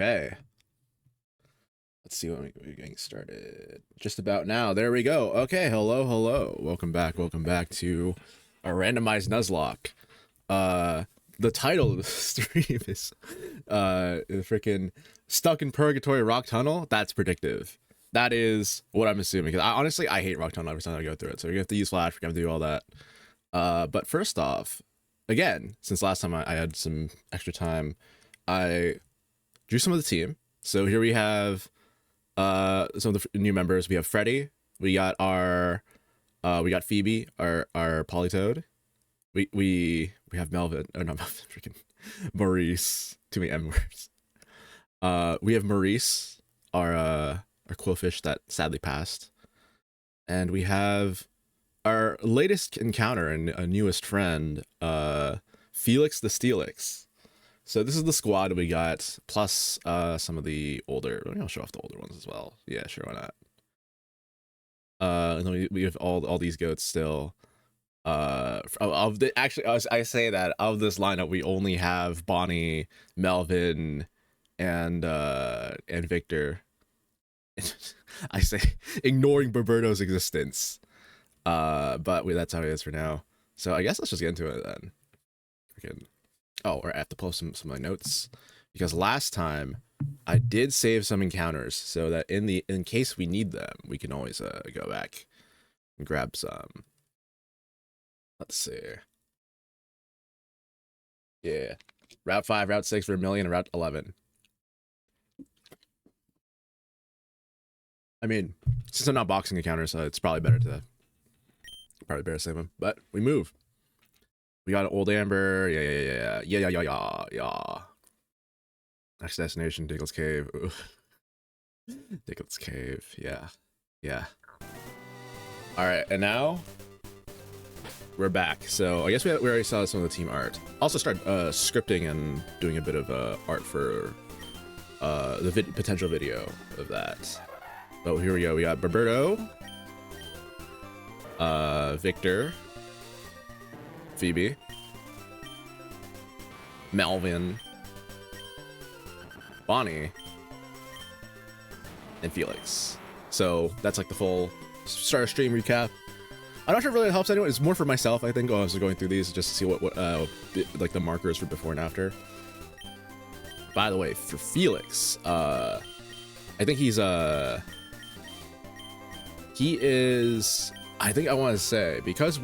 Okay, let's see when we're getting started. Just about now. There we go. Okay, hello. Welcome back to a randomized nuzlocke. The title of the stream is freaking stuck in purgatory rock tunnel. That's predictive. That is what I'm assuming. Because honestly, I hate rock tunnel every time I go through it. So you're gonna have to use flash. We're gonna have to do all that. But first off, again, since last time I had some extra time, I drew some of the team. So here we have some of the new members. We have Freddy. We got Phoebe, our Polytoad. We have Melvin. Oh no, Melvin, freaking Maurice. Too many M words. We have Maurice, our quillfish that sadly passed, and we have our latest encounter and newest friend, Felix the Steelix. So this is the squad we got, plus some of the older. I'll show off the older ones as well. Yeah, sure, why not? And then we have all these goats still. I say that of this lineup, we only have Bonnie, Melvin, and Victor. I say ignoring Roberto's existence. But that's how it is for now. So I guess let's just get into it then. Freaking. Oh, or I have to post some of my notes, because last time I did save some encounters so that in case we need them, we can always go back and grab some. Let's see. Yeah, Route 5, Route 6, Vermilion, and Route 11. I mean, since I'm not boxing encounters, it's probably better to save them. But we move. We got an old Amber. Yeah. Next destination, Diggle's Cave. Diggle's Cave. Yeah. All right, and now we're back. So I guess we already saw some of the team art. Also start scripting and doing a bit of art for the potential video of that. Oh, here we go. We got Roberto, Victor, Phoebe, Melvin, Bonnie, and Felix. So that's like the full start stream recap. I'm not sure if it really helps anyone. It's more for myself, I think. I was going through these just to see what like the markers for before and after. By the way, for Felix, I think he is. I think I want to say because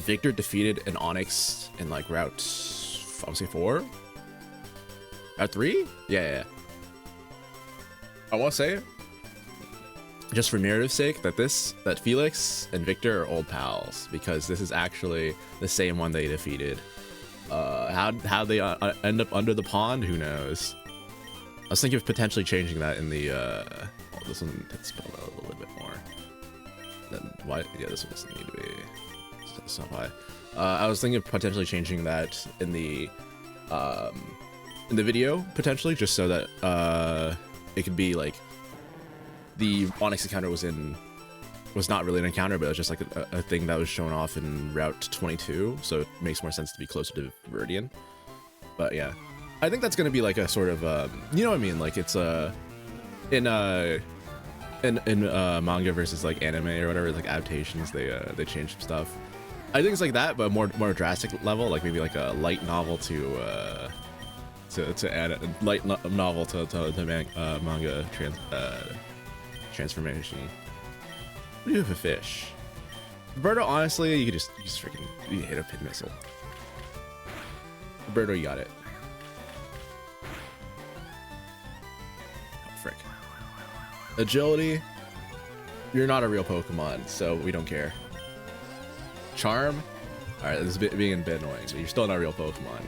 Victor defeated an Onyx in like Route 4, Route 3. Yeah. I want to say, just for narrative's sake, that Felix and Victor are old pals, because this is actually the same one they defeated. How they end up under the pond, who knows? I was thinking of potentially changing that in the this one hits spell a little bit more. Then why? Yeah, this one doesn't need to be so high. I was thinking of potentially changing that in the video, potentially, just so that it could be like the Onyx encounter was not really an encounter, but it was just like a thing that was shown off in Route 22, so it makes more sense to be closer to Viridian. But yeah, I think that's gonna be like a sort of you know what I mean, like it's in manga versus like anime or whatever, like adaptations, they change some stuff. I think it's like that, but more drastic level, like maybe like a light novel to add a light novel to manga transformation. What do you do with a fish? Roberto, honestly, you just freaking hit a pin missile. Roberto, you got it. Oh, frick. Agility, you're not a real Pokemon, so we don't care. Charm, all right, this is being a bit annoying, but you're still not a real Pokemon.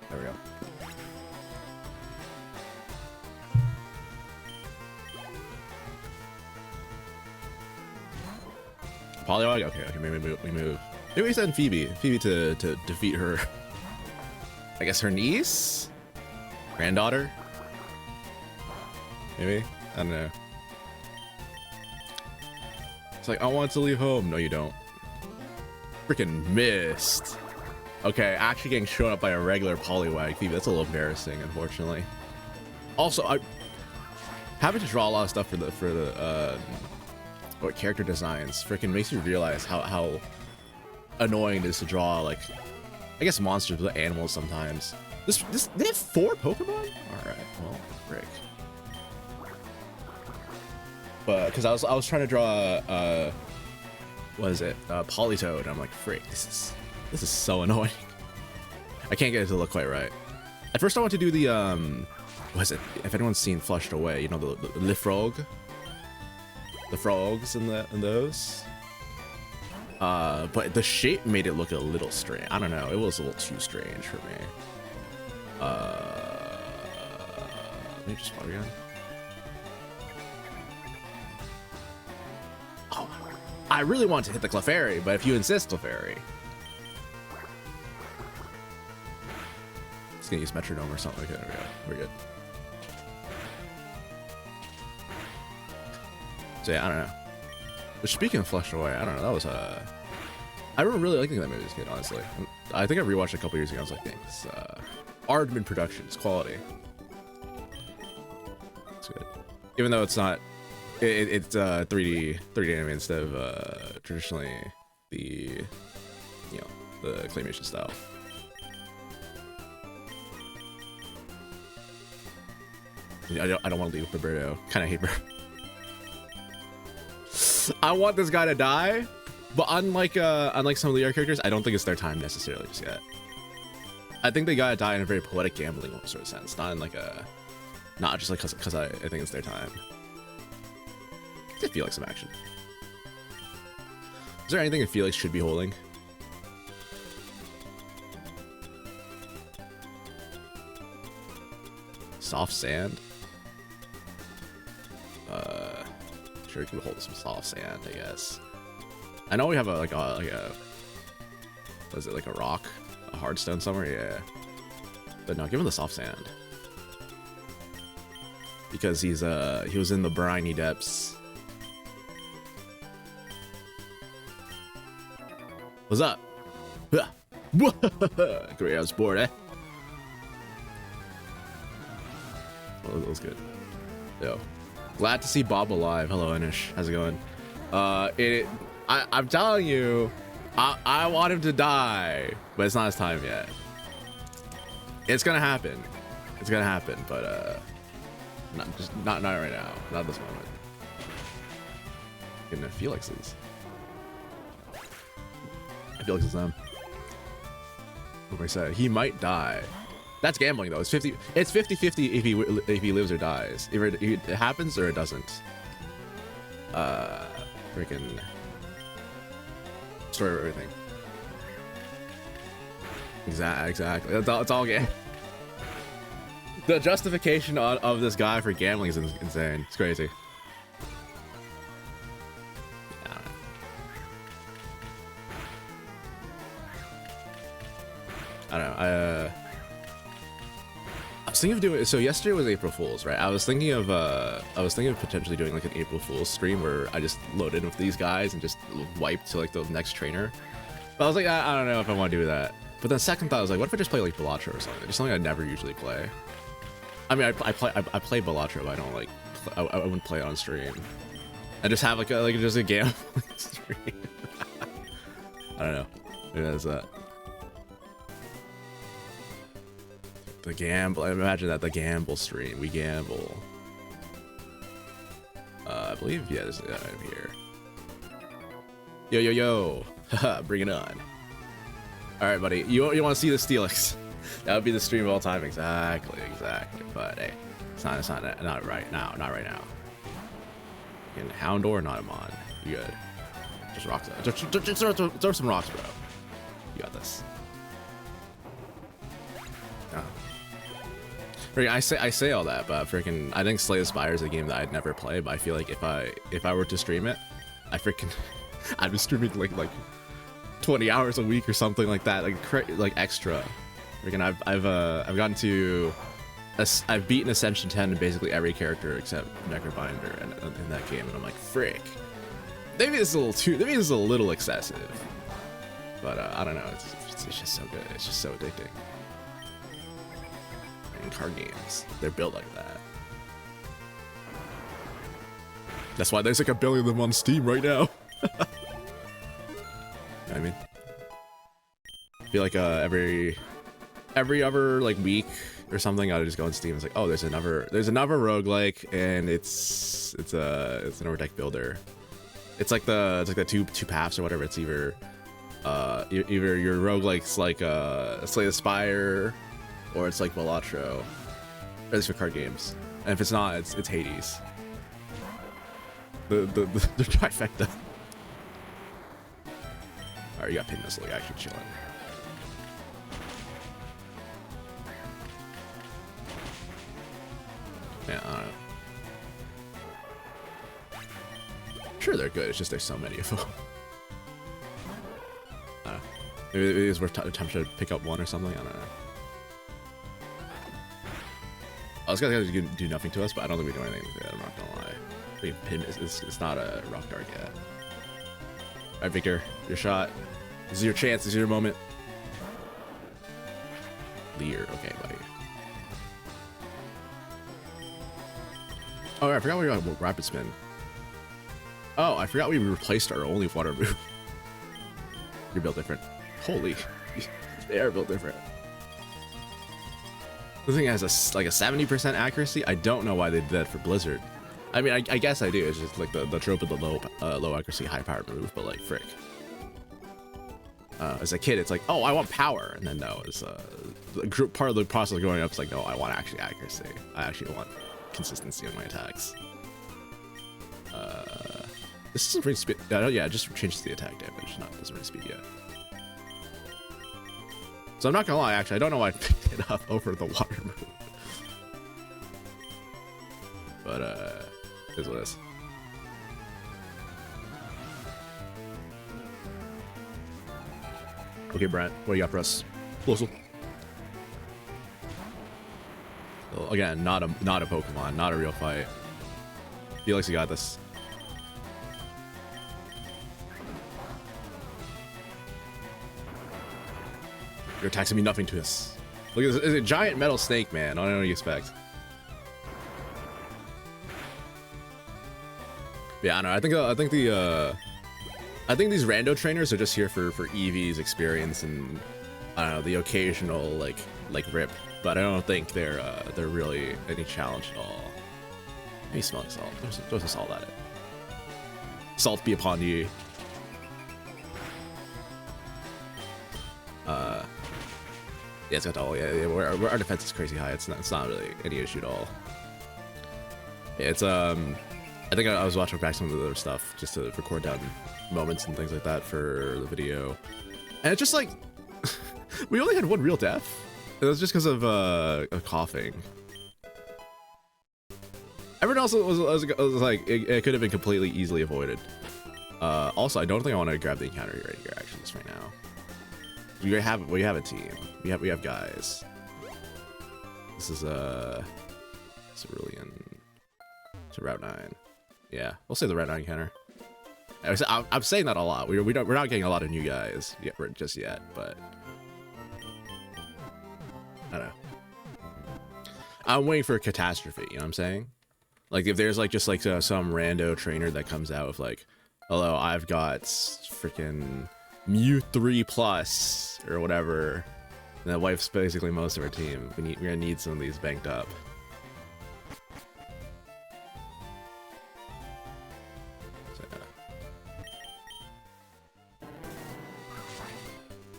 There we go. Polywog? Okay, maybe we move. Maybe we send Phoebe to defeat her. I guess her niece? Granddaughter? Maybe? I don't know. It's like, I want to leave home. No, you don't. Freaking missed. Okay, actually getting shown up by a regular Poliwag thief. That's a little embarrassing, unfortunately. Also, I having to draw a lot of stuff for the what character designs freaking makes you realize how annoying it is to draw, like, I guess monsters with animals sometimes. They have 4 Pokemon? Alright, well, frick. But because I was trying to draw what is it? Politoed. I'm like, frick, this is so annoying. I can't get it to look quite right. At first I want to do the what is it? If anyone's seen Flushed Away, you know, the frog? The frogs in those. But the shape made it look a little strange. I don't know, it was a little too strange for me. Let me just spot again. Oh, I really want to hit the Clefairy, but if you insist, Clefairy. It's gonna use Metronome or something. Okay, there we go. We're good. So yeah, I don't know. But speaking of Flushed Away, I don't know. That was I remember really liking that movie as a kid, honestly. I think I rewatched it a couple years ago. I was like, dang, this Aardman Productions quality. It's good, even though it's not. It's 3D anime instead of traditionally the the claymation style. I don't want to leave Roberto. Kind of hate Roberto. I want this guy to die, but unlike some of the other characters, I don't think it's their time necessarily just yet. I think they gotta die in a very poetic gambling sort of sense, not in like not just like because I think it's their time. I feel like some action. Is there anything that Felix should be holding? Soft sand? Sure, you can hold some soft sand, I guess. I know we have what is it, like a rock? A hard stone somewhere? Yeah. But no, give him the soft sand. Because he was in the briny depths. What's up? Great, I was bored, eh? Well, that was good. Yo. Glad to see Bob alive. Hello, Anish. How's it going? I'm telling you, I want him to die, but it's not his time yet. It's gonna happen. It's gonna happen, but not right now. Not this moment. Getting Felix's. Felix's them. What do I say? He might die. That's gambling though. It's 50-50 if he lives or dies. Either it happens or it doesn't. Freaking story of everything. Exactly. It's all game. The justification of this guy for gambling is insane. It's crazy. I don't know. I was thinking of doing, so yesterday was April Fool's, right? I was thinking of potentially doing like an April Fool's stream where I just load in with these guys and just wipe to like the next trainer. But I was like, I don't know if I want to do that. But then second thought, I was like, what if I just play like Balatro or something? Just something I never usually play. I mean, I play Balatro, but I don't like, I wouldn't play it on stream. I just have just a gambling stream. I don't know. Maybe that's that. The gamble. Imagine that, the gamble stream. We gamble. I believe, yeah, there's a item here. Yo. Bring it on. All right, buddy. You want to see the Steelix? That would be the stream of all time. Exactly. But hey, it's not right now. Not right now. In Houndour, not Amon. You good? Just rocks. Just throw some rocks, bro. You got this. I say all that, but freaking, I think Slay the Spire is a game that I'd never play. But I feel like if I were to stream it, I'd be streaming like 20 hours a week or something like that, like extra. Freaking, I've gotten to, I've beaten Ascension 10 in basically every character except Necrobinder in that game, and I'm like, frick. Maybe this is a little excessive, but I don't know. it's just so good. It's just so addicting. And card games, they're built like that. That's why there's like 1 billion of them on Steam right now. You know what I mean? I feel like every other like week or something, I'll just go on Steam. It's like, oh, there's another roguelike, and it's an over deck builder. It's like the two paths or whatever. It's either your roguelike's like Slay the Spire, or it's like Balatro. At least for card games. And if it's not, it's Hades. The trifecta. Alright, you got pinned nuzlocke, actually chilling. Yeah, I don't know. Sure, they're good. It's just there's so many of them. Maybe it's worth time to pick up one or something. I don't know. I was gonna do nothing to us, but I don't think we do anything with it. I'm not gonna lie. I mean, pin it's not a rock dart yet. All right, Victor, your shot. This is your chance. This is your moment. Lear, okay, buddy. Oh, I forgot we got rapid spin. Oh, I forgot we replaced our only water move. You're built different. Holy, they are built different. The thing has like a 70% accuracy. I don't know why they did that for Blizzard. I mean, I guess I do. It's just like the trope of the low accuracy, high power move, but like frick. As a kid, it's like, oh, I want power, and then no, it's part of the process of growing up is like, no, I want actually accuracy. I actually want consistency on my attacks. This doesn't bring speed. Yeah, it just changes the attack damage, doesn't bring speed yet. So I'm not gonna lie, actually, I don't know why I picked it up over the water move. But it is what it is. Okay, Brent, what do you got for us? Close. Again, not a Pokemon, not a real fight. Felix, you got this. Your attacks mean nothing to us. Look at this, it's a giant metal snake, man. I don't know what you expect. Yeah, I don't know. I think these rando trainers are just here for Eevee's experience and I don't know, the occasional like rip. But I don't think they're really any challenge at all. Maybe smelling salt. Throw some salt at it. Salt be upon you. Yeah, it's got all. Yeah, our defense is crazy high. It's not really any issue at all. Yeah, it's I think I was watching back some of the other stuff just to record down moments and things like that for the video, and it's just like we only had one real death. It was just because of coughing. Everyone else was like it could have been completely easily avoided. Also, I don't think I want to grab the encounter right here actually just right now. We have a team. We have guys. This is Cerulean. It's a Route 9. Yeah, we'll say the Route 9 encounter. I'm saying that a lot. We're not getting a lot of new guys just yet, but I don't know. I'm waiting for a catastrophe. You know what I'm saying? Like if there's like just like some rando trainer that comes out with like, hello, I've got freaking Mew 3+ or whatever. And that wipes basically most of our team. We're gonna need some of these banked up. So,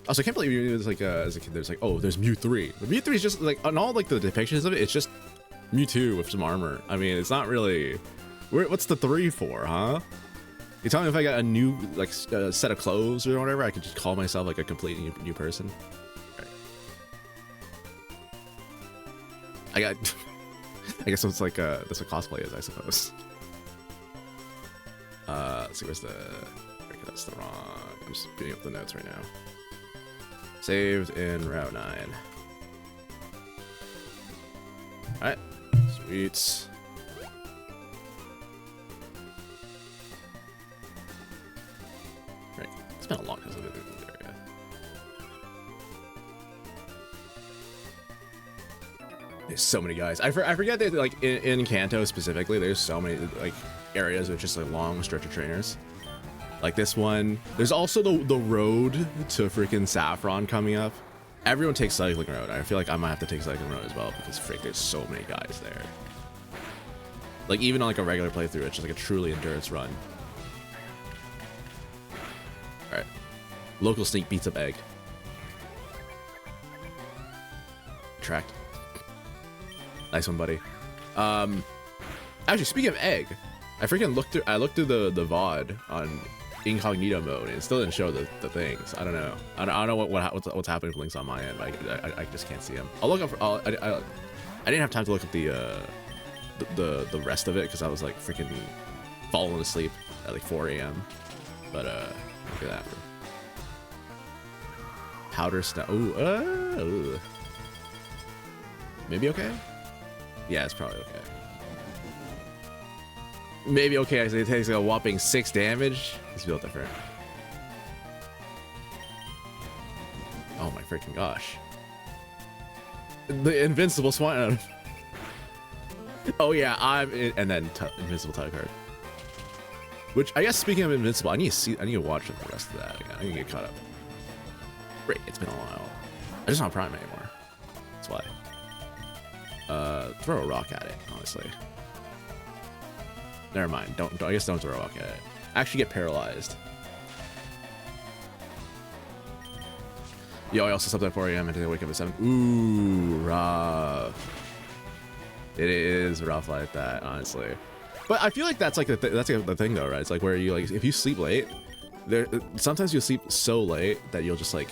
also, I can't believe it was like as a kid. There's like, oh, there's Mew 3. The Mew 3 is just like on all like the depictions of it. It's just Mewtwo with some armor. I mean, it's not really. What's the 3 for, huh? You tell me if I got a new like set of clothes or whatever, I could just call myself like a completely new person. Right. I got. I guess it's like that's what cosplay is, I suppose. Let's see, where's the? Okay, that's the wrong. I'm just putting up the notes right now. Saved in Route 9. All right, sweet. Right, it's been a long time since I've been in the area. There's so many guys. I forget that like in Kanto specifically, there's so many like areas with just like long stretch of trainers. Like this one. There's also the road to freaking Saffron coming up. Everyone takes Cycling Road. I feel like I might have to take Cycling Road as well because frick, there's so many guys there. Like even on like a regular playthrough, it's just like a truly endurance run. All right, local sneak beats up egg. Tracked. Nice one, buddy. Actually, speaking of egg, I freaking looked through. I looked through the VOD on incognito mode, and it still didn't show the things. I don't know. I don't know what's happening with links on my end. I just can't see them. I'll look up. I didn't have time to look at the rest of it because I was like freaking falling asleep at like 4 a.m. But look at that. Powder snow. Ooh, maybe okay. Yeah, it's probably okay. Maybe okay. It takes like a whopping 6 damage. It's built different. Oh my freaking gosh! The invincible swan. Oh yeah, and then invincible tug card. Which I guess speaking of invincible, I need to watch the rest of that again. I need to get caught up. Great, it's been a while. I just don't have Prime anymore. That's why. Throw a rock at it, honestly. Never mind. I guess don't throw a rock at it. Actually get paralyzed. Yo, I also slept at 4 a.m. and didn't wake up at 7. Ooh, rough. It is rough like that, honestly. But I feel like that's like the thing though, right? It's like where you like if you sleep late, sometimes you'll sleep so late that you'll just like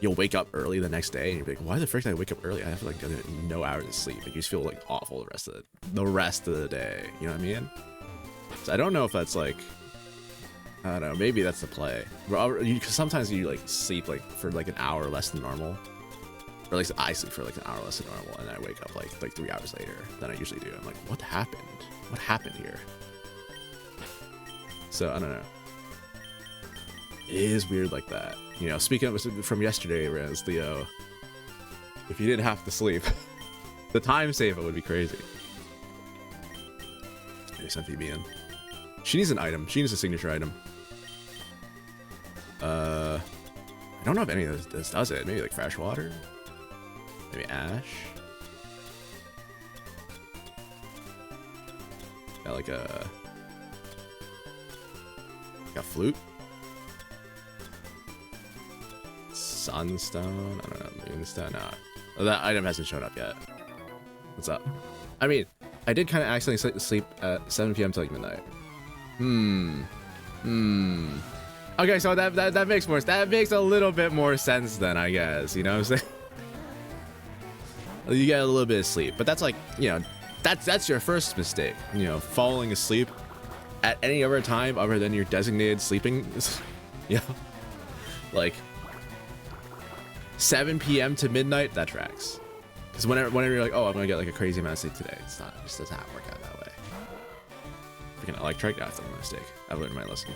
you'll wake up early the next day and you'll be like, why the frick did I wake up early? I have like no hours of sleep. And you just feel like awful the rest of the day. You know what I mean? So I don't know if that's like, I don't know, maybe that's the play. Sometimes you like sleep like for like an hour less than normal. Or at least I sleep for like an hour less than normal and then I wake up like 3 hours later than I usually do. I'm like, what happened? What happened here? So I don't know. It is weird like that. You know, speaking of from yesterday, Rez, Theo, if you didn't have to sleep, the time save it would be crazy. Maybe some Phoebe. She needs an item. She needs a signature item. I don't know if any of this does it. Maybe like fresh water. Maybe ash. Got like a flute. Sunstone. I don't know. Moonstone. Nah. Oh, that item hasn't shown up yet. What's up? I mean, I did kind of accidentally sleep at 7 p.m. till like midnight. Okay, so that makes more. That makes a little bit more sense then, I guess. You know what I'm saying? You get a little bit of sleep, but that's like, you know, that's your first mistake. You know, falling asleep at any other time other than your designated sleeping. Yeah, like 7 p.m. to midnight. That tracks. Because whenever you're like, oh, I'm gonna get like a crazy amount of sleep today, it's not. It just doesn't work out that way. Freaking electric. That's a mistake. I've learned my lesson.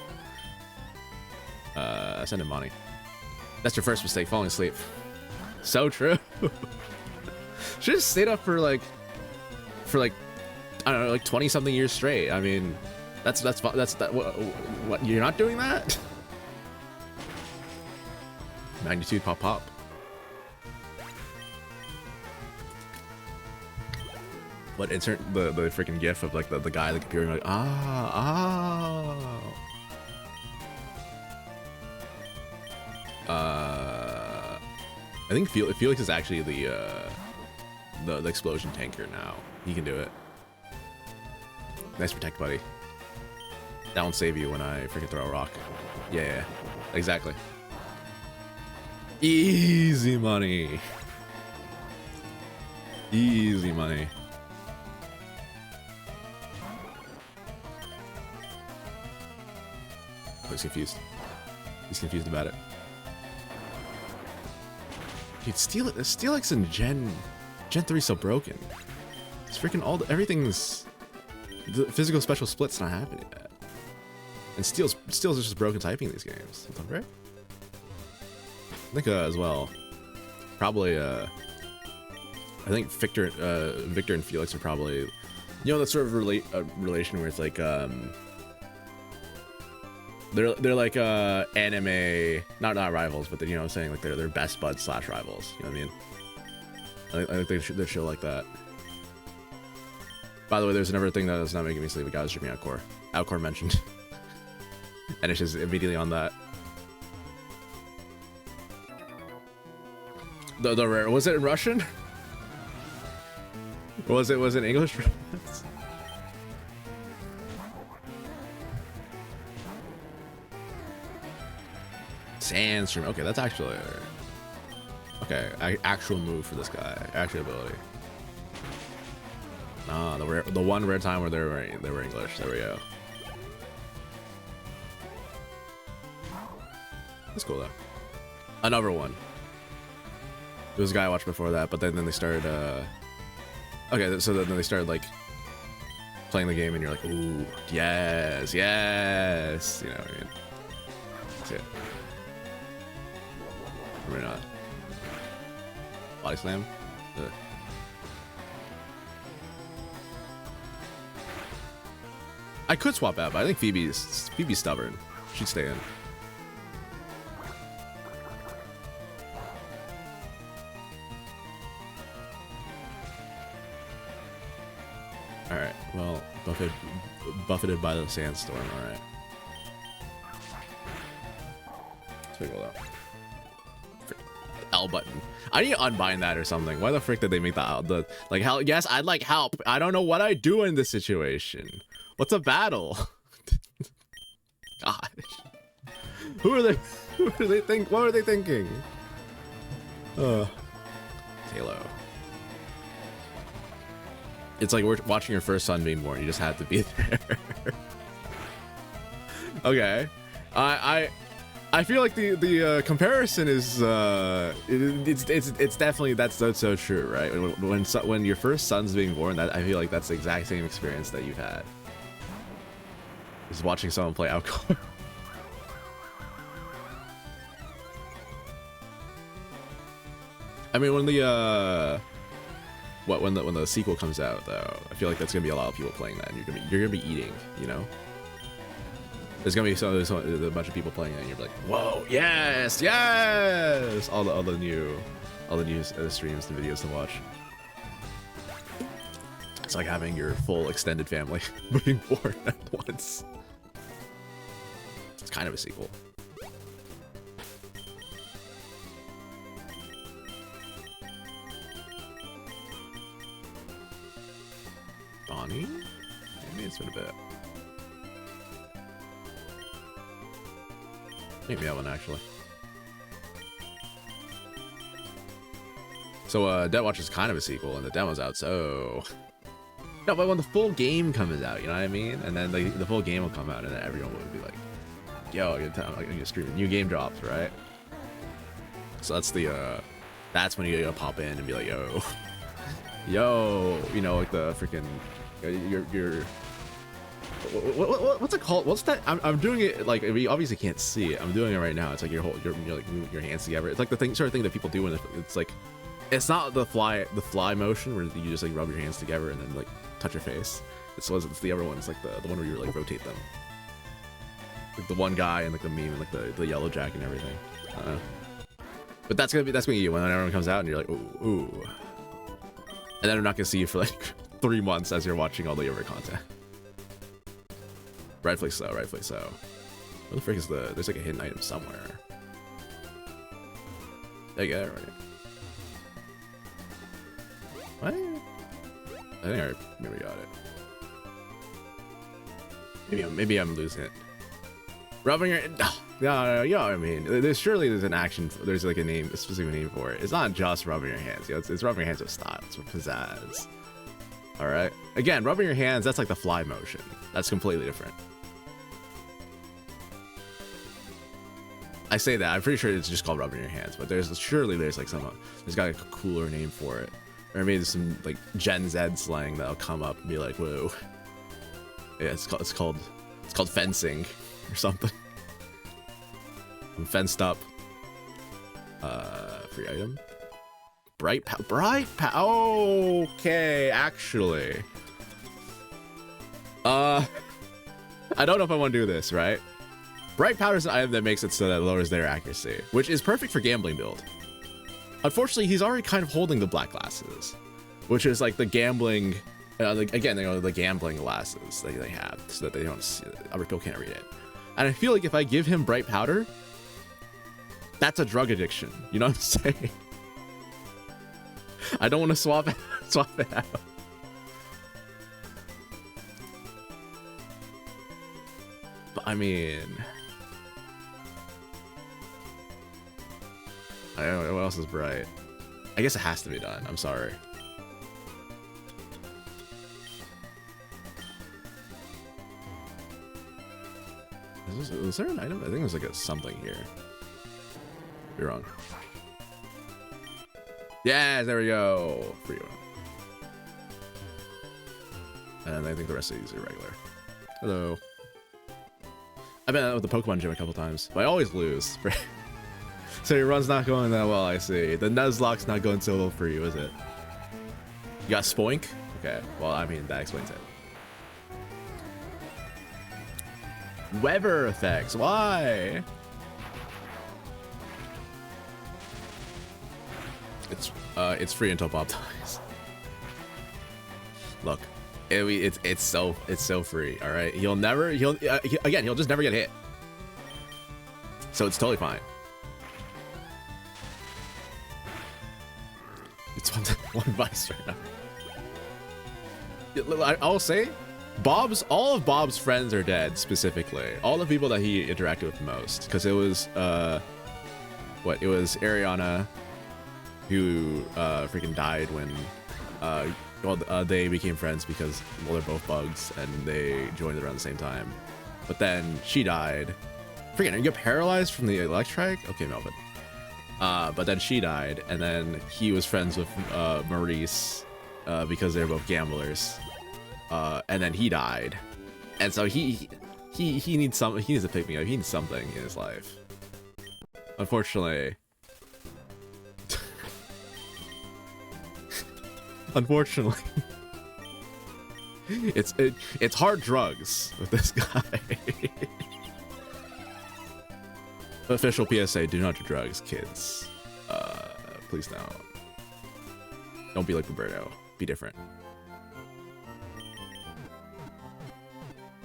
Send him money. That's your first mistake. Falling asleep. So true. Should have stayed up for like I don't know, like 20 something years straight. I mean, that's what you're not doing that. 92 pop. But insert the freaking gif of like the guy like appearing like I think Felix is actually the explosion tanker now. He can do it. Nice protect, buddy. That won't save you when I freaking throw a rock. Yeah, exactly. Easy money. Easy money. Oh, he's confused. He's confused about it. Dude, Steelix and Gen 3 is so broken. It's freaking everything's the physical special split's not happening yet. And Steel's just broken typing in these games. Right? I think as well. Probably I think Victor and Felix are probably, you know, that sort of relation where it's like they're like anime, not rivals, but you know what I'm saying, like they're best buds slash rivals. You know what I mean? I think they're show like that. By the way, there's another thing that is not making me sleep. A guy was streaming Outcore. Outcore mentioned, and it's just immediately on that. The rare, was it in Russian? Was it English? Sandstream. Okay, that's actually okay. Actual move for this guy. Actual ability. Ah, the one rare time where they were English. There we go. That's cool though. Another one. There was a guy I watched before that, but then they started. Okay, so then they started like playing the game, and you're like, ooh, yes, yes. You know what I mean? That's it. Or not. Body slam. Ugh. I could swap out, but I think Phoebe's stubborn. She'd stay in. All right. Well, buffeted by the sandstorm. All right. Let's take a look. L button. I need to unbind that or something. Why the frick did they make the like help? Yes, I'd like help. I don't know what I do in this situation. What's a battle? God. Who are they? Who do they think? What are they thinking? Halo. It's like we're watching your first son being born. You just had to be there. Okay. I feel like the comparison is it's definitely that's so true, right? When your first son's being born, that I feel like that's the exact same experience that you've had. Is watching someone play Outcore. I mean, when the when the sequel comes out, though, I feel like that's gonna be a lot of people playing that, and you're gonna be eating, you know. There's gonna be a bunch of people playing it, and you're like, whoa, yes, yes! All the new streams and videos to watch. It's like having your full extended family being born at once. It's kind of a sequel. Bonnie? Maybe it's been a bit. Maybe that one actually. So Dead Watch is kind of a sequel, and the demo's out. So no, but when the full game comes out, you know what I mean? And then the full game will come out, and then everyone will be like, "Yo, you're streaming. New game drops, right?" So that's when you gotta pop in and be like, "Yo, yo," you know, like the freaking your. What's it called? What's that? I'm doing it like we obviously can't see it. I'm doing it right now. It's like you're like moving your hands together. It's like the sort of thing that people do when it's like, it's not the fly motion where you just like rub your hands together and then like touch your face. It's the other one. It's like the one where you like rotate them. Like the one guy and like the meme and like the yellow jacket and everything. But that's gonna be you when everyone comes out and you're like ooh. And then I'm not gonna see you for like 3 months as you're watching all the other content. Rightfully so, rightfully so. Where the frick is there's like a hidden item somewhere. There you go, right? What? I think I maybe got it. Maybe I'm losing it. Rubbing your no, you know what I mean. There's an action. There's like a specific name for it. It's not just rubbing your hands. You know, it's rubbing your hands with style. It's with pizzazz. All right. Again, rubbing your hands. That's like the fly motion. That's completely different. I say that. I'm pretty sure it's just called rubbing your hands, but there's like there's got like a cooler name for it, or maybe there's some like Gen Z slang that'll come up and be like, whoa. Yeah, it's called fencing or something. I'm fenced up. Free item. Okay, actually. I don't know if I want to do this, right? Bright powder is an item that makes it so that it lowers their accuracy, which is perfect for gambling build. Unfortunately, he's already kind of holding the black glasses, which is like the gambling, again, the gambling glasses that they have so that they don't see it. Other people can't read it. And I feel like if I give him bright powder, that's a drug addiction. You know what I'm saying? I don't want to swap it out. But I mean, I don't know what else is bright. I guess it has to be done. I'm sorry. Is there an item? I think there's like a something here. You're wrong. Yeah, there we go. Free one. And I think the rest of these are regular. Hello. I've been out with the Pokemon gym a couple times, but I always lose. So your run's not going that well, I see. The Nuzlocke's not going so well for you, is it? You got Spoink? Okay, well, I mean, that explains it. Weather effects, why? It's free until Bob dies. Look, it's so free. All right, he'll just never get hit. So it's totally fine. It's one vice right now. I'll say, all of Bob's friends are dead. Specifically, all the people that he interacted with most, because it was it was Ariana who freaking died when they became friends because, well, they're both bugs and they joined around the same time. But then she died. Freaking, you get paralyzed from the electric? Okay, Melvin. But then she died, and then he was friends with Maurice because they're both gamblers. And then he died, and so he needs to pick me up. He needs something in his life. Unfortunately. Unfortunately, it's hard drugs with this guy. Official PSA: do not do drugs, kids. Please don't. Don't be like Roberto. Be different.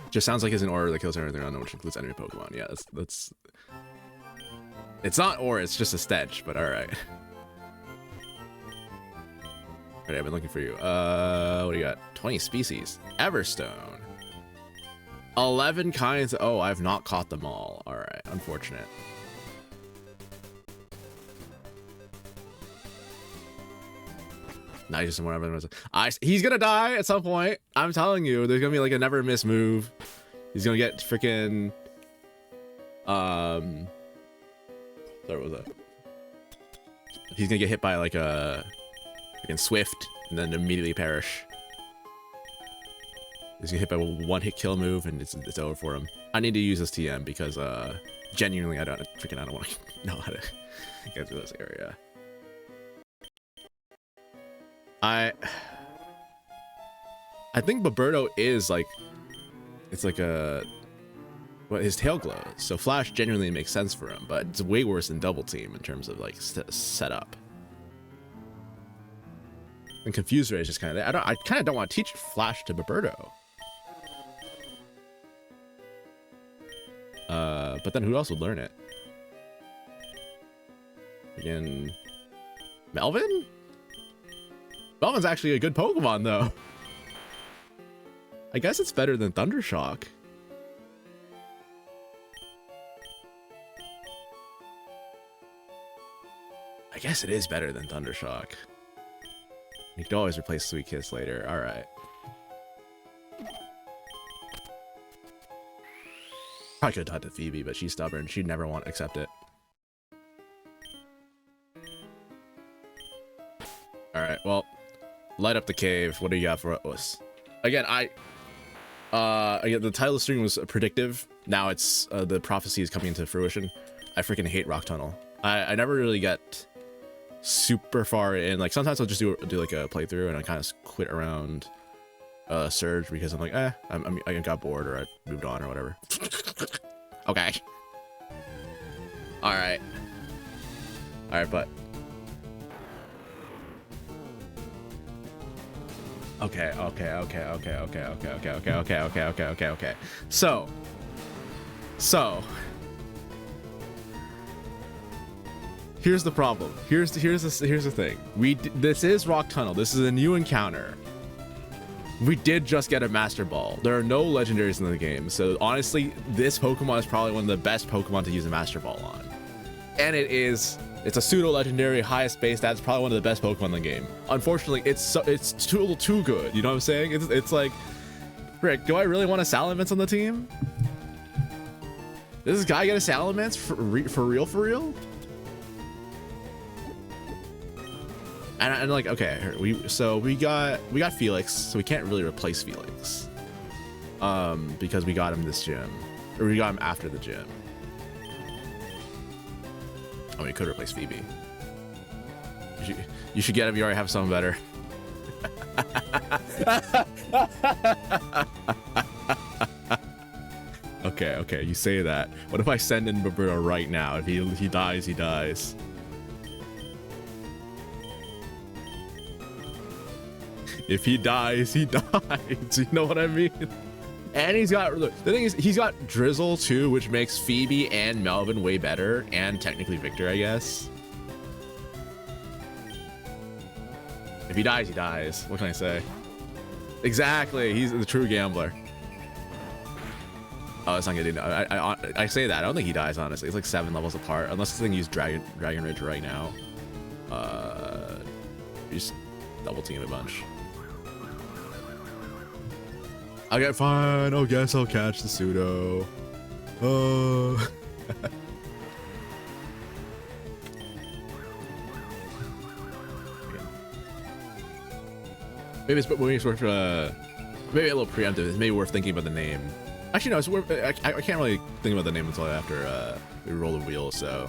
Just sounds like it's an aura that kills everything around them, which includes enemy Pokemon. Yeah, that's. It's not aura. It's just a stench. But all right. Alright, I've been looking for you. What do you got? 20 species. Everstone. 11 kinds. Oh, I've not caught them all. Alright, unfortunate. Now just whatever. He's gonna die at some point. I'm telling you, there's gonna be like a never miss move. He's gonna get freaking. Sorry, what was that? He's gonna get hit by like a. Freaking Swift, and then immediately perish. He's gonna hit by a one-hit kill move, and it's over for him. I need to use this TM because genuinely I don't want to know how to get through this area. I think Roberto is like, it's like his tail glows. So Flash genuinely makes sense for him, but it's way worse than Double Team in terms of like setup. And Confused Ray is just kind of there. I kind of don't want to teach Flash to Roberto. But then who else would learn it? Again, Melvin? Melvin's actually a good Pokemon, though. I guess it's better than Thundershock. I guess it is better than Thundershock. You can always replace Sweet Kiss later. All right. Probably could have taught to Phoebe, but she's stubborn. She'd never want to accept it. All right. Well, light up the cave. What do you got for us? Again, again, the title of the stream was predictive. Now it's the prophecy is coming into fruition. I freaking hate Rock Tunnel. I never really get super far in. Like sometimes I'll just do like a playthrough and I kind of quit around Surge because I'm like, I got bored or I moved on or whatever. Okay. All right, but okay. So here's the problem. Here's the thing. This is Rock Tunnel. This is a new encounter. We did just get a Master Ball. There are no legendaries in the game, so honestly, this Pokemon is probably one of the best Pokemon to use a Master Ball on. And it's a pseudo legendary, highest base. That's probably one of the best Pokemon in the game. Unfortunately, it's too good. You know what I'm saying? It's like, Rick, do I really want a Salamence on the team? Does this guy get a Salamence for real? And like, okay, we got Felix, so we can't really replace Felix, because we got him this gym, or we got him after the gym. Oh, we could replace Phoebe. You should get him. You already have someone better. Okay, you say that. What if I send in Roberto right now? If he dies, he dies. If he dies, he dies. You know what I mean? And the thing is, he's got Drizzle too, which makes Phoebe and Melvin way better, and technically Victor, I guess. If he dies, he dies. What can I say? Exactly, he's the true gambler. Oh, it's not gonna do. I say that. I don't think he dies, honestly. It's like 7 levels apart, unless this thing uses Dragon Ridge right now. You just double team a bunch. Okay, fine. I guess I'll catch the pseudo. Maybe it's worth maybe a little preemptive. It's maybe worth thinking about the name. Actually, no. It's worth, I can't really think about the name until after we roll the wheel. So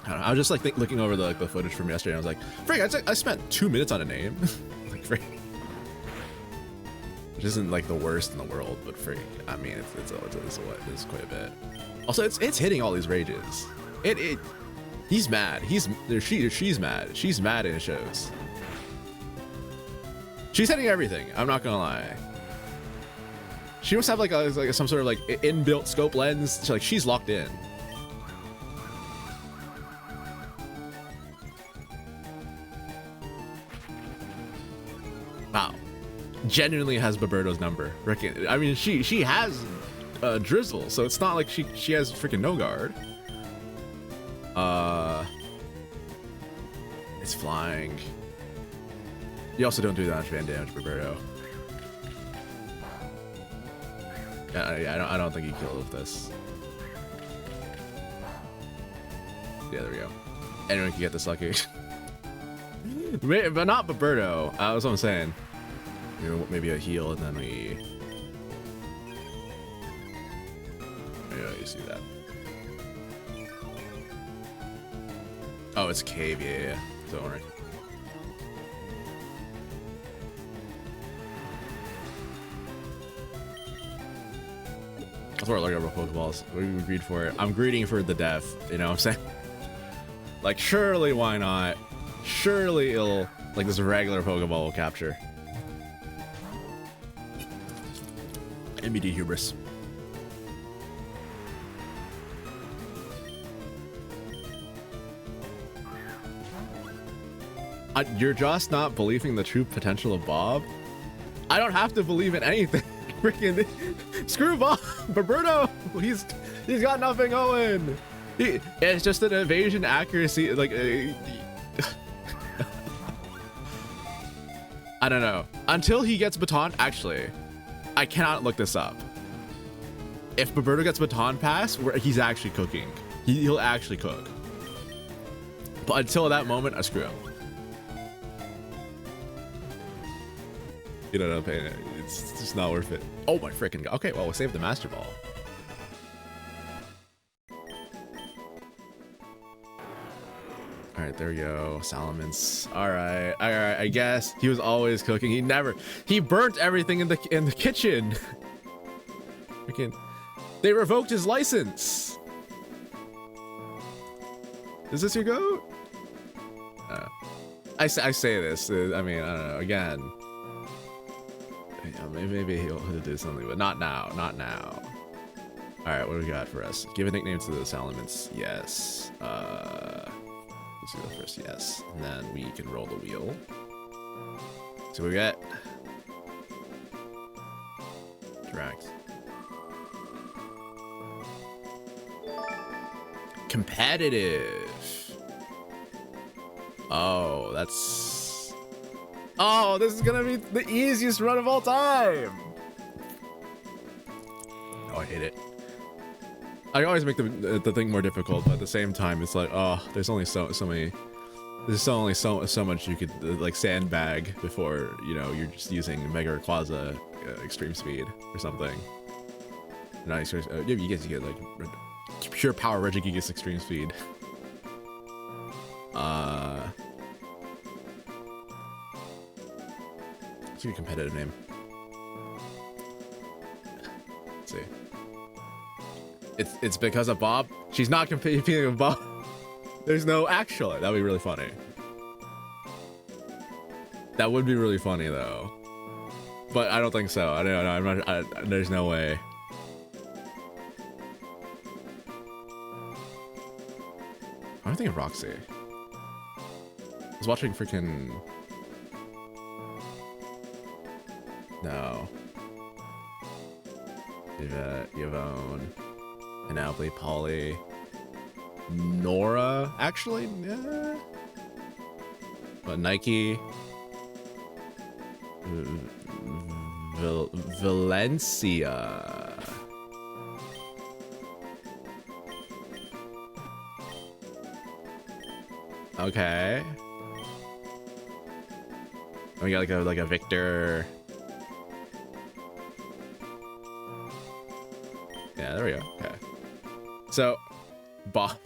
I don't know. I was just like looking over the footage from yesterday. And I was like, Frank, I spent 2 minutes on a name. Like, Frank. Which isn't like the worst in the world, but freak, I mean, it's quite a bit. Also, it's hitting all these rages. He's mad. She's mad. She's mad and it shows. She's hitting everything. I'm not gonna lie. She must have like some sort of like inbuilt scope lens. So, like she's locked in. Wow. Genuinely has Baberto's number. I mean, she has Drizzle, so it's not like she has freaking no guard. It's flying. You also don't do that much fan damage, Baberto. Yeah, I don't think you kill with this. Yeah, there we go. Anyone can get this lucky. But not Baberto. That's what I'm saying. Maybe a heal and then we... Yeah, you see that. Oh, it's cave. Yeah. Don't worry. That's what we're looking for Pokeballs. We greed for it. I'm greeting for the death. You know what I'm saying? Like, surely why not? Surely it'll... Like, this regular Pokeball will capture. MBD hubris. You're just not believing the true potential of Bob? I don't have to believe in anything. Freaking screw Bob. Baberto, he's got nothing going. It's just an evasion accuracy. Like, I don't know. Until he gets baton, actually. I cannot look this up. If Baberto gets baton pass, he's actually cooking. He'll actually cook. But until that moment, I screw him. You know what I'm paying. It's just not worth it. Oh my freaking god. Okay, well, we'll save the Master Ball. All right, there we go. Salamence. All right. I guess he was always cooking. He burnt everything in the kitchen. Freaking, they revoked his license. Is this your goat? I say this. I mean, I don't know. Again, maybe he'll do something, but not now. Not now. All right, what do we got for us? Give a nickname to the Salamence. Yes. Let's do that first. Yes, and then we can roll the wheel. So we got Direct. Competitive. Oh, that's... Oh, this is gonna be the easiest run of all time. Oh, I hate it. I always make the thing more difficult, but at the same time, it's like, oh, there's only so many. There's only so much you could like sandbag before, you know, you're just using Mega Rayquaza extreme speed or something. Nice. You get like pure power Regigigas extreme speed. What's your competitive name? Let's see. It's because of Bob. She's not competing with Bob. There's no actually. That'd be really funny. That would be really funny though. But I don't think so. I don't know. I'm not. There's no way. I'm thinking Roxy. I was watching freaking. No. Yvonne. Anably, Polly. Nora, actually, yeah. But Nike. Valencia. Okay. We got like a Victor. Yeah, there we go. Okay. So, Bob.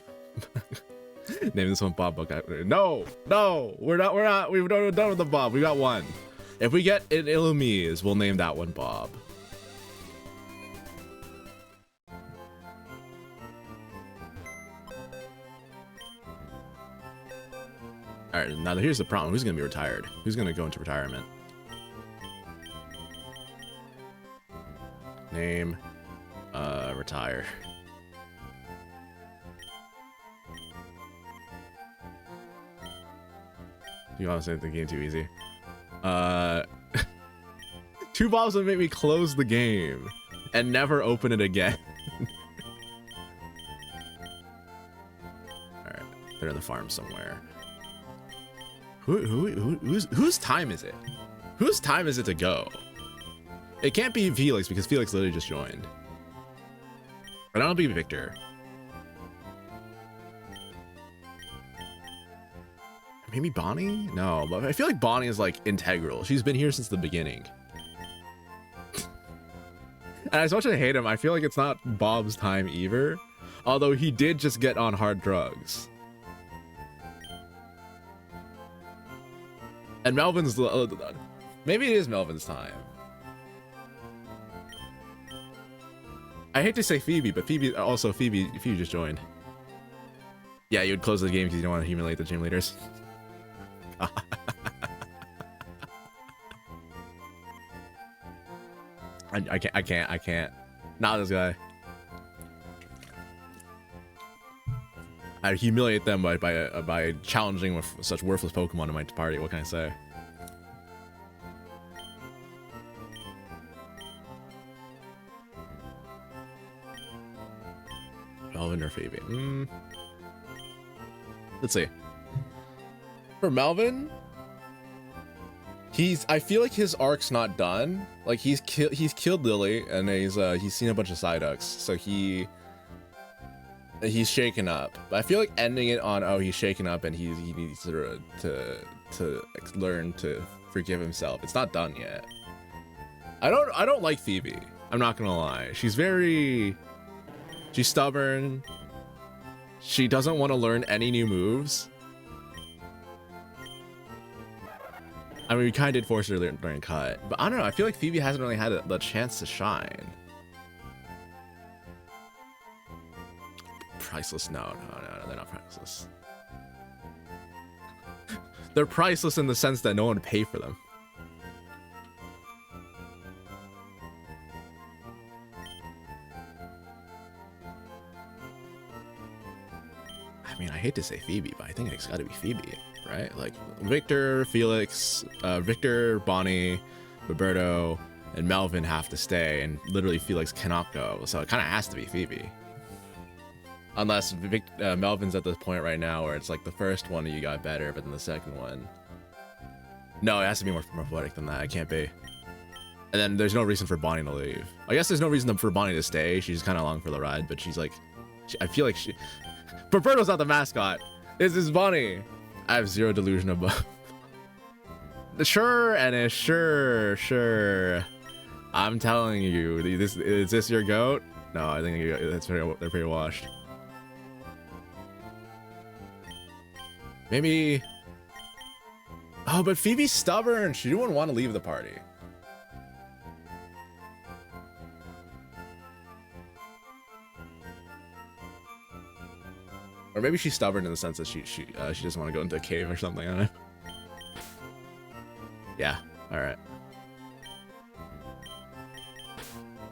Name this one Bob Buck. No, we're not. We've done with the Bob. We got one. If we get an Illumise, we'll name that one Bob. All right, now here's the problem. Who's gonna be retired? Who's gonna go into retirement? Name, retire. You honestly think the game too easy? Two Bobs would make me close the game and never open it again. All right, they're in the farm somewhere. Whose time is it? Whose time is it to go? It can't be Felix because Felix literally just joined. But I don't be Victor. Maybe Bonnie? No, but I feel like Bonnie is like integral. She's been here since the beginning. And as much as I hate him, I feel like it's not Bob's time either. Although he did just get on hard drugs. And Melvin's... Maybe it is Melvin's time. I hate to say Phoebe, but Phoebe just joined. Yeah, you would close the game because you don't want to humiliate the gym leaders. I can't. Not this guy. I humiliate them by challenging with such worthless Pokemon in my party. What can I say? Melvin or Phoebe? Let's see. For Melvin, I feel like his arc's not done. Like he's killed Lily and he's seen a bunch of Psyducks, so he's shaken up. But I feel like ending it on he's shaken up and he needs to learn to forgive himself. It's not done yet. I don't like Phoebe. I'm not gonna lie. She's stubborn. She doesn't want to learn any new moves. I mean, we kind of did force her during cut, but I don't know. I feel like Phoebe hasn't really had the chance to shine. Priceless? No, they're not priceless. They're priceless in the sense that no one would pay for them. I mean, I hate to say Phoebe, but I think it's got to be Phoebe, right? Like Victor, Felix, Victor, Bonnie, Roberto, and Melvin have to stay, and literally Felix cannot go, so it kind of has to be Phoebe. Unless Melvin's at the point right now where it's like the first one you got better, but then the second one. No, it has to be more poetic than that. It can't be. And then there's no reason for Bonnie to leave. I guess there's no reason for Bonnie to stay. She's kind of along for the ride, but she's like, I feel like she. Roberto's not the mascot. This is Bonnie. I have zero delusion above. Sure, and sure. I'm telling you, is this your goat? No, I think they're pretty washed. Maybe. Oh, but Phoebe's stubborn. She wouldn't want to leave the party. Or maybe she's stubborn in the sense that she doesn't want to go into a cave or something. I don't know. Yeah. All right.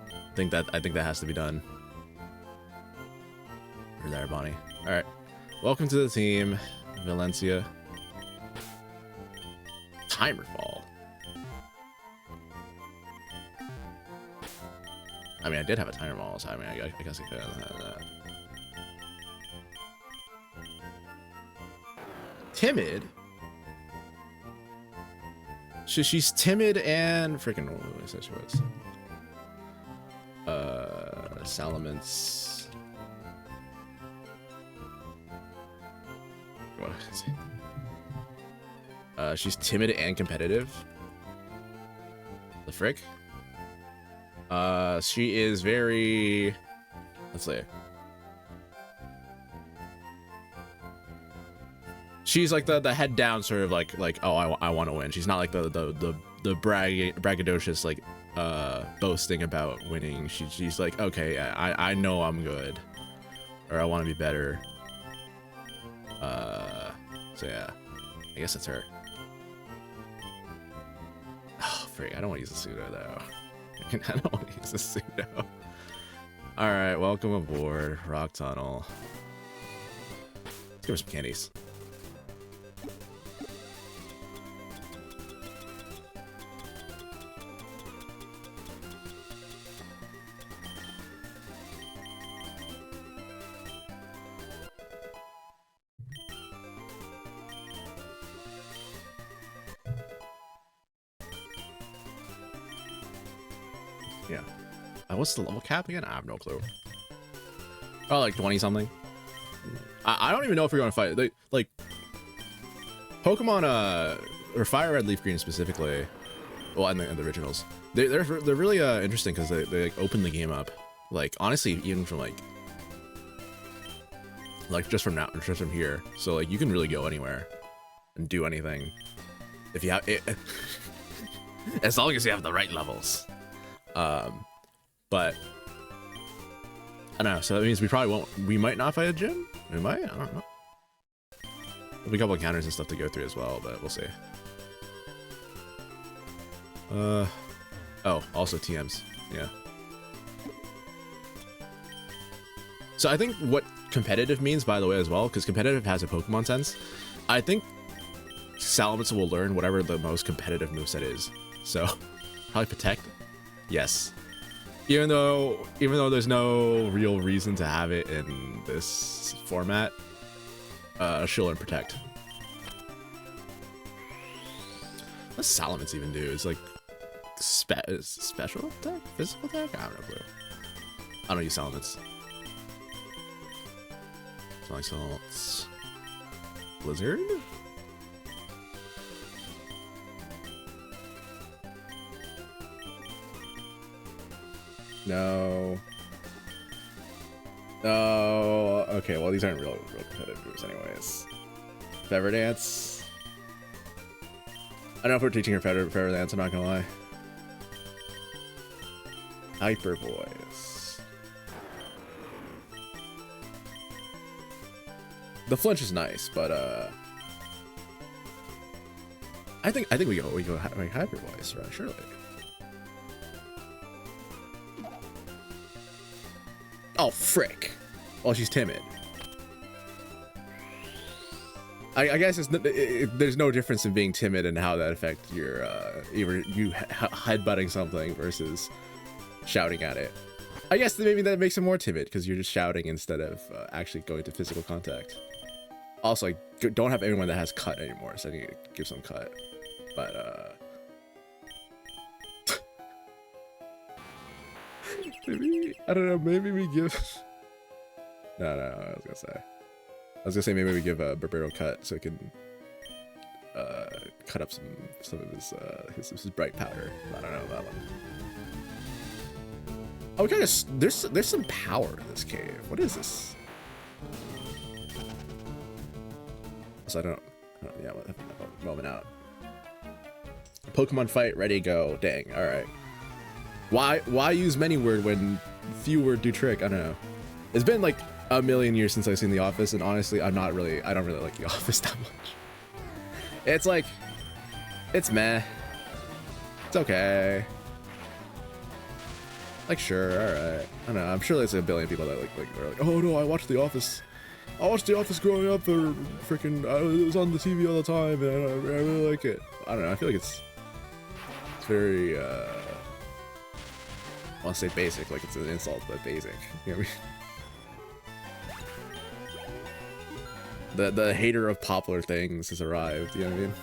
I think that has to be done. You're there, Bonnie. All right. Welcome to the team, Valencia. Timer fall. I mean, I did have a timer fall, so I mean, I guess I could have that. Timid? She's timid and freaking what was that she was? Salamence. What is it? She's timid and competitive. The frick? She is very, let's see. She's like the head down sort of like oh I want to win. She's not like the braggadocious like boasting about winning. She's like, okay, I know I'm good, or I want to be better. So yeah, I guess that's her. Oh freak, I don't want to use the pseudo though. I don't want to use the pseudo. All right, welcome aboard Rock Tunnel. Let's give her some candies. Yeah. What's the level cap again? I have no clue. Oh, like 20 something. I don't even know if we're gonna fight. Like Pokemon or Fire Red, Leaf Green specifically. Well, and the originals. They're really interesting because they like open the game up. Like honestly, even from like just from here. So like you can really go anywhere and do anything if you have it, as long as you have the right levels. But I don't know, so that means we might not fight a gym? We might? I don't know. There'll be a couple of counters and stuff to go through as well, but we'll see. Oh, also TMs, yeah. So I think what competitive means, by the way, as well, because competitive has a Pokemon sense, I think Salamence will learn whatever the most competitive moveset is. So, probably Protect. Yes. Even though there's no real reason to have it in this format, she'll learn Protect. What does Salamence even do? It's like special attack? Physical attack? I don't know. I don't use Salamence. Smelling salts. Blizzard? No. No. Okay, well these aren't real competitive moves anyways. Feather Dance. I don't know if we're teaching her better than I'm not gonna lie. Hyper voice. The flinch is nice, but I think we go like hyper voice, right? Surely. Oh frick! Well, she's timid. I guess there's no difference in being timid and how that affects your either you headbutting something versus shouting at it. I guess maybe that makes it more timid because you're just shouting instead of actually going to physical contact. Also, I don't have anyone that has cut anymore, so I need to give some cut. But maybe I don't know. Maybe we give. No, I was gonna say maybe we give Barbero cut so it can cut up some of his bright powder. I don't know about one. Oh, kind of. There's some power in this cave. What is this? So I don't yeah, moment out. Pokemon fight, ready, go. Dang. All right. Why use many word when few word do trick? I don't know. It's been like a million years since I've seen The Office, and honestly, I don't really like The Office that much. It's like, it's meh. It's okay. Like, sure, all right. I don't know. I'm sure there's a billion people that are like, oh no, I watched The Office. I watched The Office growing up. Or freaking, it was on the TV all the time, and I really like it. I don't know. I feel like it's very. I want to say basic, like it's an insult, but basic. You know what I mean? The hater of popular things has arrived, you know what I mean?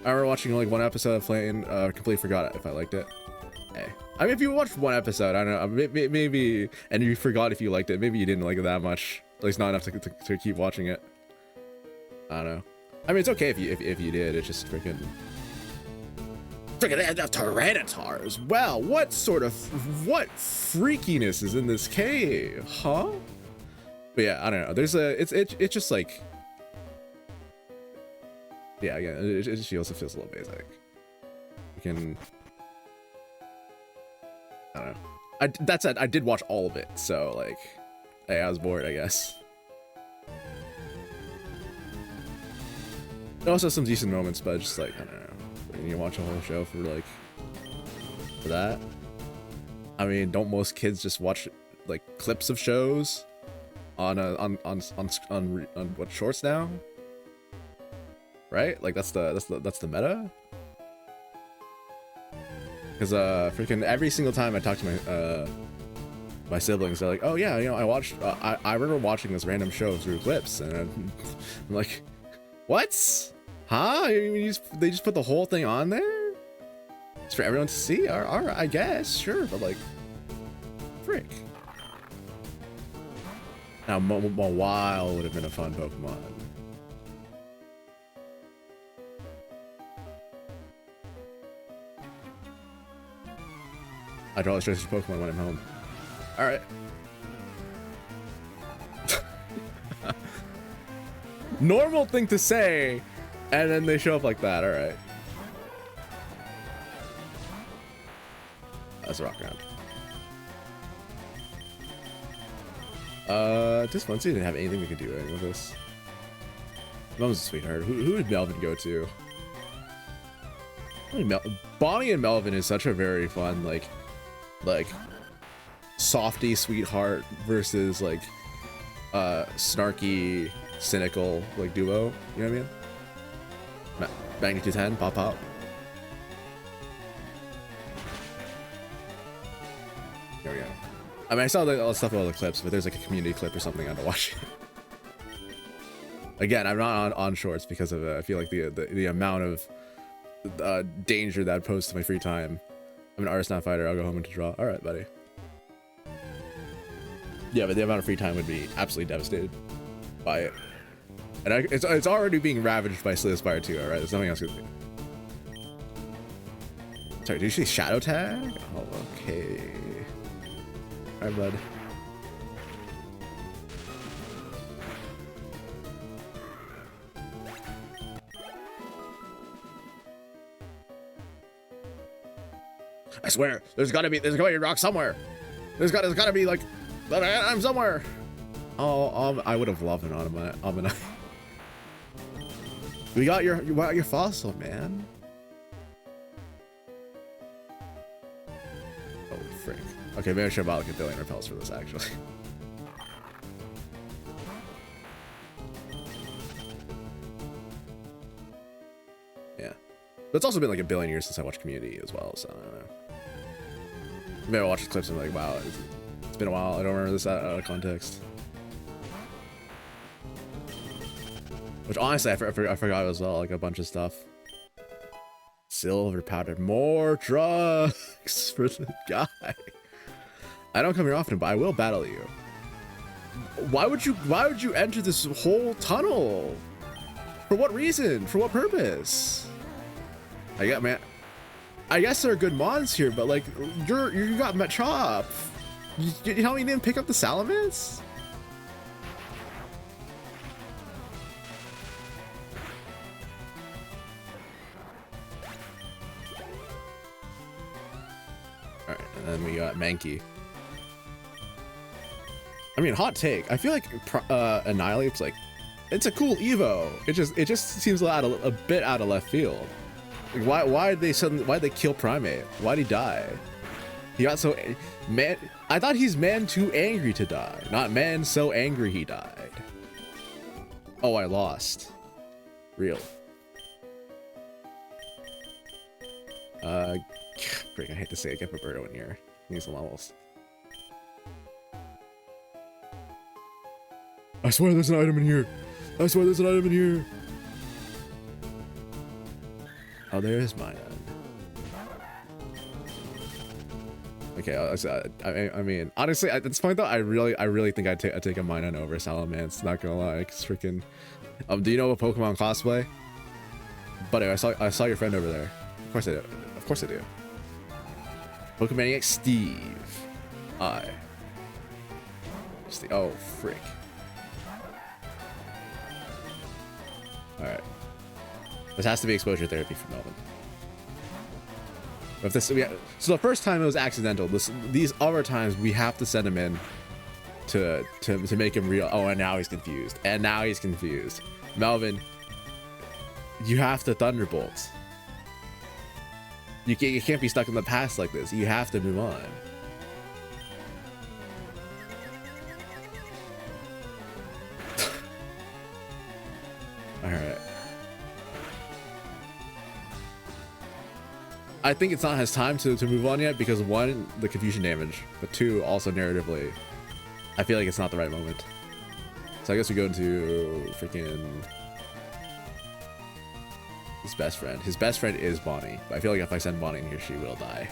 I remember watching like one episode of Flame, completely forgot if I liked it. Hey. I mean, if you watched one episode, I don't know, maybe, and you forgot if you liked it, maybe you didn't like it that much. At least not enough to keep watching it. I don't know. I mean, it's okay if you did, it's just freaking they have Tyranitar as well. What freakiness is in this cave, huh? But yeah, I don't know. There's it's just like, yeah, again, it also feels a little basic. You can, I don't know. That said, I did watch all of it, so like, hey, I was bored, I guess. Also some decent moments, but just like, I don't know. You watch a whole show for that. I mean, don't most kids just watch like clips of shows on what, shorts now? Right? Like that's the meta. Because freaking every single time I talk to my siblings, they're like, oh yeah, you know, I remember watching this random show through clips, and I'm like, what? Huh? They just put the whole thing on there? It's for everyone to see? Alright, I guess, sure, but like, frick. Now, Mawile would have been a fun Pokemon. I draw the strangest Pokemon when I'm home. Alright. Normal thing to say, and then they show up like that. Alright. That's a rock round. This Muncie didn't have anything we could do with this. Mom's a sweetheart. Who would Melvin go to? Bonnie and Melvin is such a very fun, like softy sweetheart versus like snarky cynical like duo. You know what I mean? Magnitude 10, pop pop. There we go. I mean, I saw all the stuff about the clips, but there's like a community clip or something I had to watch. Again, I'm not on shorts because of I feel like the amount of danger that poses to my free time. I'm an artist, not a fighter. I'll go home and draw. All right, buddy. Yeah, but the amount of free time would be absolutely devastated by it. And it's already being ravaged by Slay the Spire 2, alright? There's nothing else to do. Sorry, did you say Shadow Tag? Oh, okay. Alright, bud. I swear, there's gotta be a rock somewhere. There's gotta be like, I'm somewhere. Oh, I would have loved an Ammonite. We got your fossil, man. Oh frick. Okay, maybe I should buy like a billion repels for this actually. Yeah, but it's also been like a billion years since I watched Community as well, so I don't know. Maybe I watch the clips and I'm like, wow, it's been a while. I don't remember this out of context. Which honestly, I forgot as well, like a bunch of stuff. Silver powder, more drugs for the guy. I don't come here often, but I will battle you. Why would you enter this whole tunnel? For what reason? For what purpose? Man, I guess there are good mods here, but like you got Chop. You tell me you didn't pick up the Salamence? Alright, and then we got Mankey. I mean, hot take. I feel like Annihilate's like, it's a cool Evo. It just seems a bit out of left field. Like, why'd they kill Primate? Why'd he die? He got so man. I thought he's man too angry to die, not man so angry he died. Oh, I lost. Real. Frick, I hate to say it, get Roberto in here. Need some levels. I swear there's an item in here. I swear there's an item in here. Oh, there is mine. Okay, I mean, honestly, at this point though, I really think I'd take a Minun over Salamence. Not gonna lie, it's freaking. Do you know what Pokemon cosplay? Buddy, I saw your friend over there. Of course I do. Of course I do. Pokemaniac Steve. Oh frick. All right. This has to be exposure therapy for Melvin. If this, so the first time it was accidental. These other times we have to send him in to make him real. Oh, and now he's confused. And now he's confused. Melvin, you have to Thunderbolt. You can't be stuck in the past like this. You have to move on. All right. I think it's not his time to move on yet because one, the confusion damage, but two, also narratively, I feel like it's not the right moment. So I guess we go into freaking his best friend. His best friend is Bonnie, but I feel like if I send Bonnie in here, she will die.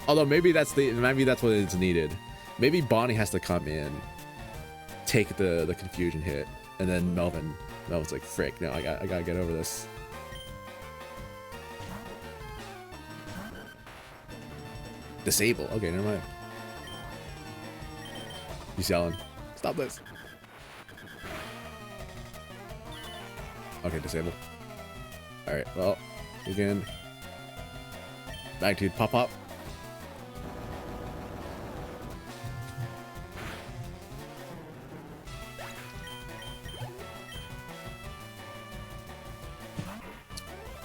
Although maybe that's what is needed. Maybe Bonnie has to come in, take the confusion hit, and then Melvin's like, frick, no, I gotta get over this. Disable. Okay, never mind. He's yelling. Stop this. Okay, disable. Alright, well, again. Magnitude pop.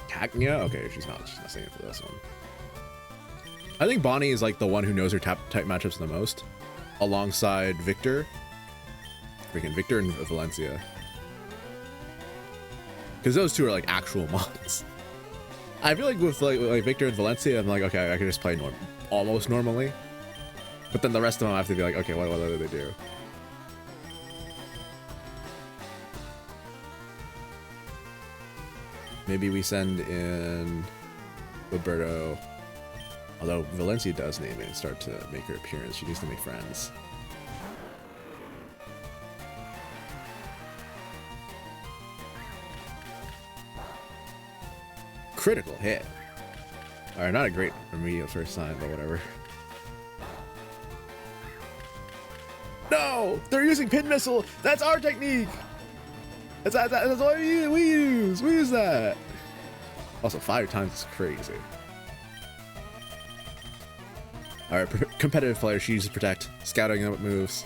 Cagnia? Okay, she's not saying for this one. I think Bonnie is like the one who knows her type matchups the most, alongside Victor. Freaking Victor and Valencia. Because those two are like actual mods. I feel like with like Victor and Valencia, I'm like, okay, I can just play almost normally. But then the rest of them I have to be like, okay, what do they do? Maybe we send in Roberto. Although Valencia does name it and start to make her appearance, she needs to make friends. Critical hit. Alright, not a great remedial first sign, but whatever. No! They're using pin missile! That's our technique! That's what we use! We use that! Also, 5 times is crazy. All right, competitive player. She uses protect, scouting out moves.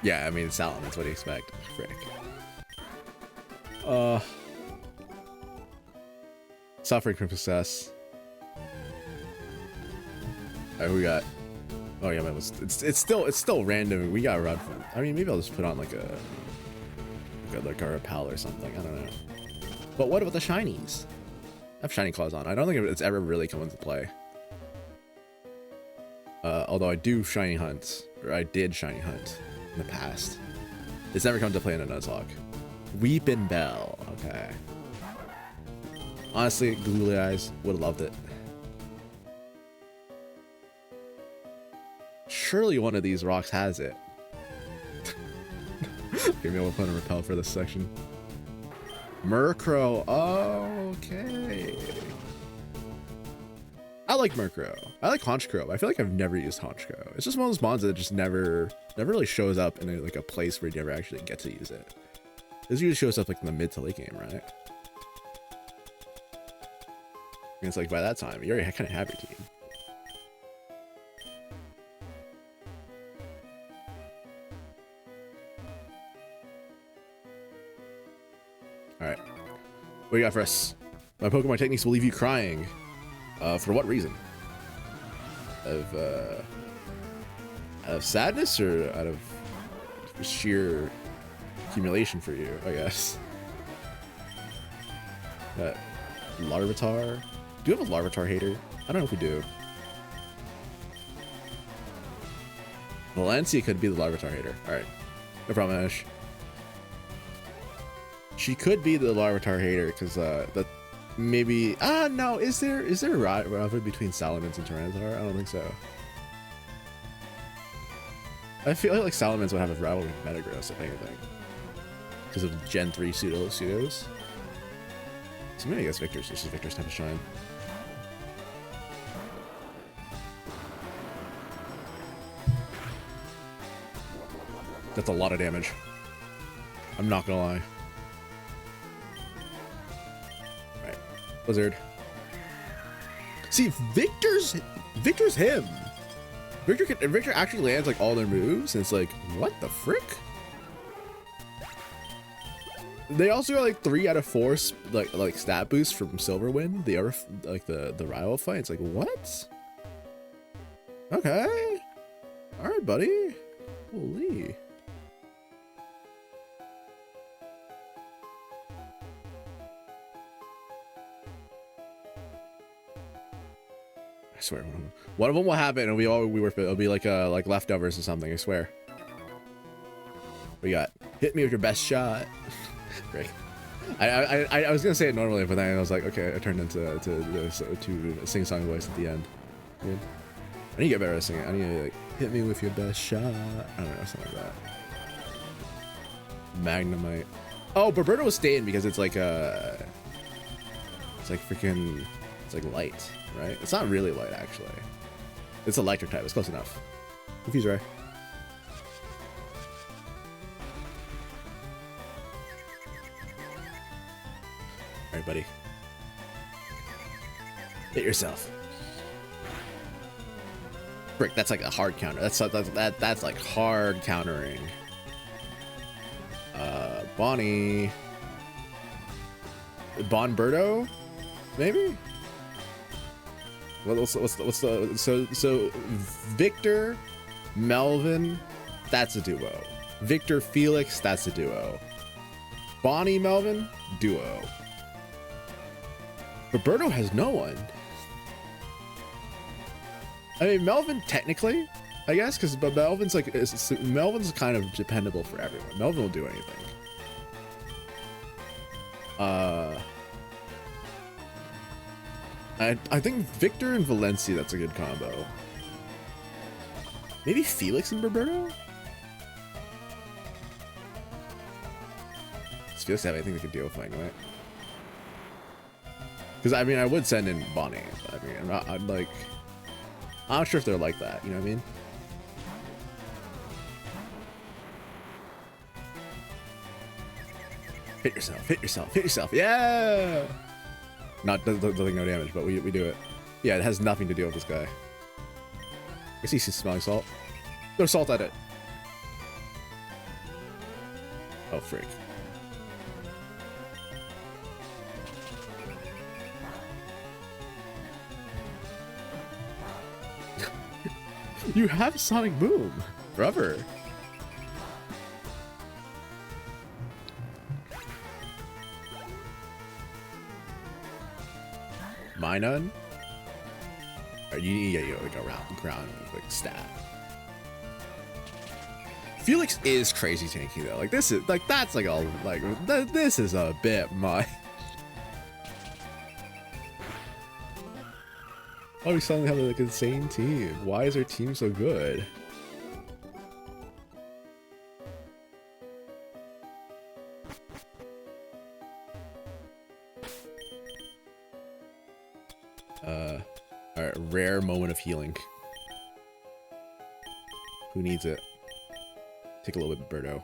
Yeah, I mean, Salamence, what do you expect? Frick. Suffering from success. Alright, we got. Oh yeah, man, it's still random. We got run from. I mean, maybe I'll just put on like a pal or something. I don't know. But what about the shinies? I have shiny claws on. I don't think it's ever really come into play. Although I do shiny hunt, or I did shiny hunt in the past. It's never come to play in a nuzlocke. Weepin' Bell. Okay. Honestly, googly eyes would have loved it. Surely one of these rocks has it. Maybe I'll put a repel for this section. Murkrow. Okay. I like Murkrow. I like Honchkrow. I feel like I've never used Honchkrow. It's just one of those mons that just never really shows up in like a place where you never actually get to use it. This usually shows up like in the mid to late game, right? And it's like by that time, you already kind of have your team. Alright. What do you got for us? My Pokemon techniques will leave you crying. For what reason? Out of sadness or out of sheer accumulation for you, I guess. Larvitar? Do you have a Larvitar hater? I don't know if we do. Valencia could be the Larvitar hater. Alright. No problem, Ash. She could be the Larvitar hater because that maybe no, is there a rivalry between Salamence and Tyranitar? I don't think so. I feel like Salamence would have a rivalry with Metagross, if anything. Because of Gen 3 pseudos. So maybe I guess Victor's. This is Victor's time to shine. That's a lot of damage. I'm not gonna lie. Alright. Blizzard. See, Victor's him. Victor actually lands like all their moves, and it's like, what the frick? They also got like 3 out of 4 like stat boosts from Silverwind. The other like the rival fight. It's like, what? Okay. All right, buddy. Holy. I swear, one of them will happen, and it'll be like leftovers or something. I swear. We got hit me with your best shot. Great. I was gonna say it normally, but then I was like, okay, I turned into to sing song voice at the end. Dude. I need to get better at singing. I need to like hit me with your best shot. I don't know, something like that. Magnemite. Oh, Birberto was staying because it's like it's like light, right? It's not really light actually. It's electric type. It's close enough. Confuse Ray. All right, buddy. Hit yourself. Frick, that's like a hard counter. That's like hard countering. Bonnie. Bonberto? Maybe? What's the so Victor, Melvin, that's a duo. Victor Felix, that's a duo. Bonnie Melvin, duo. Roberto has no one. I mean, Melvin technically, I guess, because Melvin's like Melvin's kind of dependable for everyone. Melvin will do anything. I think Victor and Valencia, that's a good combo. Maybe Felix and Roberto? Does Felix have anything that could deal with fighting, right? Because I mean, I would send in Bonnie, but I mean, I'm not sure if they're like that. You know what I mean? Hit yourself, hit yourself, hit yourself. Yeah! Not doing no damage, but we do it. Yeah, it has nothing to do with this guy. I guess he's smelling salt. Throw salt at it. Oh, freak. You have Sonic Boom, rubber. Minun? Or you need to get like a ground like stat. Felix is crazy tanky though. Like this is like that's like all like this is a bit much. Oh, we suddenly have like an insane team. Why is our team so good? Alright, rare moment of healing. Who needs it? Take a little bit, Birdo.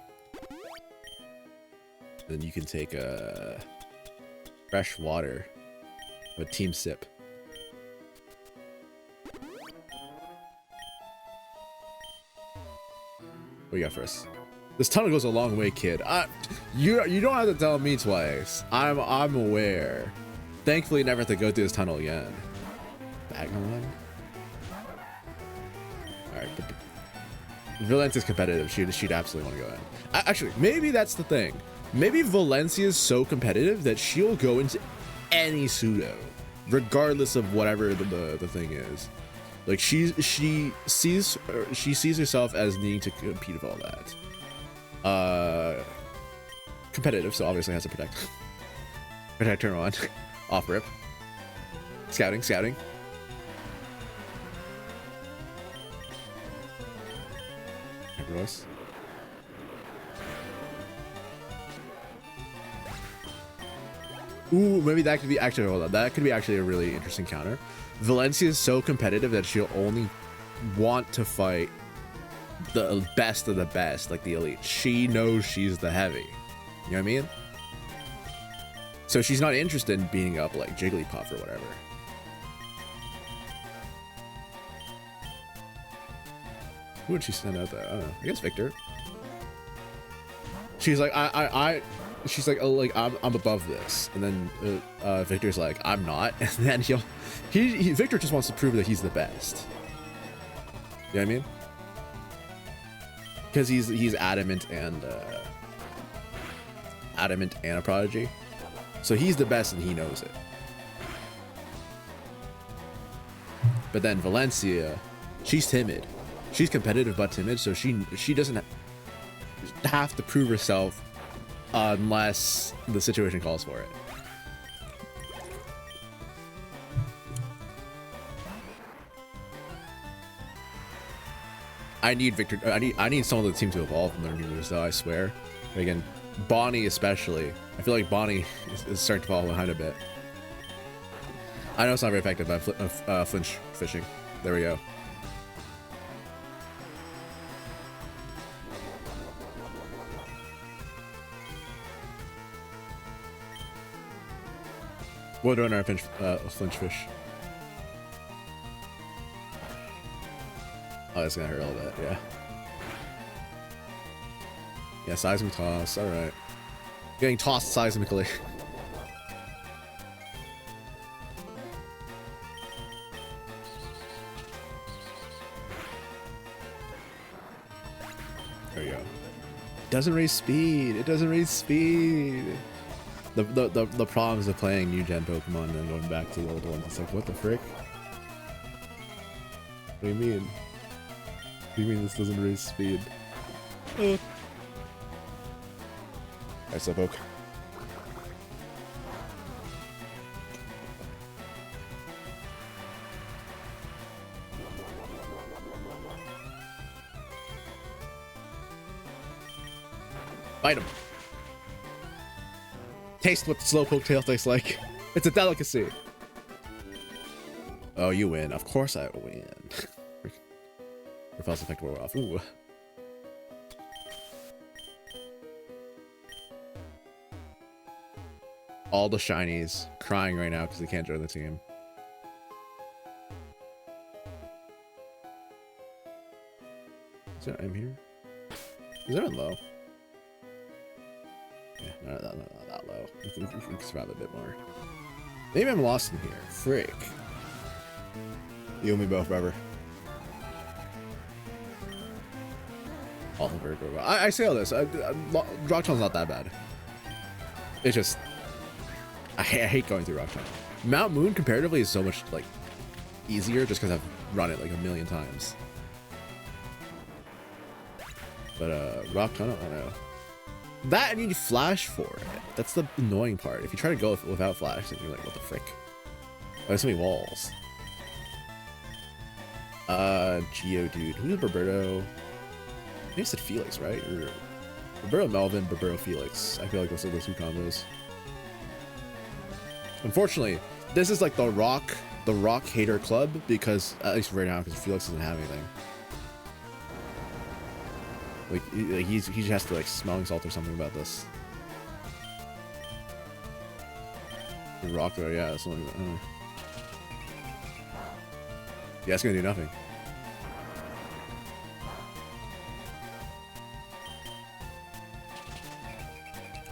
Then you can take fresh water. A team sip. What you got for us? This tunnel goes a long way, kid. You don't have to tell me twice. I'm aware. Thankfully, never have to go through this tunnel again. Bagmelon? Alright, Valencia's competitive. She'd absolutely want to go in. Actually, maybe that's the thing. Maybe Valencia's so competitive that she'll go into any pseudo, regardless of whatever the thing is. Like she sees herself as needing to compete with all that. Competitive, so obviously has to protect. Protect turn on. Off rip. Scouting. Hypervoice. Ooh, maybe that could be actually, hold on. That could be actually a really interesting counter. Valencia is so competitive that she'll only want to fight the best of the best, like the elite. She knows she's the heavy. You know what I mean? So she's not interested in beating up like Jigglypuff or whatever. Who would she send out there? I don't know. I guess Victor. She's like, she's like, oh, like I'm above this, and then Victor's like, I'm not, and then Victor just wants to prove that he's the best. You know what I mean? Because he's adamant and a prodigy, so he's the best and he knows it. But then Valencia, she's timid, she's competitive but timid, so she doesn't have to prove herself unless the situation calls for it. I need Victor. I need some of the team to evolve and learn new moves, though. I swear. But again, Bonnie especially. I feel like Bonnie is starting to fall behind a bit. I know it's not very effective, but flinch fishing. There we go. What do our flinch fish? Oh, that's gonna hurt a little bit, yeah. Yeah, seismic toss, alright. Getting tossed seismically. There you go. Doesn't raise speed, it doesn't raise speed. The problems of playing new gen Pokemon and then going back to the old ones. It's like, what the frick? What do you mean? What do you mean this doesn't raise speed? Alright, Slowpoke. Bite him. Taste what the Slowpoke tail tastes like. It's a delicacy. Oh, you win. Of course I win. Repulse effect wore off. Ooh. all the shinies crying right now because they can't join the team. Is there M here? Is there a low? Yeah, not that low. We can survive a bit more. Maybe I'm lost in here. Frick. You and me both, brother. All very good. I say all this. Rockton's not that bad. It's just I hate going through Rockton. Mount Moon comparatively is so much like easier just because I've run it like a million times. But Rockton, I don't know. That and you need flash for it. That's the annoying part. If you try to go without flash, then you're like, what the frick? Oh, there's so many walls. Geodude. Who's Berberto? I think I said Felix, right? Or Berberto Melvin, Berberto Felix. I feel like those are those two combos. Unfortunately, this is like the rock hater club because at least right now, because Felix doesn't have anything. Like he just has to like smelling salt or something about this. Rock though, yeah, that's something. Yeah, it's gonna do nothing.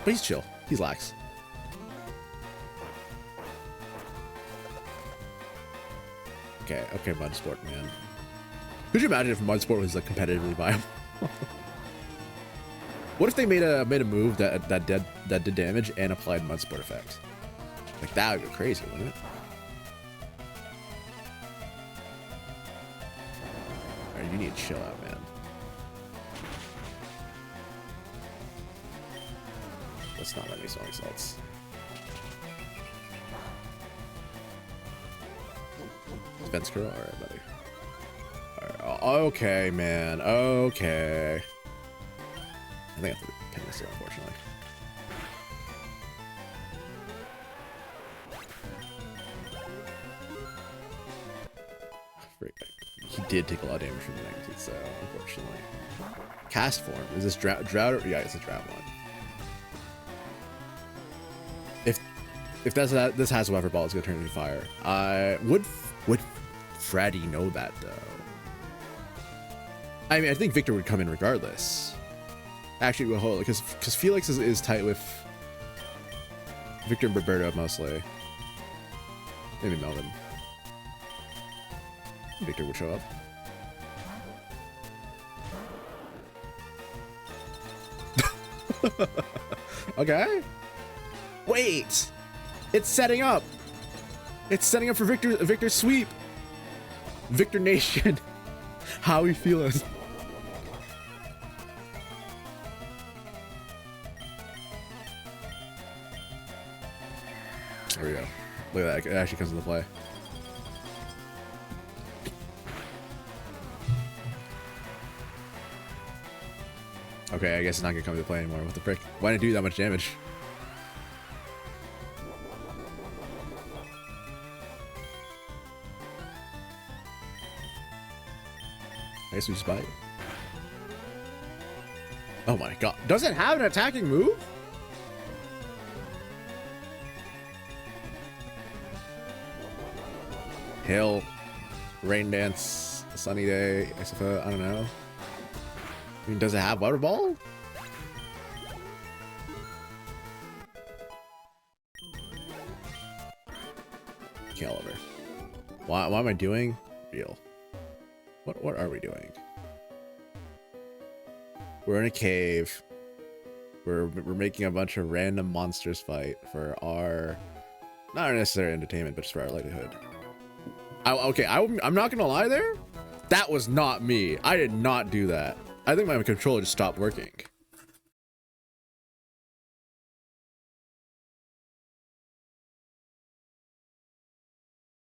But he's chill. He's lax. Okay, Mudsport, man. Could you imagine if Mudsport was like competitively viable? What if they made a move that did damage and applied Mudsport effect? Like that would be crazy, wouldn't it? Alright, you need to chill out, man. Let's not let me smelling salts. Defense curl? Alright, buddy. Alright, okay, man. Okay. I think I have to pin this here, unfortunately. He did take a lot of damage from the negative, so unfortunately. Cast form. Is this drought or yeah, it's a drought one. If that's that, this has whatever ball, it's gonna turn into fire. Would Freddy know that though? I mean, I think Victor would come in regardless. Actually, well, hold because Felix is tight with Victor and Roberto mostly. Maybe Melvin. Victor would show up. Okay. Wait. It's setting up. It's setting up for Victor's sweep. Victor Nation. How we feeling? There we go. Look at that. It actually comes into play. Okay, I guess it's not gonna come into play anymore. What the frick? Why did it do that much damage? I guess we just buy it. Oh my god. Does it have an attacking move? Hill, rain dance, sunny day, I suppose. I don't know. I mean, does it have water ball? Caliber. What am I doing? Real. What are we doing? We're in a cave. We're making a bunch of random monsters fight for our not necessarily entertainment, but just for our livelihood. Okay, I'm not gonna lie there. That was not me. I did not do that. I think my controller just stopped working.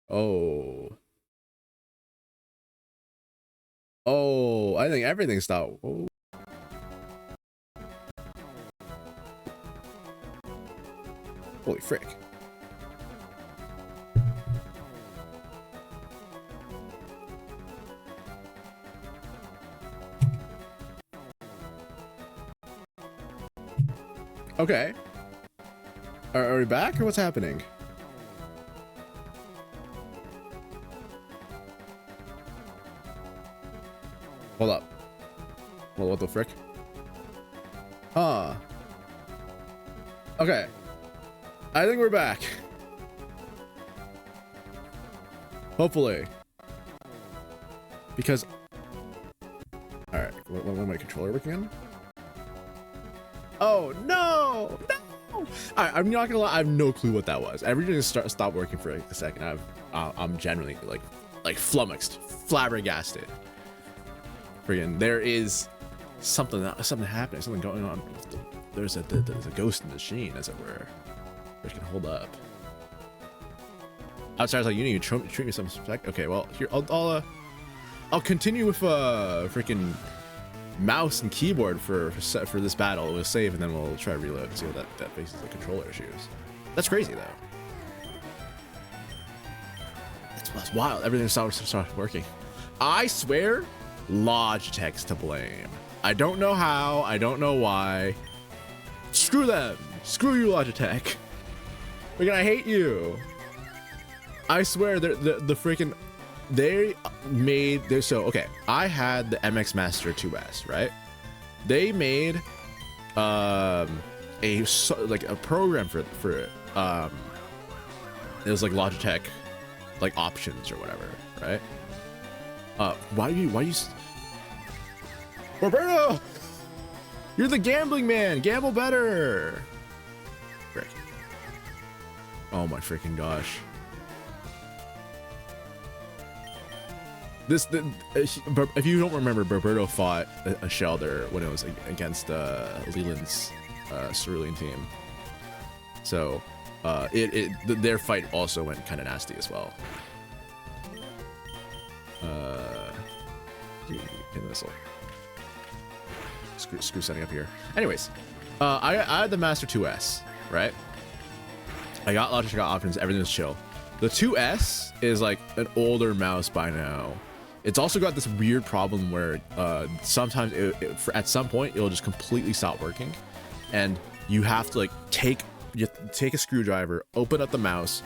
Oh. Oh, I think everything stopped. Oh. Holy frick. Okay. Are we back or what's happening? Hold up. Well, what the frick? Huh. Okay. I think we're back. Hopefully. Because... Alright, when my controller working on? Oh, no! No! I'm not gonna lie, I have no clue what that was. Everything just stopped working for like a second. I'm generally like flummoxed, flabbergasted. Friggin', there is something happening, something going on. There's a ghost in the machine, as it were. Which can hold up. Outsider's like, you need to treat me some respect. Okay, well, here I'll continue with freaking mouse and keyboard for this battle. We'll save and then we'll try to reload and see what that faces the controller issues. That's crazy though. That's wild. Everything started working. I swear, Logitech's to blame. I don't know how. I don't know why. Screw them. Screw you, Logitech. I hate you. I swear, the freaking they made their okay. I had the MX Master 2S, right? They made a program for it. It was like Logitech like options or whatever, right? Why you Roberto, you're the gambling man. Gamble better. Frick. Oh my freaking gosh. If you don't remember, Roberto fought a Shelder when it was against Leland's Cerulean team. So their fight also went kind of nasty as well. Pin missile. Screw setting up here. Anyways, I had the Master 2S, right? I got Logitech options, everything was chill. The 2S is like an older mouse by now. It's also got this weird problem where sometimes at some point it'll just completely stop working, and you have to like take a screwdriver, open up the mouse,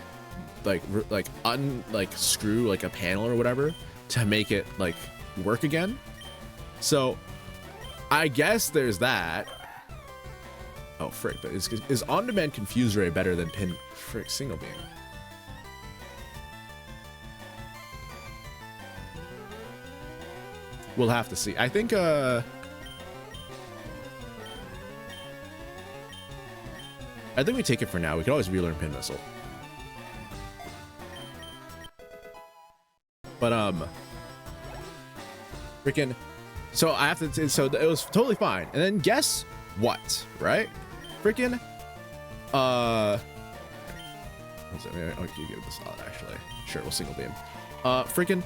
screw like a panel or whatever to make it like work again. So I guess there's that. Oh frick! But is on-demand confuse ray better than pin frick single beam? We'll have to see. I think we take it for now. We can always relearn pin missile. But freaking, so I have to. So it was totally fine. And then guess what? Right? Freaking. Maybe I'll give this out actually. Sure, we'll single beam. Freaking.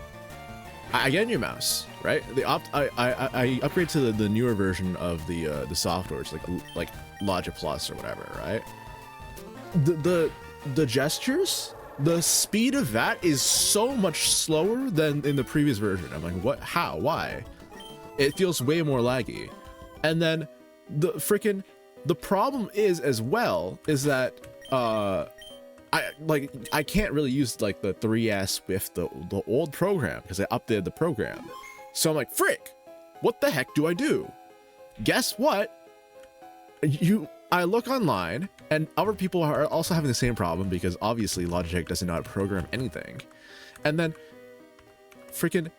I get a new mouse, right? I upgrade to the newer version of the software, it's like Logic Plus or whatever, right? The gestures, the speed of that is so much slower than in the previous version. I'm like, what? How? Why? It feels way more laggy. And then the problem is as well is that I can't really use like the 3S with the old program because I updated the program. So I'm like, frick, what the heck do I do? Guess what? I look online and other people are also having the same problem because obviously Logitech doesn't know how to program anything. And then freaking,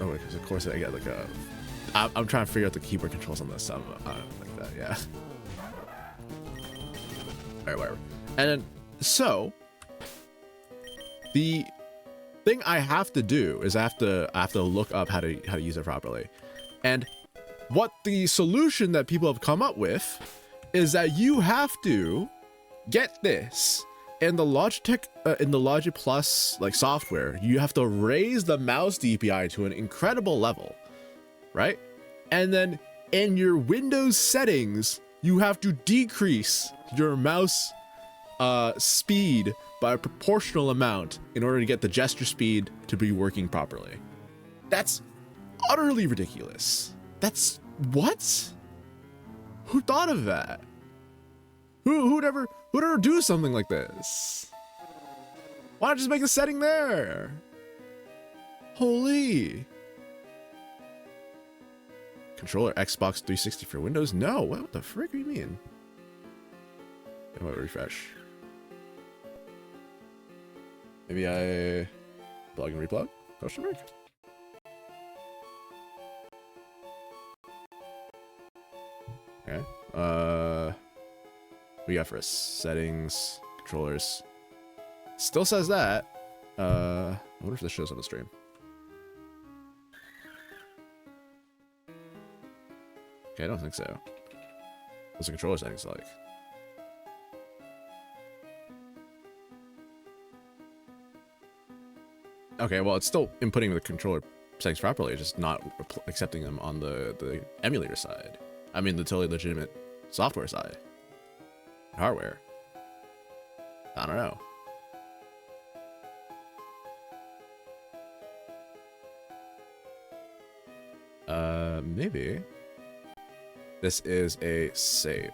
oh, because of course I get like I'm trying to figure out the keyboard controls on this. Like that, yeah. All right, whatever. And then, so the thing I have to do is I have to look up how to use it properly. And what the solution that people have come up with is that you have to get this in the Logitech in the Logic Plus like software. You have to raise the mouse DPI to an incredible level, right? And then in your Windows settings, you have to decrease your mouse speed by a proportional amount in order to get the gesture speed to be working properly. That's utterly ridiculous. That's what? Who thought of that? Who'd ever do something like this? Why not just make a setting there? Holy. Controller Xbox 360 for Windows? No, what the frick do you mean? I'm gonna refresh. Maybe I plug and replug? Question mark? Okay. We got for us settings, controllers. Still says that. I wonder if this shows on the stream. Okay, I don't think so. What's the controller settings like? Okay, well, it's still inputting the controller settings properly, just not accepting them on the emulator side. I mean, the totally legitimate software side. Hardware. I don't know. Maybe. This is a save.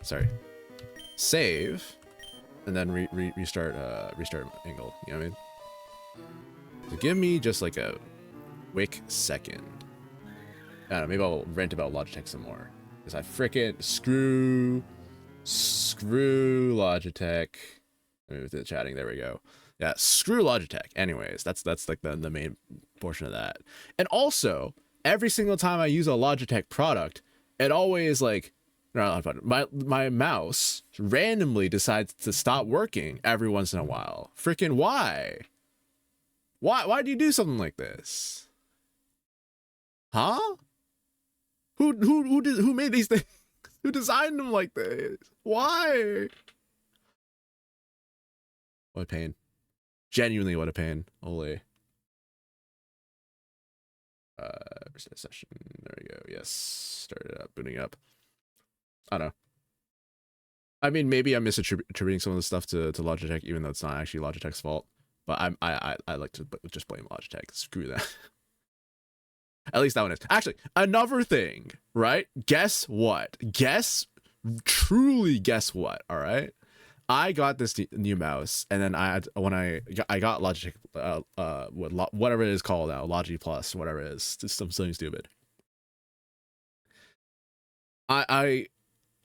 Sorry. Save, and then restart angle. You know what I mean? So give me just like a quick second. I don't know, maybe I'll rant about Logitech some more. Because I frickin' screw Logitech. With the chatting, there we go. Yeah, screw Logitech. Anyways, that's like the main portion of that. And also, every single time I use a Logitech product, it always like my mouse randomly decides to stop working every once in a while. Frickin' why? Why do you do something like this? Huh? Who made these things? Who designed them like this? Why? What a pain. Genuinely, what a pain. Holy. Reset session. There we go. Yes. Started up, booting up. I don't know. I mean, maybe I'm misattributing some of the stuff to Logitech, even though it's not actually Logitech's fault. But I like to just blame Logitech. Screw that. At least that one is. Actually, another thing, right? Guess what? Truly guess what? All right. I got this new mouse, and then I got Logitech, whatever it is called now, Logi Plus, whatever it is, just something stupid. I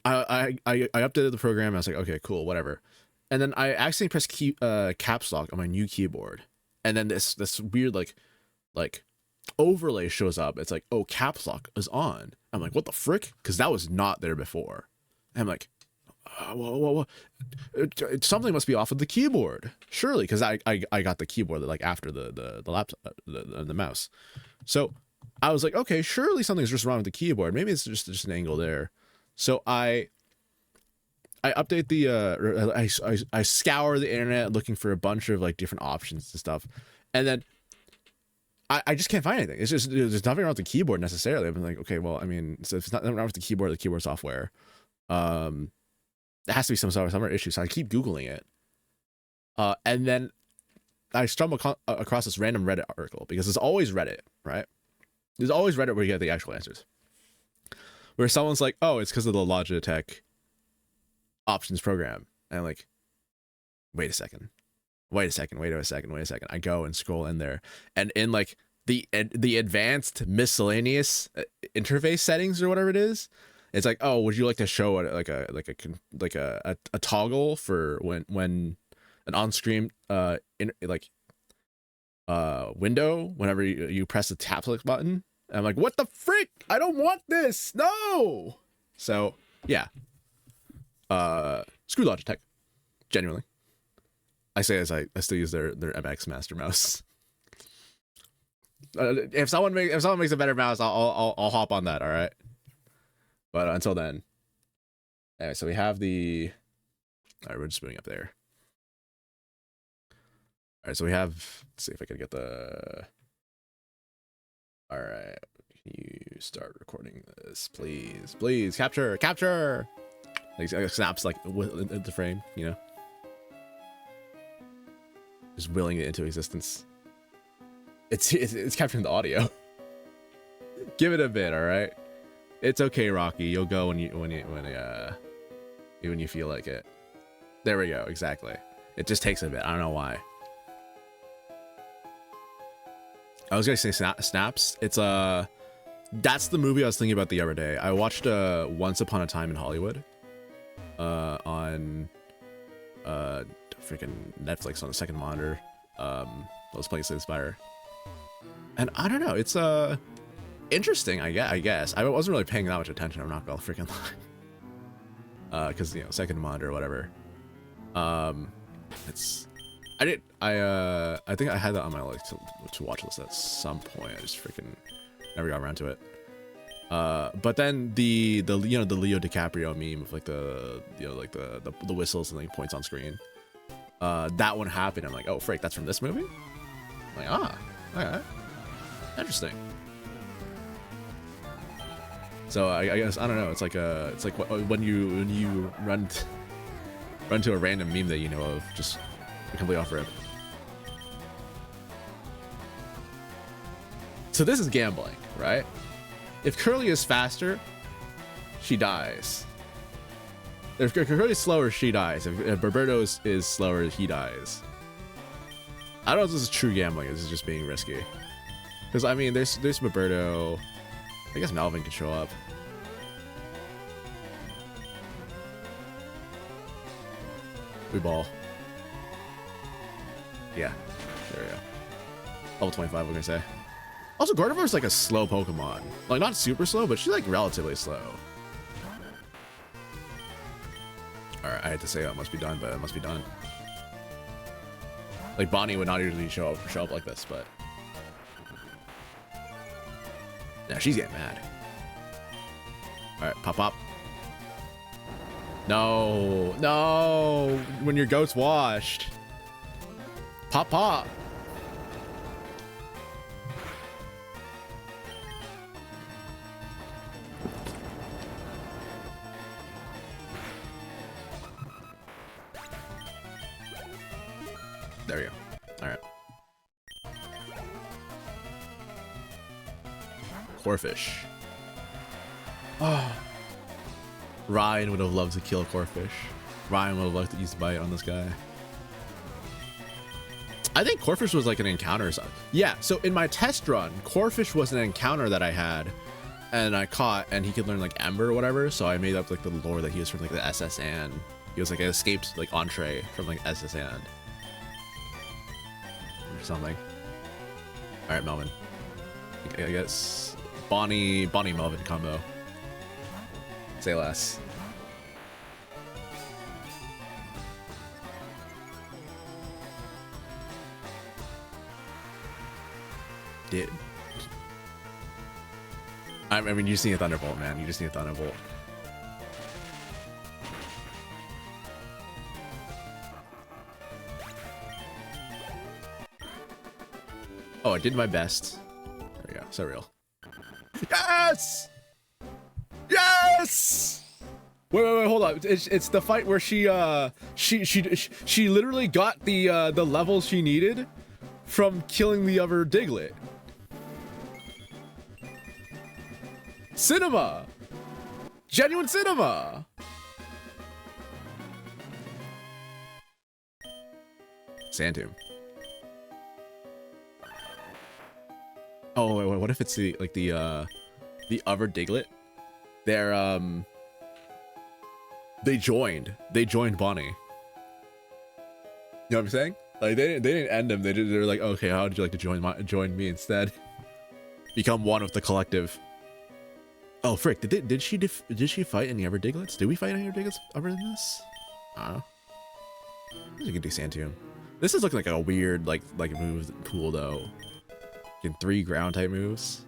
updated the program. I was like, okay, cool, whatever. And then I accidentally pressed caps lock on my new keyboard, and then this weird like overlay shows up. It's like, oh, caps lock is on. I'm like, what the frick? Because that was not there before. And I'm like, well, something must be off of the keyboard, surely, because I got the keyboard like after the laptop, the mouse. So I was like, okay, surely something's just wrong with the keyboard. Maybe it's just an angle there. So I update the I scour the internet looking for a bunch of like different options and stuff, and then I just can't find anything. It's just there's nothing wrong with the keyboard necessarily. I'm like, okay, well, I mean, so if it's not wrong with the keyboard software, there has to be some sort of issue. So I keep Googling it, and then I stumble across this random Reddit article, because there's always Reddit, right? There's always Reddit where you get the actual answers, where someone's like, oh, it's because of the Logitech options program. And I'm like, wait a second. I go and scroll in there, and in like the advanced miscellaneous interface settings or whatever it is, it's like, oh, would you like to show a toggle for when an on-screen window whenever you press the tap select button? And I'm like, what the frick? I don't want this. No. So yeah. Screw Logitech. Genuinely. I say as I still use their MX Master Mouse. If someone makes a better mouse, I'll hop on that. All right. But until then, anyway, so we have the. All right, we're just moving up there. All right, so we have. Let's see if I can get the. All right, can you start recording this, please? Please capture. Like snaps like the frame, you know. Just willing it into existence. It's capturing the audio. Give it a bit, all right. It's okay, Rocky. You'll go when when you feel like it. There we go. Exactly. It just takes a bit. I don't know why. I was gonna say Snaps. It's that's the movie I was thinking about the other day. I watched Once Upon a Time in Hollywood on freaking Netflix on the second monitor. Those places fire. And I don't know, it's interesting, I guess. I wasn't really paying that much attention, I'm not gonna freaking lie. Because, you know, second monitor or whatever. It's I think I had that on my like to watch list at some point. I just freaking never got around to it. But then the you know, the Leo DiCaprio meme of like the, you know, like the whistles and like points on screen. That one happened. I'm like, oh frick, that's from this movie? I'm like, alright. Interesting. So I guess I don't know. It's like when you run to a random meme that you know of, just completely off rip. So this is gambling, right? If Curly is faster, she dies. If Curly is slower, she dies. If Berberto is slower, he dies. I don't know if this is true gambling. This is just being risky. Because I mean, there's Berberto. I guess Melvin could show up. We ball. Yeah, there we go. Level 25, we're gonna say. Also, Gardevoir's like a slow Pokemon. Like, not super slow, but she's like relatively slow. Alright, I had to say that must be done, but it must be done. Like, Bonnie would not usually show up like this, but... yeah, she's getting mad. Alright, pop. No! When your goat's washed. Pop. There we go. Alright. Corphish. Oh. Ryan would have loved to kill Corphish. Ryan would have loved to use Bite on this guy. I think Corphish was like an encounter or something. Yeah, so in my test run, Corphish was an encounter that I had and I caught, and he could learn like Ember or whatever, so I made up like the lore that he was from like the SS and he was like an escaped like entree from like SS and or something. Alright, Melvin. I guess Bonnie Melvin combo. Say less. Dude. I mean, you just need a Thunderbolt, man. You just need a Thunderbolt. Oh, I did my best. There we go. So real. Yes! Yes! Wait, hold on. It's the fight where she literally got the levels she needed from killing the other Diglett. Cinema! Genuine cinema! Sand Tomb. Oh wait, what if it's the other Diglett? They joined Bonnie. You know what I'm saying? Like they didn't end him. They're like, okay, how would you like to join me instead? Become one with the collective. Oh frick! Did she fight any other Diglets? Did we fight any other Diglets other than this? I don't know. You can do Sand Tomb. This is looking like a weird like move pool though. In 3 ground type moves.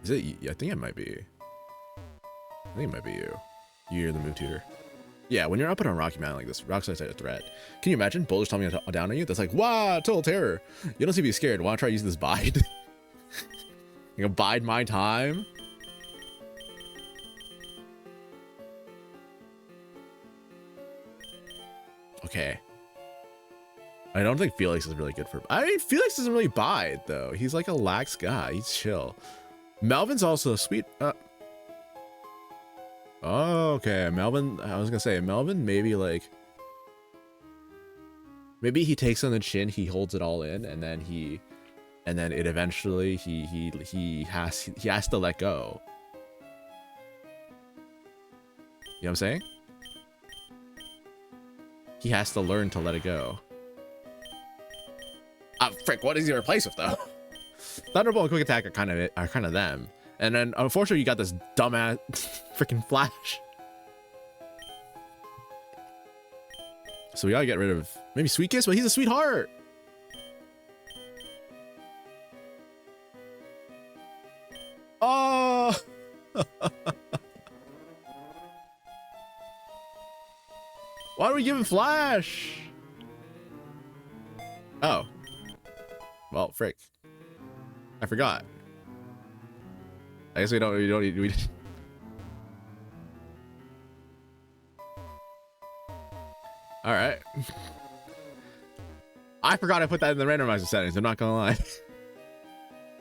Is it? I think it might be. I think it might be you. You're the move tutor. Yeah, when you're up on Rocky Mountain like this, rock slide's a threat. Can you imagine boulders coming down on you? That's like, wow, total terror. You don't seem to be scared. Want to try using this bide? You can bide my time. Okay. I don't think Felix is really good for. I mean, Felix doesn't really bide though. He's like a lax guy. He's chill. Melvin's also sweet. Oh, okay. Melvin, I was gonna say, Melvin maybe like, maybe he takes on the chin, he holds it all in, and then it eventually he has to let go. You know what I'm saying? He has to learn to let it go. Ah, frick, what does he replace with though? Thunderbolt and Quick Attack are kind of them. And then unfortunately you got this dumbass freaking Flash. So we gotta get rid of maybe Sweet Kiss, but he's a sweetheart. Oh. Why are we giving Flash? Oh. Well, frick. I forgot. I guess we don't need. All right. I forgot I put that in the randomizer settings. I'm not gonna lie.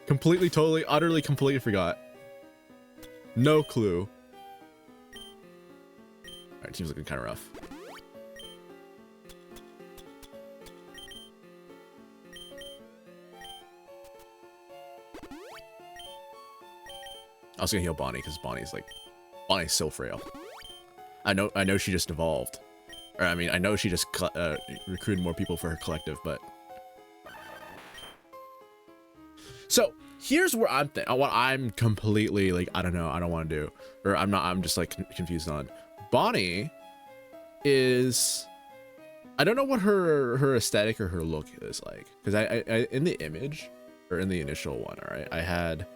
Completely, totally, utterly, completely forgot. No clue. All right, team's looking kind of rough. I was gonna heal Bonnie because Bonnie's so frail. I know she just evolved, or I mean I know she just recruited more people for her collective, but so here's where what I'm completely like I don't know, I don't want to do, or I'm just like confused on. Bonnie is, I don't know what her aesthetic or her look is like, because I in the image or in the initial one, all right, I had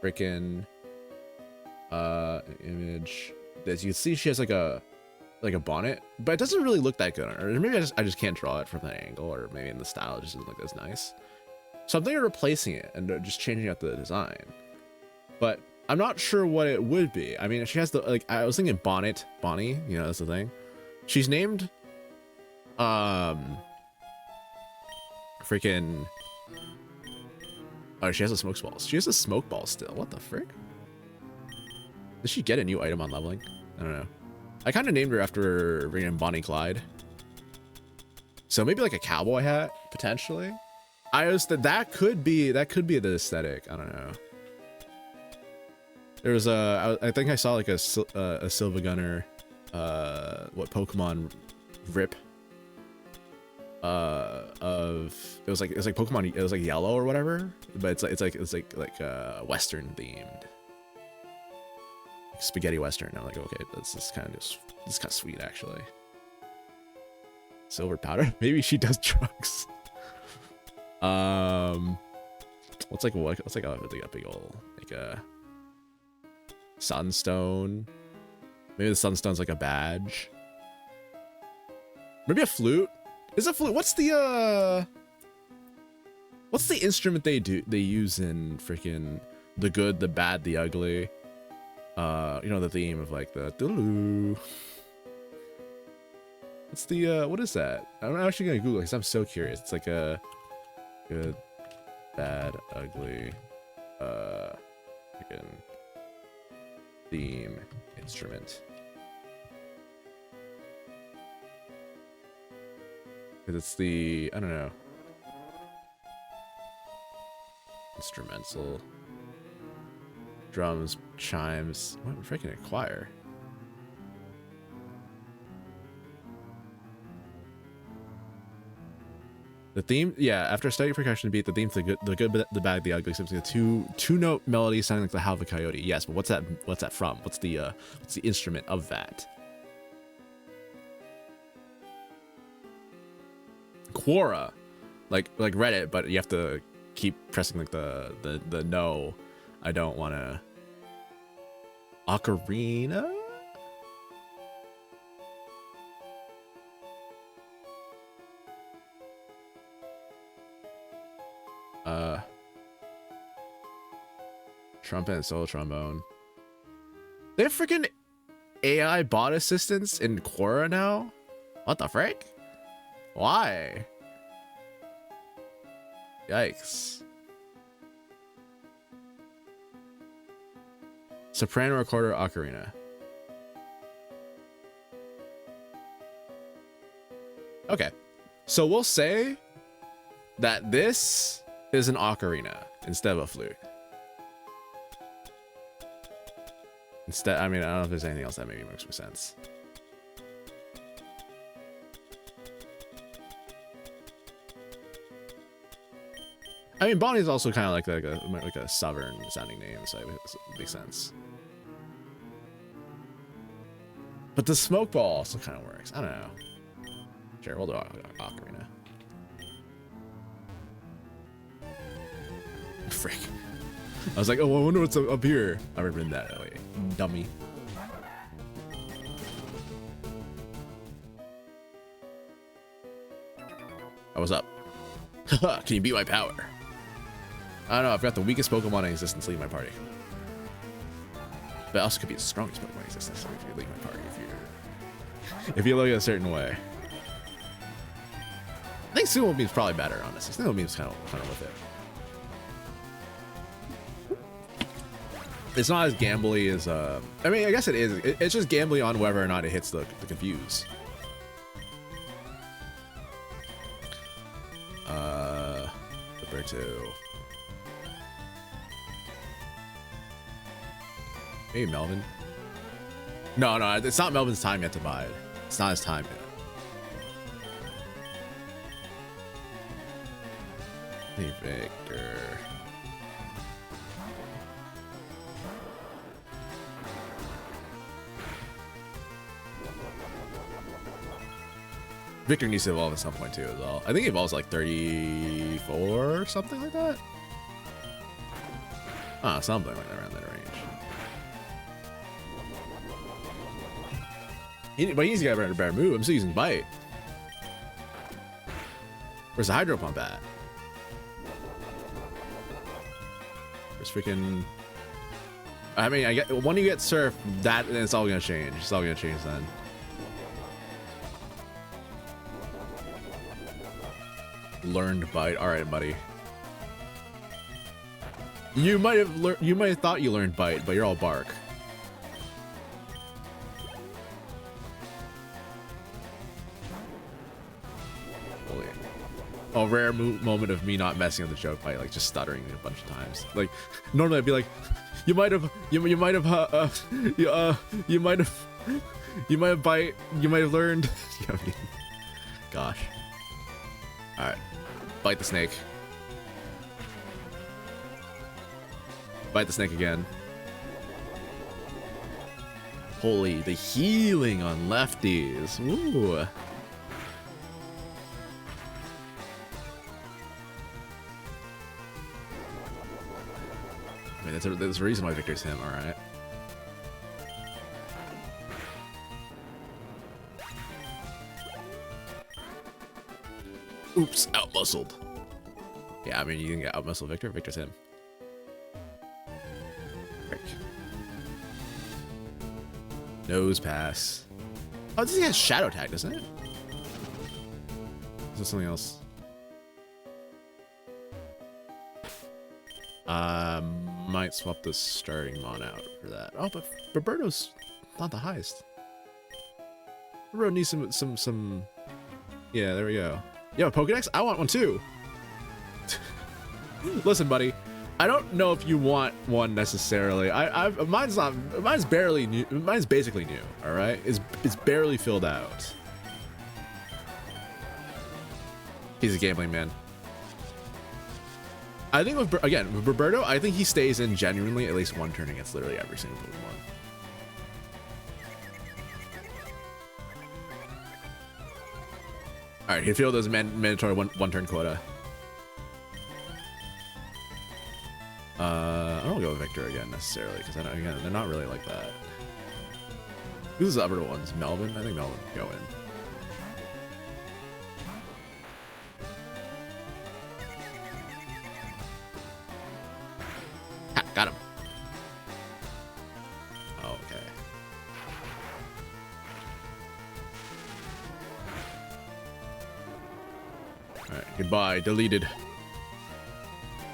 freaking image. As you can see, she has like a bonnet, but it doesn't really look that good on her. Or maybe I just can't draw it from that angle, or maybe in the style it just doesn't look as nice. So I'm thinking of replacing it and just changing out the design, but I'm not sure what it would be. I mean, she has the, like, I was thinking Bonnie, you know, that's the thing. She's named freaking, oh, she has a smoke ball. She has a smoke ball still. What the frick? Did she get a new item on leveling? I don't know. I kind of named her after bringing Bonnie Clyde. So maybe like a cowboy hat, potentially. That could be the aesthetic. I don't know. There was I think I saw like a Sylvegunner, what Pokemon Rip. Of it was like Pokemon. It was like yellow or whatever, but it's like Western themed. Spaghetti Western. I'm like, okay, this is kind of sweet actually. Silver powder. Maybe she does drugs. What's like a big old like a sunstone. Maybe the sunstone's like a badge. Maybe a flute. Is a flute? What's the instrument they use in freaking The Good, the Bad, the Ugly? You know, the theme of like the doo-doo. What's the what is that? I'm actually gonna Google it because I'm so curious. It's like a good, bad, ugly freaking theme instrument. Because it's the, I don't know, instrumental. Drums, chimes. What freaking a choir? The theme, yeah. After studying percussion beat, the theme for the good, the bad, the ugly seems like a two-note melody sounding like the howl of a coyote. Yes, but what's that from? What's the instrument of that? Quora, like Reddit, but you have to keep pressing like the no. I don't want to. Ocarina? Trumpet and solo trombone. They have freaking AI bot assistants in Quora now? What the frick? Why? Yikes. Soprano, recorder, ocarina. Okay. So we'll say that this is an ocarina instead of a flute. Instead, I mean, I don't know if there's anything else that maybe makes more sense. I mean, Bonnie's also kind of like a southern sounding name, so it makes sense. But the smoke ball also kind of works. I don't know. Sure, we'll do ocarina. Frick. I was like, oh, I wonder what's up here. I've never been that way, dummy. Oh, what's up? Can you beat my power? I don't know, I've got the weakest Pokemon in existence leaving my party. But I also could be the strongest Pokemon in existence if you leave my party, if you look at a certain way. I think Sumo Beam's probably better, honestly. Sumo Beam's kind of with it. It's not as gambly as, I mean, I guess it is. It's just gambly on whether or not it hits the confuse. Roberto. Maybe Melvin. No, it's not Melvin's time yet to buy it. It's not his time yet. Hey, Victor. Victor needs to evolve at some point too as well. I think he evolves like 34 or something like that. Ah, something like that around that range. But he's got a better move. I'm still using Bite. Where's the Hydro Pump at? Where's freaking... I mean, when you get Surf, then it's all gonna change. It's all gonna change then. Learned Bite. All right, buddy. You might have thought you learned Bite, but you're all Bark. Holy. A rare moment of me not messing up the joke by like just stuttering a bunch of times. Like normally I'd be like, you might have Bite, you might have learned. You know what I mean? Gosh. All right. Bite the snake. Bite the snake again. Holy, the healing on lefties. Ooh. I mean, there's a reason why Victor's him, all right. Oops, out-muscled. Yeah, I mean, you can get out-muscle Victor. Victor's him. Frick. Nose pass. Oh, this thing has Shadow Tag, doesn't it? Is there something else? Might swap the starting mon out for that. Oh, but Roberto's not the highest. Roberto needs some... Yeah, there we go. Yo, Pokedex? I want one too. Listen, buddy. I don't know if you want one necessarily. Mine's barely new. Mine's basically new. All right, it's barely filled out. He's a gambling man. I think with Roberto, I think he stays in genuinely at least one turn against literally every single Pokemon. All right, he filled those mandatory one turn quota. I don't go with Victor again necessarily because again they're not really like that. Who's the other ones? Melvin? I think Melvin can go in. Ha, got him. Oh, okay. All right, goodbye. Deleted.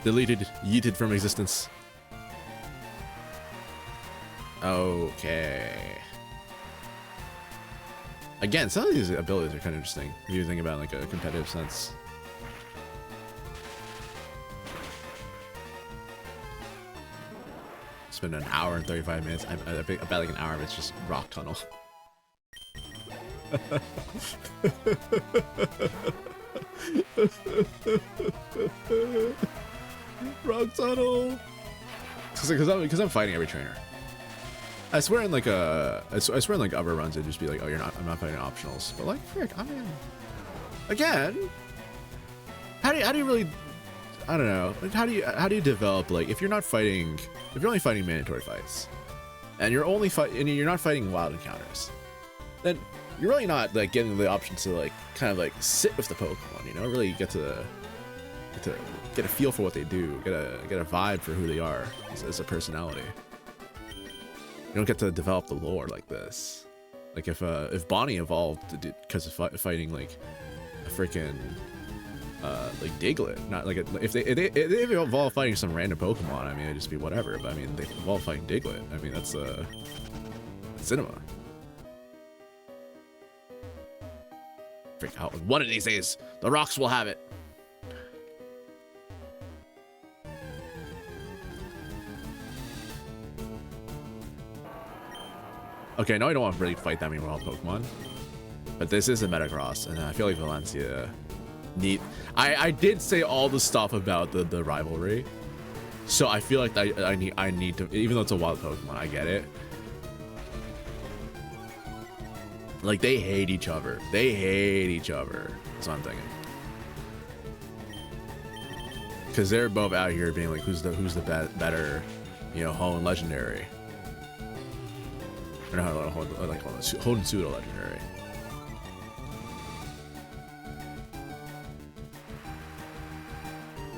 Deleted, yeeted from existence. Okay. Again, some of these abilities are kind of interesting if you think about like a competitive sense. Spend an hour and 35 minutes. I bet like an hour of it's just rock tunnel. Rock tunnel. Because I'm fighting every trainer. I swear in like I swear in like other runs it'd just be like, oh, I'm not fighting optionals. But like, frick, I mean, again, how do you really, I don't know, like, how do you develop, like, if you're only fighting mandatory fights, and you're not fighting wild encounters, then you're really not like getting the option to like kind of like sit with the Pokemon, you know, really get to get a feel for what they do, get a vibe for who they are as a personality. You don't get to develop the lore like this. Like if Bonnie evolved because of fighting like a freaking like Diglett, not like if they evolve fighting some random Pokemon, I mean it'd just be whatever. But I mean they evolve fighting Diglett. I mean that's cinema. Freak out! One of these days, the rocks will have it. Okay, no, I don't want to really fight that many wild Pokemon, but this is a Metagross, and I feel like Valencia need. I did say all the stuff about the rivalry, so I feel like I need to, even though it's a wild Pokemon, I get it. Like they hate each other. That's what I'm thinking. Because they're both out here being like, who's the better, you know, Hone Legendary. Or not Hone Pseudo Legendary.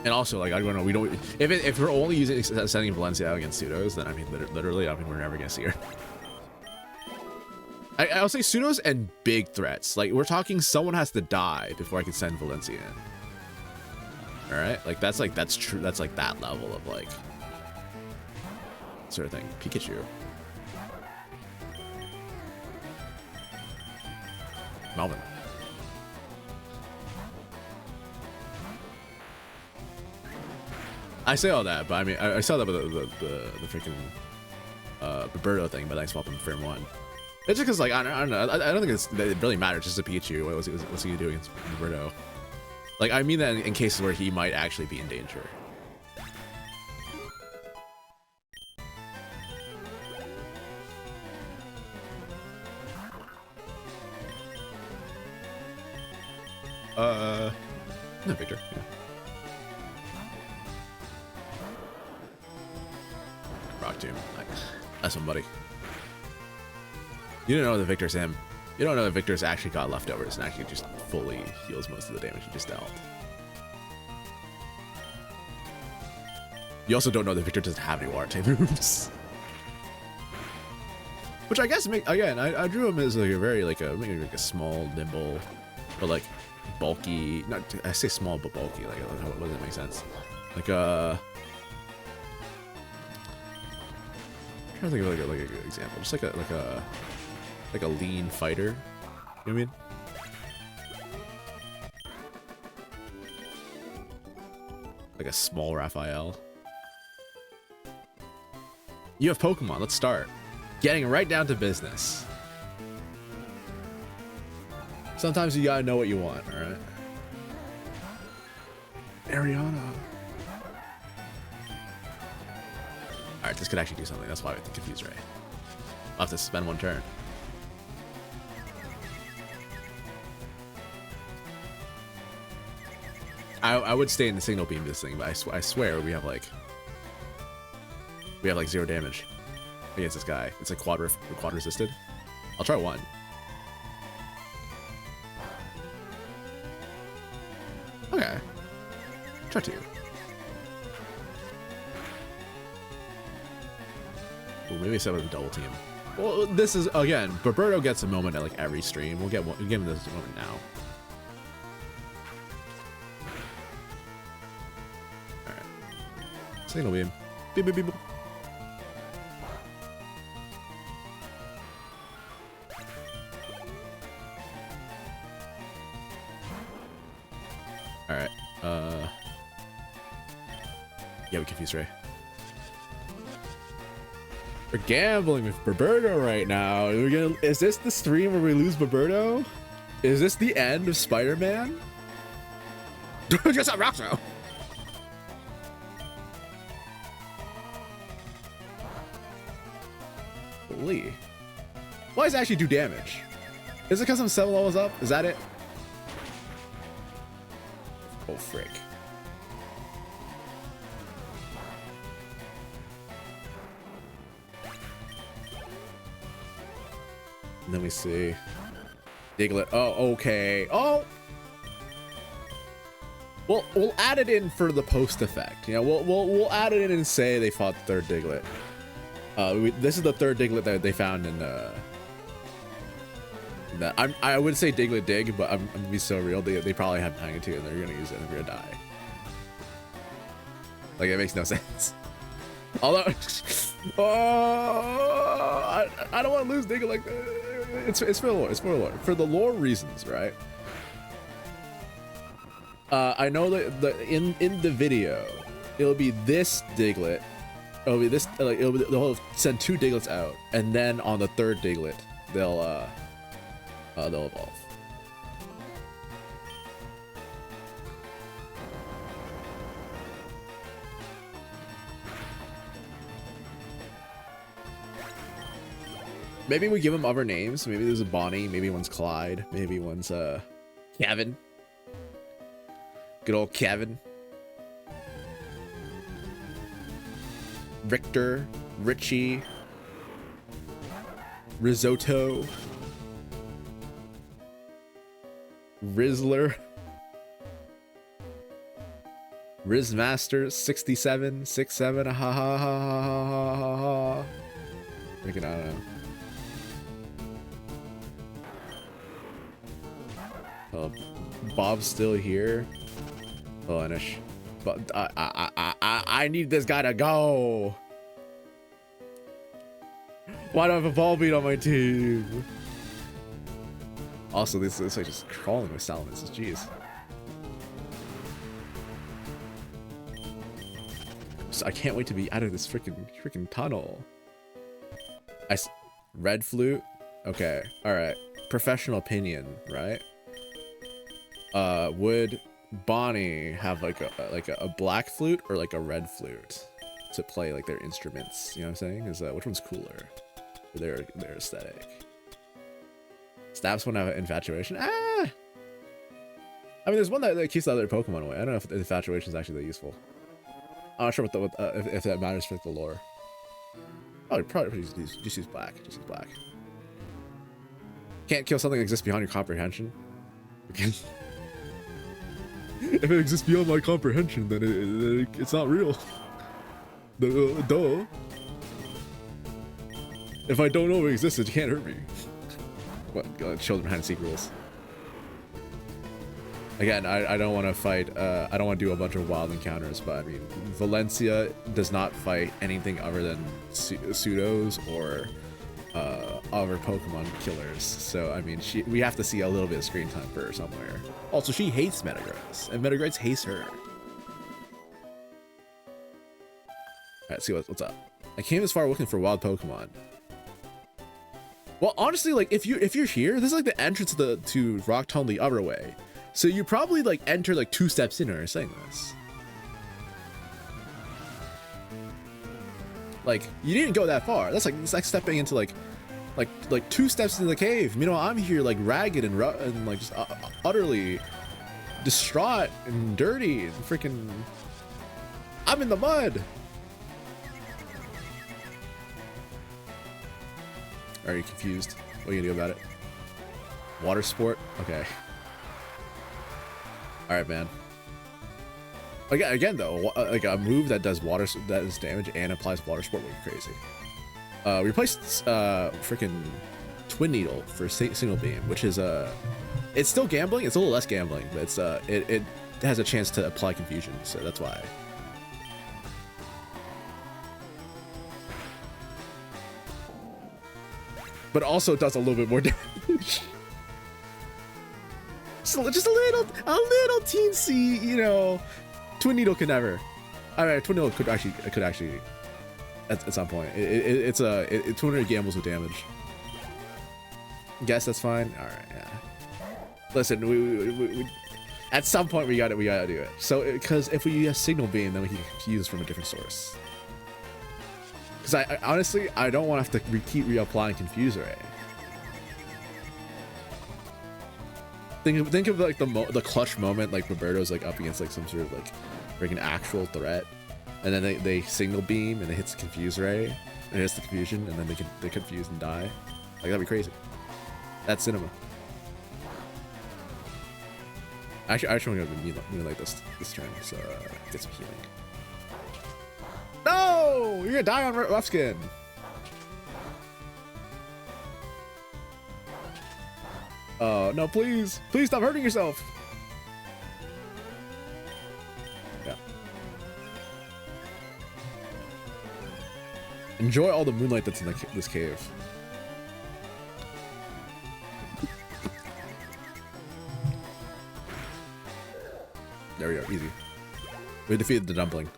And also, like, I don't know, we don't. If we're only sending Valencia out against pseudos, then I mean, literally, I mean, we're never gonna see her. I'll say pseudos and big threats. Like, we're talking someone has to die before I can send Valencia in. All right, like that's true. That's like that level of like sort of thing. Pikachu. Melvin. I say all that, but I mean, I saw that with the freaking Birdo thing, but I swapped him for frame 1. It's just because, like, I don't know. I don't think it really matters. Just a Pikachu. What's he doing against Birdo? Like, I mean that in cases where he might actually be in danger. No, Victor. Yeah. Rock Tomb. That's somebody. You don't know that Victor's him. You don't know that Victor's actually got leftovers and actually just fully heals most of the damage he just dealt. You also don't know that Victor doesn't have any water type moves. Which I guess again, I drew him as like a very maybe like a small, nimble, but like bulky. Not I say small but bulky. Like how does that make sense? Like I'm trying to think of like a good example. Just like a lean fighter. You know what I mean? Like a small Raphael. You have Pokemon. Let's start. Getting right down to business. Sometimes you gotta know what you want, alright? Ariana. Alright, this could actually do something. That's why I have to confuse Ray. I'll have to spend one turn. I would stay in the signal beam this thing, but I swear we have like 0 damage against this guy. It's like quad resisted. I'll try 1. Okay. Try 2. Ooh, maybe set up a double team. Well, this is again, Roberto gets a moment at like every stream. We'll give him this moment now. Alright. Signal beam. Beep beep beep. All right. Yeah, we confused Ray. We're gambling with Roberto right now. Is this the stream where we lose Roberto? Is this the end of Spider-Man? Just a Roxo. Holy. Why does it actually do damage? Is it because I'm 7 levels up? Is that it? Oh, frick. Let me see. Diglett. Oh, okay. Oh! Well, we'll add it in for the post effect. You know, we'll add it in and say they fought the third Diglett. This is the third Diglett that they found in I would say Diglett Dig, but I'm gonna be so real. They probably have magnitude and they're gonna use it and we're gonna die. Like, it makes no sense. Although, I don't want to lose Diglett like that. It's for the lore. It's for the lore. For the lore reasons, right? I know that in the video, it'll be this Diglett. It'll be this, like, they'll send 2 Digletts out, and then on the third Diglett, they'll evolve. Maybe we give them other names. Maybe there's a Bonnie. Maybe one's Clyde. Maybe one's Kevin. Good old Kevin. Richter. Richie. Risotto. Rizzler. Rizmaster 67 67 ha ha ha ha ha ha ha. Freaking, I don't know. Bob's still here. Oh, Anish. But I need this guy to go. Why do I have a ball beat on my team? Also, this is like just crawling with Salamence. Jeez. So I can't wait to be out of this freaking tunnel. Red flute. Okay. All right. Professional opinion, right? Would Bonnie have like a black flute or like a red flute to play like their instruments? You know what I'm saying? Is which one's cooler for their aesthetic? Stabs one have infatuation. I mean, there's one that keeps the other Pokemon away. I don't know if infatuation is actually that useful. I'm not sure if that matters for the lore. Oh, probably just use black. Just use black. Can't kill something that exists beyond your comprehension. If it exists beyond my comprehension, then it's not real. Duh. If I don't know it exists, it can't hurt me. What? Children behind seek rules. Again, I don't want to fight. I don't want to do a bunch of wild encounters, but I mean, Valencia does not fight anything other than pseudos or other Pokemon killers. So I mean, we have to see a little bit of screen time for her somewhere. Also, she hates Metagross, and Metagross hates her. Alright, see what's up. I came this far looking for wild Pokemon. Well, honestly, like if you're here, this is like the entrance to Rock Tunnel the other way. So you probably like enter like 2 steps in or saying this. Like you didn't go that far. That's like stepping into like 2 steps into the cave. Meanwhile, I'm here like ragged and like just utterly distraught and dirty and freaking. I'm in the mud. Are you confused? What are you gonna do about it? Water sport? Okay. All right, man. Again though, like a move that does damage and applies water sport would be crazy. We replaced freaking Twin Needle for Single Beam, which is it's still gambling. It's a little less gambling, but it's it has a chance to apply confusion, so that's why. But also does a little bit more damage. just a little teensy, you know. Twin Needle could never. I mean, Twin Needle could actually at some point. It's 200 gambles with damage. Guess that's fine. All right, yeah. Listen, we at some point we gotta do it. So because if we use Signal Beam, then we can use from a different source. Because I honestly don't want to have to keep reapplying Confuse Ray. Think of like the clutch moment, like Roberto's like up against like some sort of like freaking actual threat, and then they Signal Beam and it hits the Confuse Ray and it hits the confusion, and then they confuse and die. Like that'd be crazy. That's cinema. Actually, I actually want to moonlight this turn, so get some healing. No, you're gonna die on rough skin. Oh no! Please stop hurting yourself. Yeah. Enjoy all the moonlight that's in this cave. There we go, easy. We defeated the dumpling.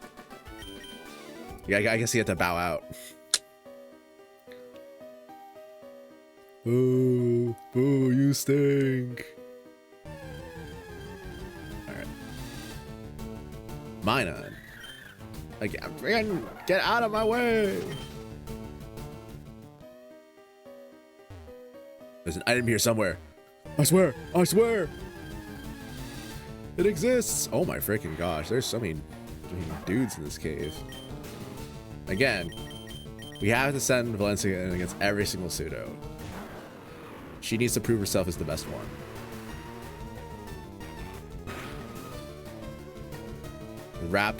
Yeah, I guess he had to bow out. Boo, boo, you stink. Alright. Minun. Again, get out of my way. There's an item here somewhere. I swear. It exists! Oh my freaking gosh, there's so many dudes in this cave. Again, we have to send Valencia in against every single pseudo. She needs to prove herself as the best one. Wrap.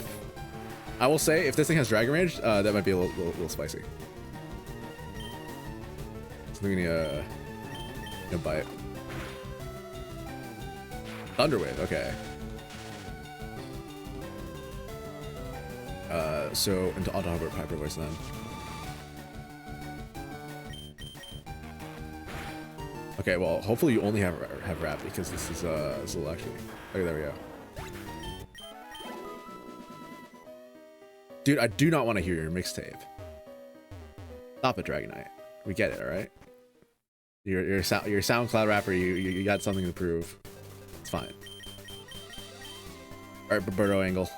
I will say, if this thing has Dragon Rage, that might be a little spicy. So I'm gonna bite. Thunderwave, okay. So into Auto Hyper Voice then. Okay, well, hopefully you only have rap because this is a little actually. Okay, there we go. Dude, I do not want to hear your mixtape. Stop it, Dragonite. We get it, all right? You're a SoundCloud rapper. You got something to prove. It's fine. All right, Roberto angle.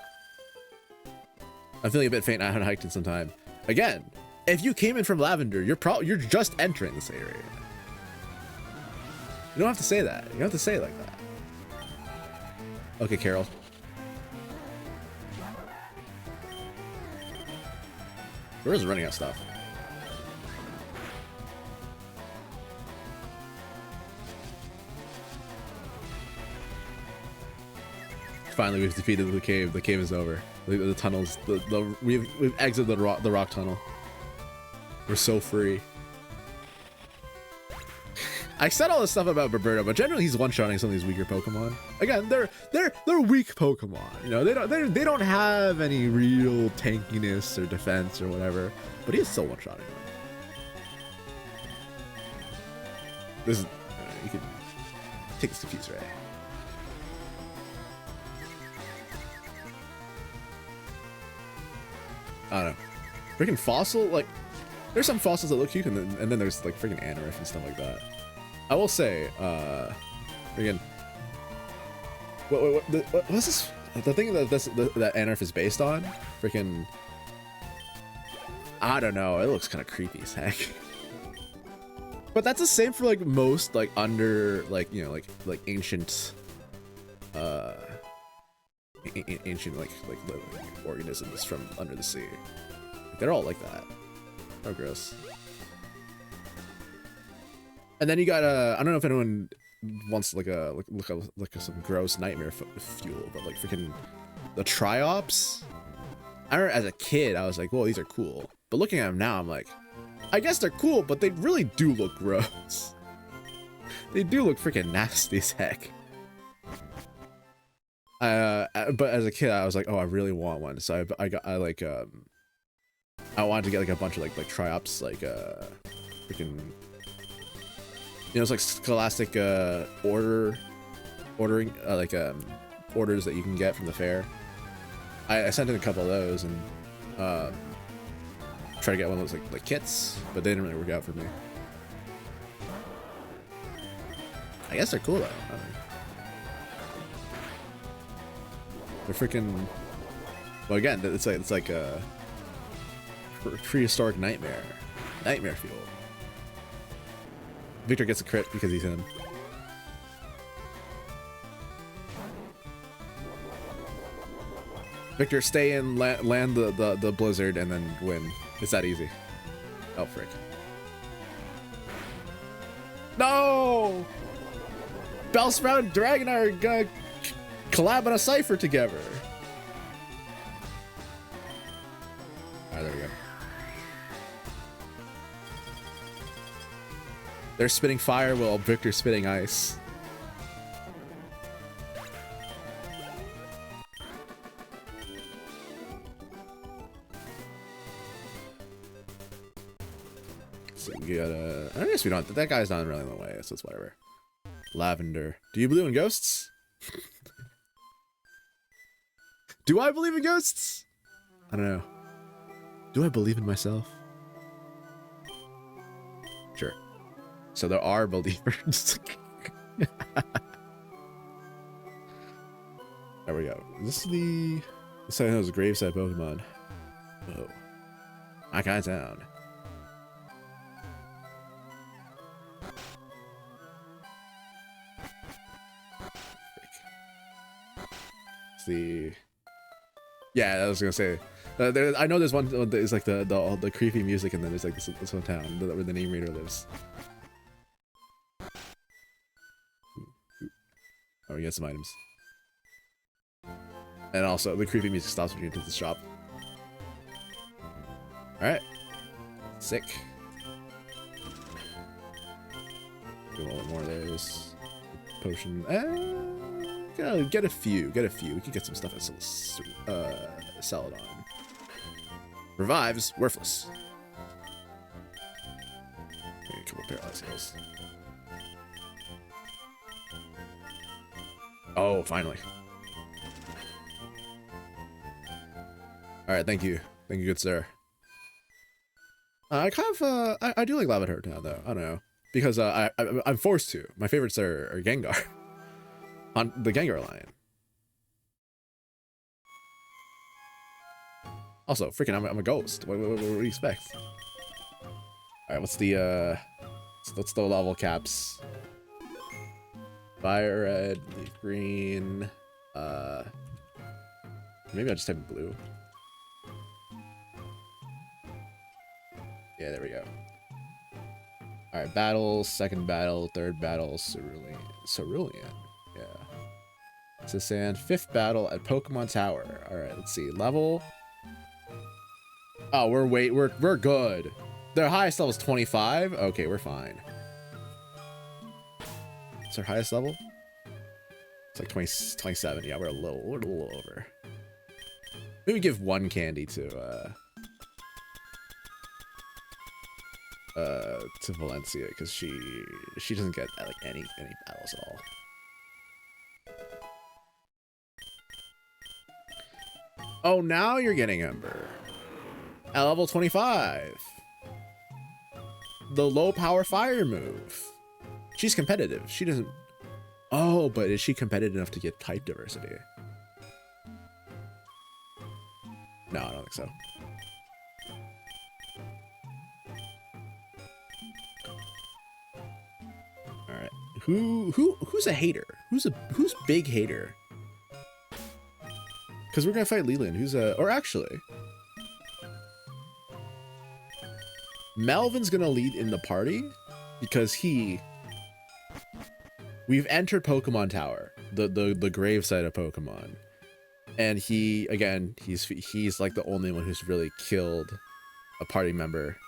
I'm feeling a bit faint. I haven't hiked in some time. Again, if you came in from Lavender, you're just entering this area. You don't have to say that. You don't have to say it like that. Okay, Carol. Where is running out of stuff? Finally, we've defeated the cave. The cave is over. The tunnels. We've exited the rock tunnel. We're so free. I said all this stuff about Roberto, but generally he's one-shotting some of these weaker Pokemon. Again, they're weak Pokemon. You know, they don't have any real tankiness or defense or whatever. But he's still one-shotting them. This is you can take this Confuse Ray. I don't know. Freaking Fossil, like, there's some fossils that look cute, and then there's like freaking Anorith and stuff like that. I will say, freaking, what's this? The thing that that Anorith is based on, freaking, I don't know. It looks kind of creepy as heck. But that's the same for like most like under like you know like ancient, ancient like organisms from under the sea. They're all like that. Oh, gross. And then you got I don't know if anyone wants like some gross nightmare fuel, but like freaking the Triops. I remember as a kid I was like, "Whoa, these are cool." But looking at them now, I'm like, I guess they're cool, but they really do look gross. They do look freaking nasty as heck. But as a kid, I was like, "Oh, I really want one." So I wanted to get like a bunch of like Triops, like freaking, you know, it's like Scholastic Order ordering orders that you can get from the fair. I sent in a couple of those and try to get one of those like kits, but they didn't really work out for me. I guess they're cool though. I mean, they're freaking. Well, again, it's like a prehistoric nightmare fuel. Victor gets a crit because he's him. Victor, stay in, land the blizzard, and then win. It's that easy. Oh, frick. No! Bellsprout and Dragon are gonna collab on a cipher together. Alright, there we go. They're spitting fire while Victor's spitting ice. So we gotta. I guess we don't. That guy's not really in the way, so it's whatever. Lavender. Do you believe in ghosts? Do I believe in ghosts? I don't know. Do I believe in myself? Sure. So there are believers. There we go. This I know is a graveside Pokemon. Whoa. My kind of sound. Yeah, I was gonna say. I know there's one that is like the creepy music, and then there's like this one town where the name reader lives. Oh, we get some items. And also, the creepy music stops when you enter the shop. Alright. Sick. Do a little more of those. Potion. Get a few. We can get some stuff at Celadon. Revives, worthless. Maybe a couple paralyzed heals. Oh, finally. Alright, thank you. Thank you, good sir. I kind of, I do like Lavender Town, though. I don't know. Because I'm forced to. My favorites are Gengar. On the Gengar line. Also, freaking, I'm a ghost. What do you expect? Alright, what's the level caps? Fire red, leaf green, maybe I'll just type blue. Yeah, there we go. Alright, battle, second battle, third battle, Cerulean. Yeah. Sand, fifth battle at Pokemon Tower. Alright, let's see. Level. Oh, we're good. Their highest level is 25. Okay, we're fine. What's our highest level? It's like 27. Yeah, we're a little over. Maybe give one candy to Valencia, because she doesn't get like any battles at all. Oh, now you're getting Ember. At level 25. The low power fire move. She's competitive. She doesn't... Oh, but is she competitive enough to get type diversity? No, I don't think so. Alright. Who's a hater? Who's big hater? Because we're gonna fight Leland, who's a... Or actually... Melvin's gonna lead in the party because we've entered Pokemon Tower, the gravesite of Pokemon, and he's like the only one who's really killed a party member.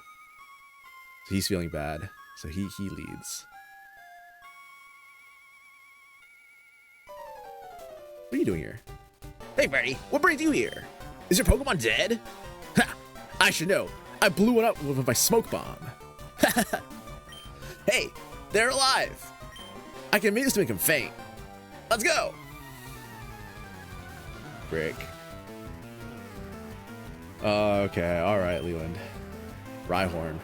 So he's feeling bad, so he leads. What are you doing here? Hey, Freddy, what brings you here? Is your Pokemon dead? Ha! I should know. I blew it up with my smoke bomb. Hey, they're alive. I can use to make them faint. Let's go. Frick. Okay, all right, Leland. Rhyhorn.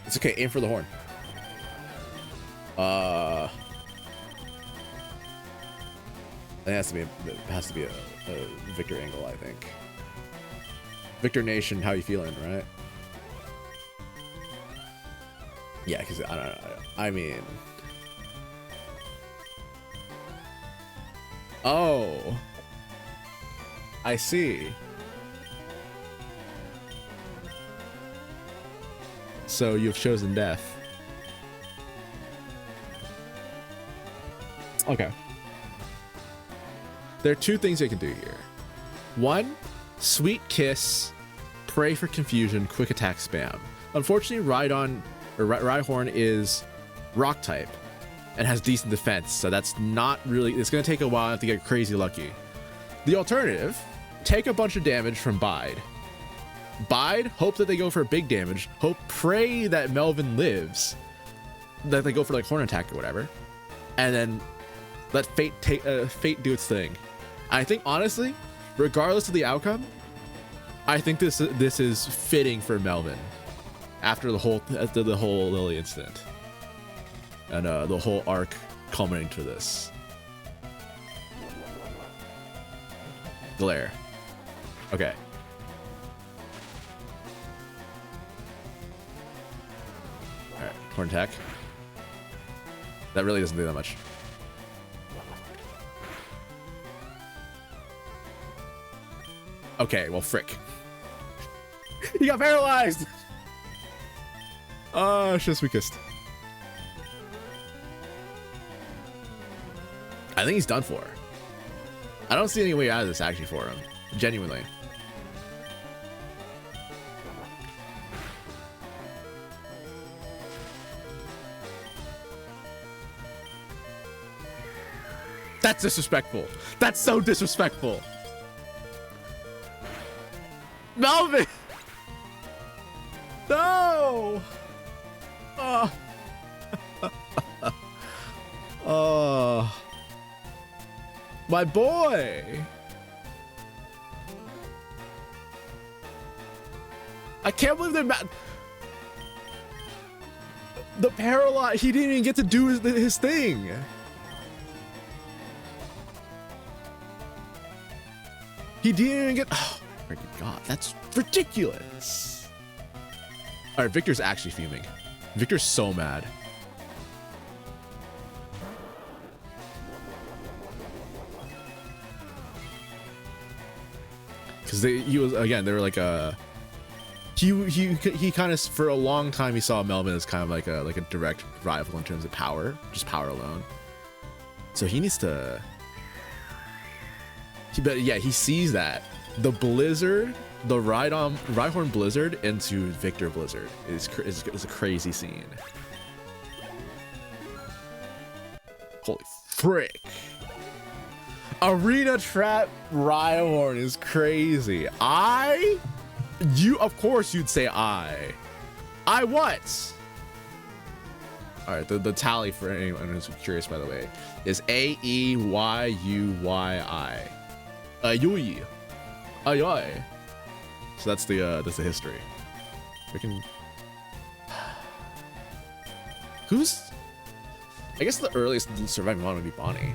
It's okay, aim for the horn. It has to be a Victor angle, I think. Victor Nation, how you feeling, right? Yeah, because I don't know. I mean, oh, I see. So you've chosen death. Okay. There are two things I can do here. One, Sweet Kiss, Pray for Confusion, Quick Attack Spam. Unfortunately, Rhyhorn is Rock type and has decent defense, so that's not really. It's gonna take a while to get crazy lucky. The alternative: take a bunch of damage from Bide. Hope that they go for big damage. Pray that Melvin lives, that they go for like horn attack or whatever, and then let fate do its thing. I think honestly, regardless of the outcome, I think this is fitting for Melvin after the whole Lily incident and the whole arc culminating to this. Glare. Okay. All right, horn attack. That really doesn't do that much. Okay, well, frick. He got paralyzed! Oh, it's just weakest. I think he's done for. I don't see any way out of this actually for him. Genuinely. That's disrespectful. That's so disrespectful. Melvin! No! Oh. Oh. My boy! I can't believe they the paralyze. He didn't even get to do his thing. He didn't even get. Oh. God, that's ridiculous. All right, Victor's actually fuming. Victor's so mad. Because they were like he kind of, for a long time, he saw Melvin as kind of like a direct rival in terms of power, just power alone. So he needs to. He sees that. The Blizzard, the Rhyhorn Blizzard into Victor Blizzard is a crazy scene. Holy frick. Arena Trap Rhyhorn is crazy. Of course you'd say I what? All right, the tally for anyone who's curious, by the way, is AEYUYI. Yui. Aye. So that's the history. Freaking. Who's? I guess the earliest surviving one would be Bonnie.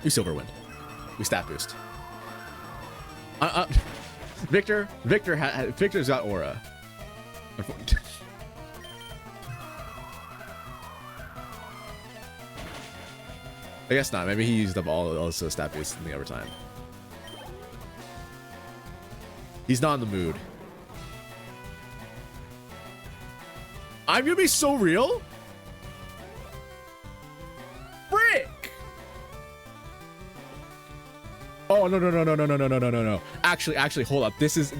We Silverwind. We stat boost. Victor's got aura. I guess not. Maybe he used up all his stat boosts in the overtime. He's not in the mood. I'm gonna be so real. Frick! Oh no. Actually, hold up. This is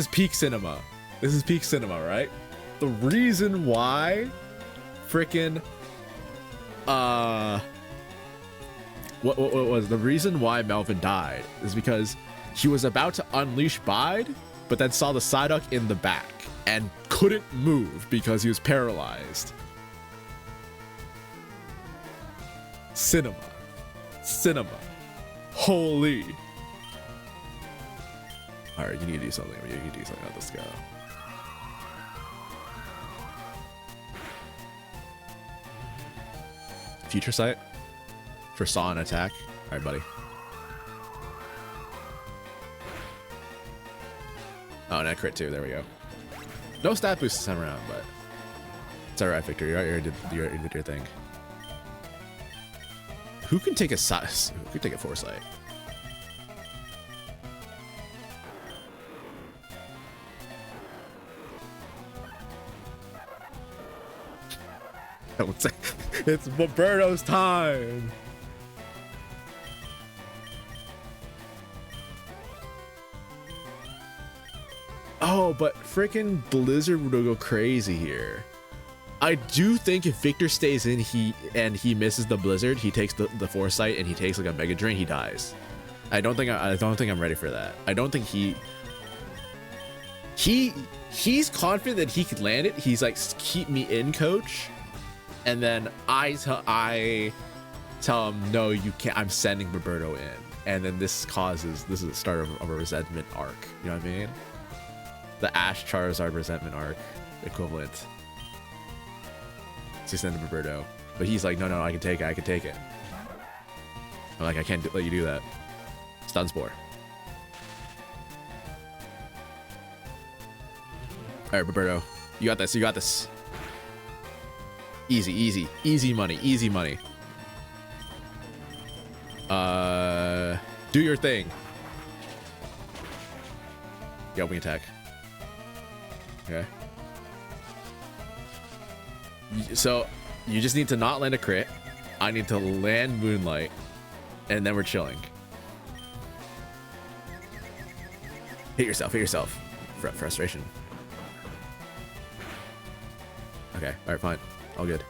peak cinema. This is peak cinema, right? The reason why frickin' what was the reason why Melvin died is because he was about to unleash Bide, but then saw the Psyduck in the back. and couldn't move because he was paralyzed. Cinema. Holy. All right, you need to do something. You need to do something. Let's go. Future sight for saw and attack. All right, buddy. Oh, and I crit too. There we go. No stat boost this time around, but it's all right, Victor. You already did your thing. Who can take a size? Who can take a foresight? It's Roberto's time. Oh, but freaking Blizzard would go crazy here. I do think if Victor stays in, he misses the Blizzard, he takes the foresight and he takes like a Mega Drain, he dies. I don't think I'm ready for that. I don't think he's confident that he could land it. He's like, keep me in, coach. And then I tell him, no, you can't. I'm sending Roberto in. And then this is the start of a resentment arc. You know what I mean? The Ash Charizard resentment arc equivalent. So send Roberto, but he's like, no, I can take it. I'm like, I can't let you do that. Stun Spore. All right, Roberto, you got this. Easy money. Do your thing. Yeah, wing attack. Okay. So you just need to not land a crit. I need to land Moonlight, and then we're chilling. Hit yourself. Frustration. Okay, all right, fine. All good.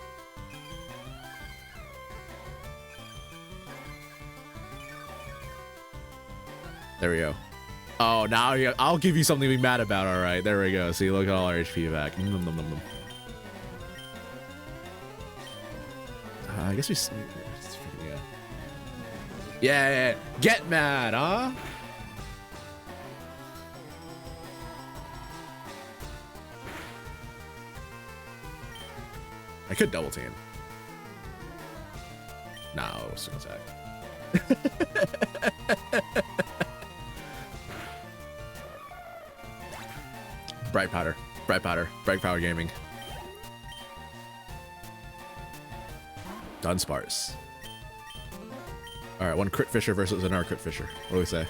There we go. Oh, now I'll give you something to be mad about. All right, there we go. See, look at all our HP back. I guess we. Yeah. Get mad, huh? I could double team. No, swing attack. Bright powder gaming. Dunsparce. All right, one crit fisher versus another crit fisher. What do we say?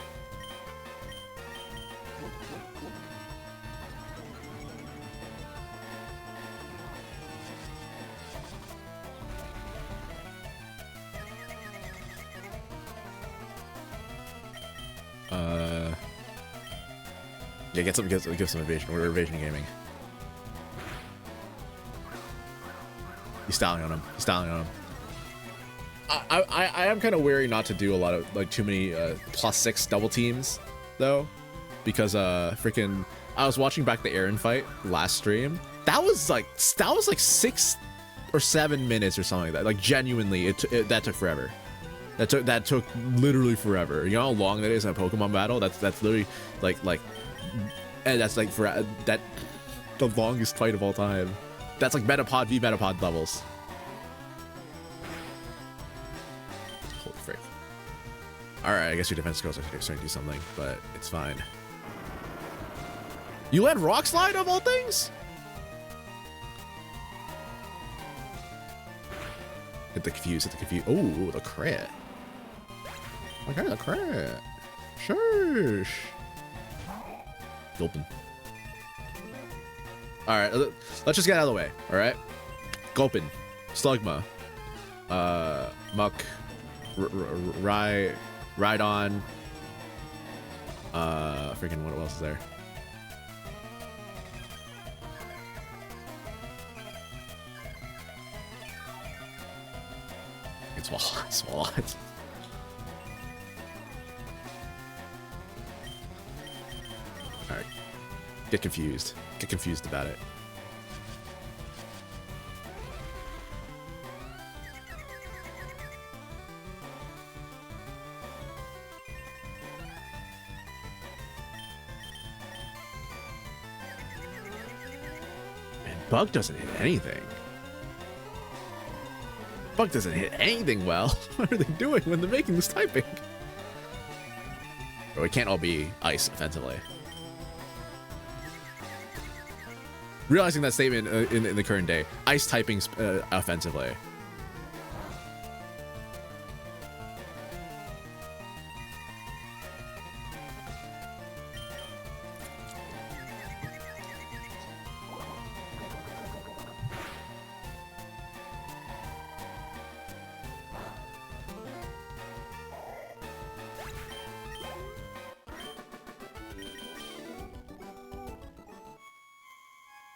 Yeah, get some evasion. We're evasion gaming. He's styling on him. I am kind of wary not to do a lot of like too many +6 double teams though, because freaking I was watching back the Aaron fight last stream. That was like 6 or 7 minutes or something like that. Like genuinely, that took forever. That took literally forever. You know how long that is in a Pokemon battle? That's literally like and that's like for that the longest fight of all time. That's like Metapod v Metapod levels. Holy frick. Alright, I guess your defense skills are starting to do something, but it's fine. You land Rock Slide of all things? Hit the confuse. Oh, the crit. Okay, the crit. Shush. Gulpin. Alright, let's just get out of the way, alright? Gulpin. Slugma. Muck. Rhydon. Freaking what else is there? It's small. Alright. get confused. Get confused about it. Man, Bug doesn't hit anything. Bug doesn't hit anything well. What are they doing when they're making this typing? Or it can't all be ice offensively. Realizing that statement in the current day, ice typing offensively.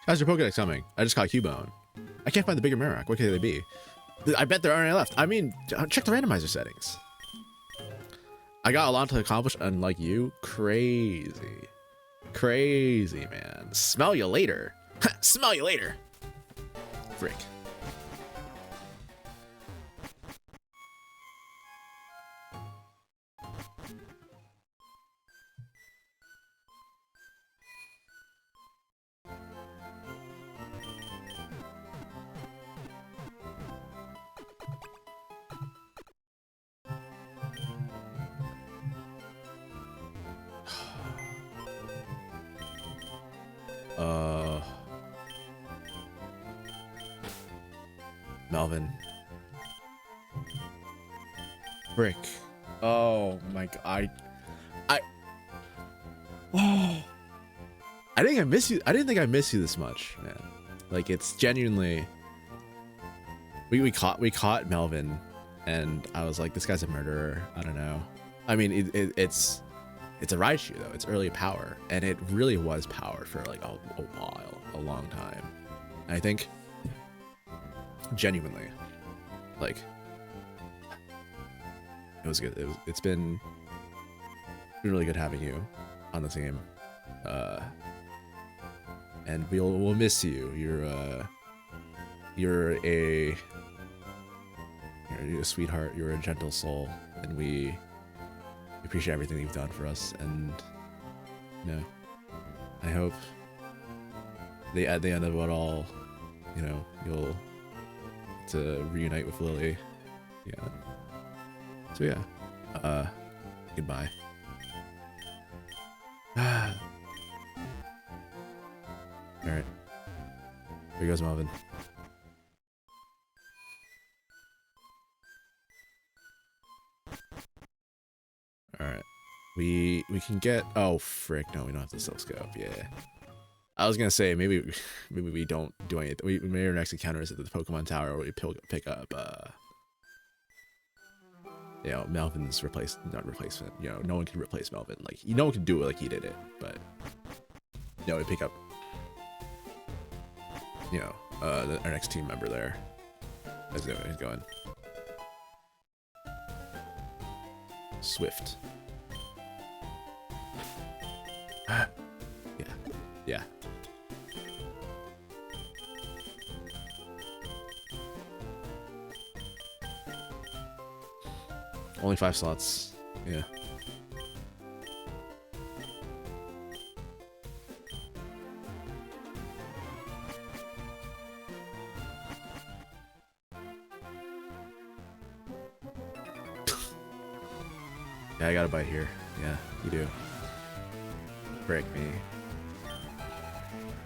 How's your Pokedex coming? I just caught Cubone. I can't find the bigger Marowak. What could they be? I bet there aren't any left. I mean, check the randomizer settings. I got a lot to accomplish, unlike you. Crazy. Crazy, man. Smell you later. Smell you later. Frick. Melvin. Frick. Oh my god. I think I miss you. I didn't think I miss you this much, man. Like, it's genuinely. We caught Melvin, and I was like, this guy's a murderer. I don't know. I mean, it's a Raichu though. It's early power, and it really was power for like a while, a long time. And I think genuinely, like, it was good. It's been really good having you on the team, and we'll miss you. You're a sweetheart. You're a gentle soul, and we appreciate everything you've done for us. And you know, I hope at the end of it all, you know, you'll to reunite with Lily. Yeah. So yeah. Goodbye. Alright. Here goes Melvin. Alright. We can get, oh frick, no, we don't have the silk scope. Yeah. I was gonna say maybe we don't do anything. Maybe our next encounter is at the Pokemon Tower where we pick up you know, Melvin's not replacement. You know, no one can replace Melvin. Like, no one can do it like he did it, but you know, we pick up, you know, our next team member there. How's it going? He's going. Swift. Yeah. Only 5 slots. Yeah. Yeah, I got a bite here. Yeah, you do. Break me.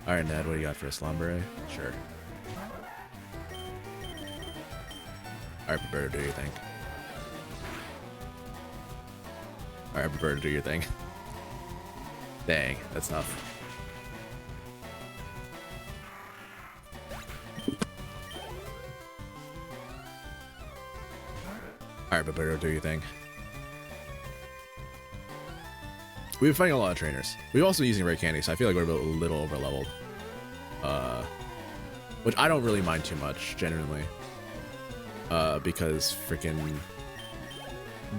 Alright, Ned, what do you got for a Slumber? Sure. Alright, prepare to do your thing. Alright, prepare to do your thing. Dang, that's tough. Alright, prepare to do your thing. We've been fighting a lot of trainers. We've also been using rare candy, so I feel like we're a little over leveled. Which I don't really mind too much, genuinely. Because freaking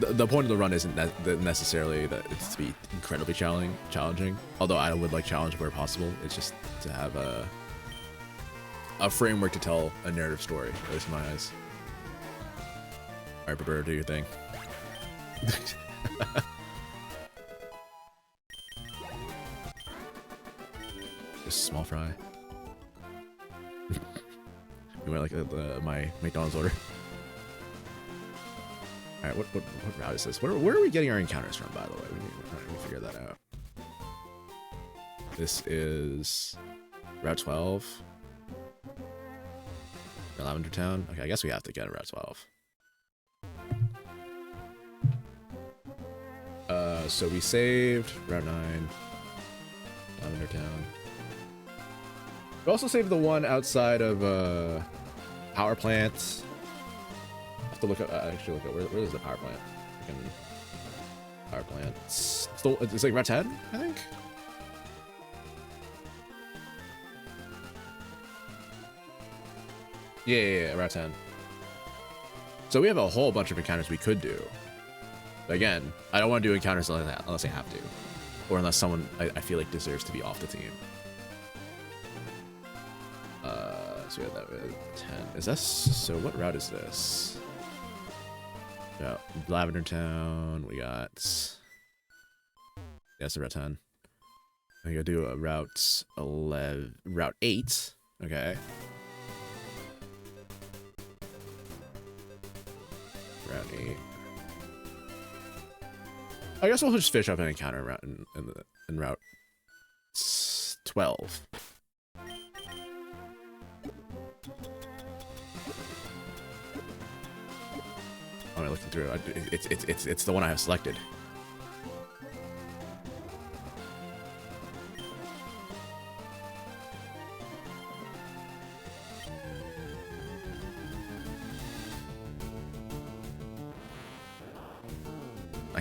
the point of the run isn't necessarily that it's to be incredibly challenging. Although I would like challenge where possible. It's just to have a framework to tell a narrative story, at least in my eyes. All right, Roberto, do your thing. Just small fry. You went like my McDonald's order. All right, what route is this? Where are we getting our encounters from, by the way? We need to figure that out. This is Route 12. Lavender Town. Okay, I guess we have to get a Route 12. So we saved Route 9, Lavender Town. We also saved the one outside of power plant. I have to look up. Actually, look up where is the power plant? Power plant. It's like Route 10, I think. Yeah, Route 10. So we have a whole bunch of encounters we could do. But again, I don't want to do encounters unless I have to. Or unless someone I feel like deserves to be off the team. So we have that with 10. Is that so? What route is this? Yeah, Lavender Town. We got. Yeah, it's Route 10. I gotta do a Route 11, Route 8. Okay. Route 8. I guess we'll just fish up an encounter route in Route 12. Oh, I looking through. It's the one I have selected. I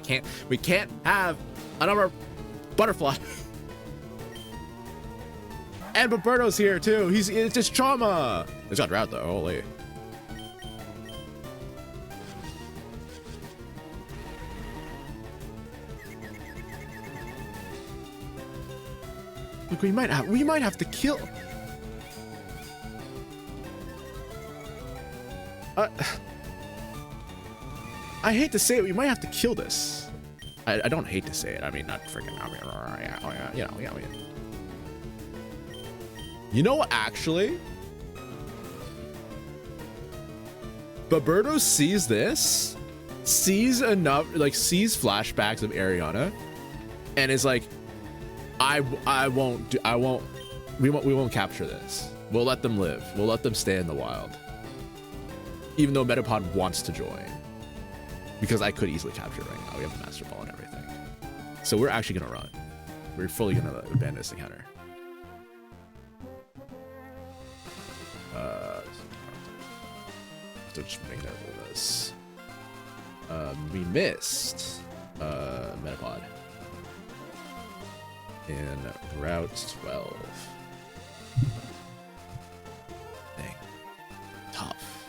can't. We can't have another butterfly. And Roberto's here too. It's just trauma. It's got route though. Holy. Look, we might have to kill. I hate to say it, we might have to kill this. I don't hate to say it. I mean, not freaking. I mean, yeah. You know what? Actually, Roberto sees this, sees enough, like sees flashbacks of Ariana, and is like, we won't capture this. We'll let them live. We'll let them stay in the wild. Even though Metapod wants to join. Because I could easily capture it right now. We have the Master Ball and everything. So we're actually going to run. We're fully going to abandon this encounter. So just make note of this. We missed Metapod in Route 12. Dang. Tough.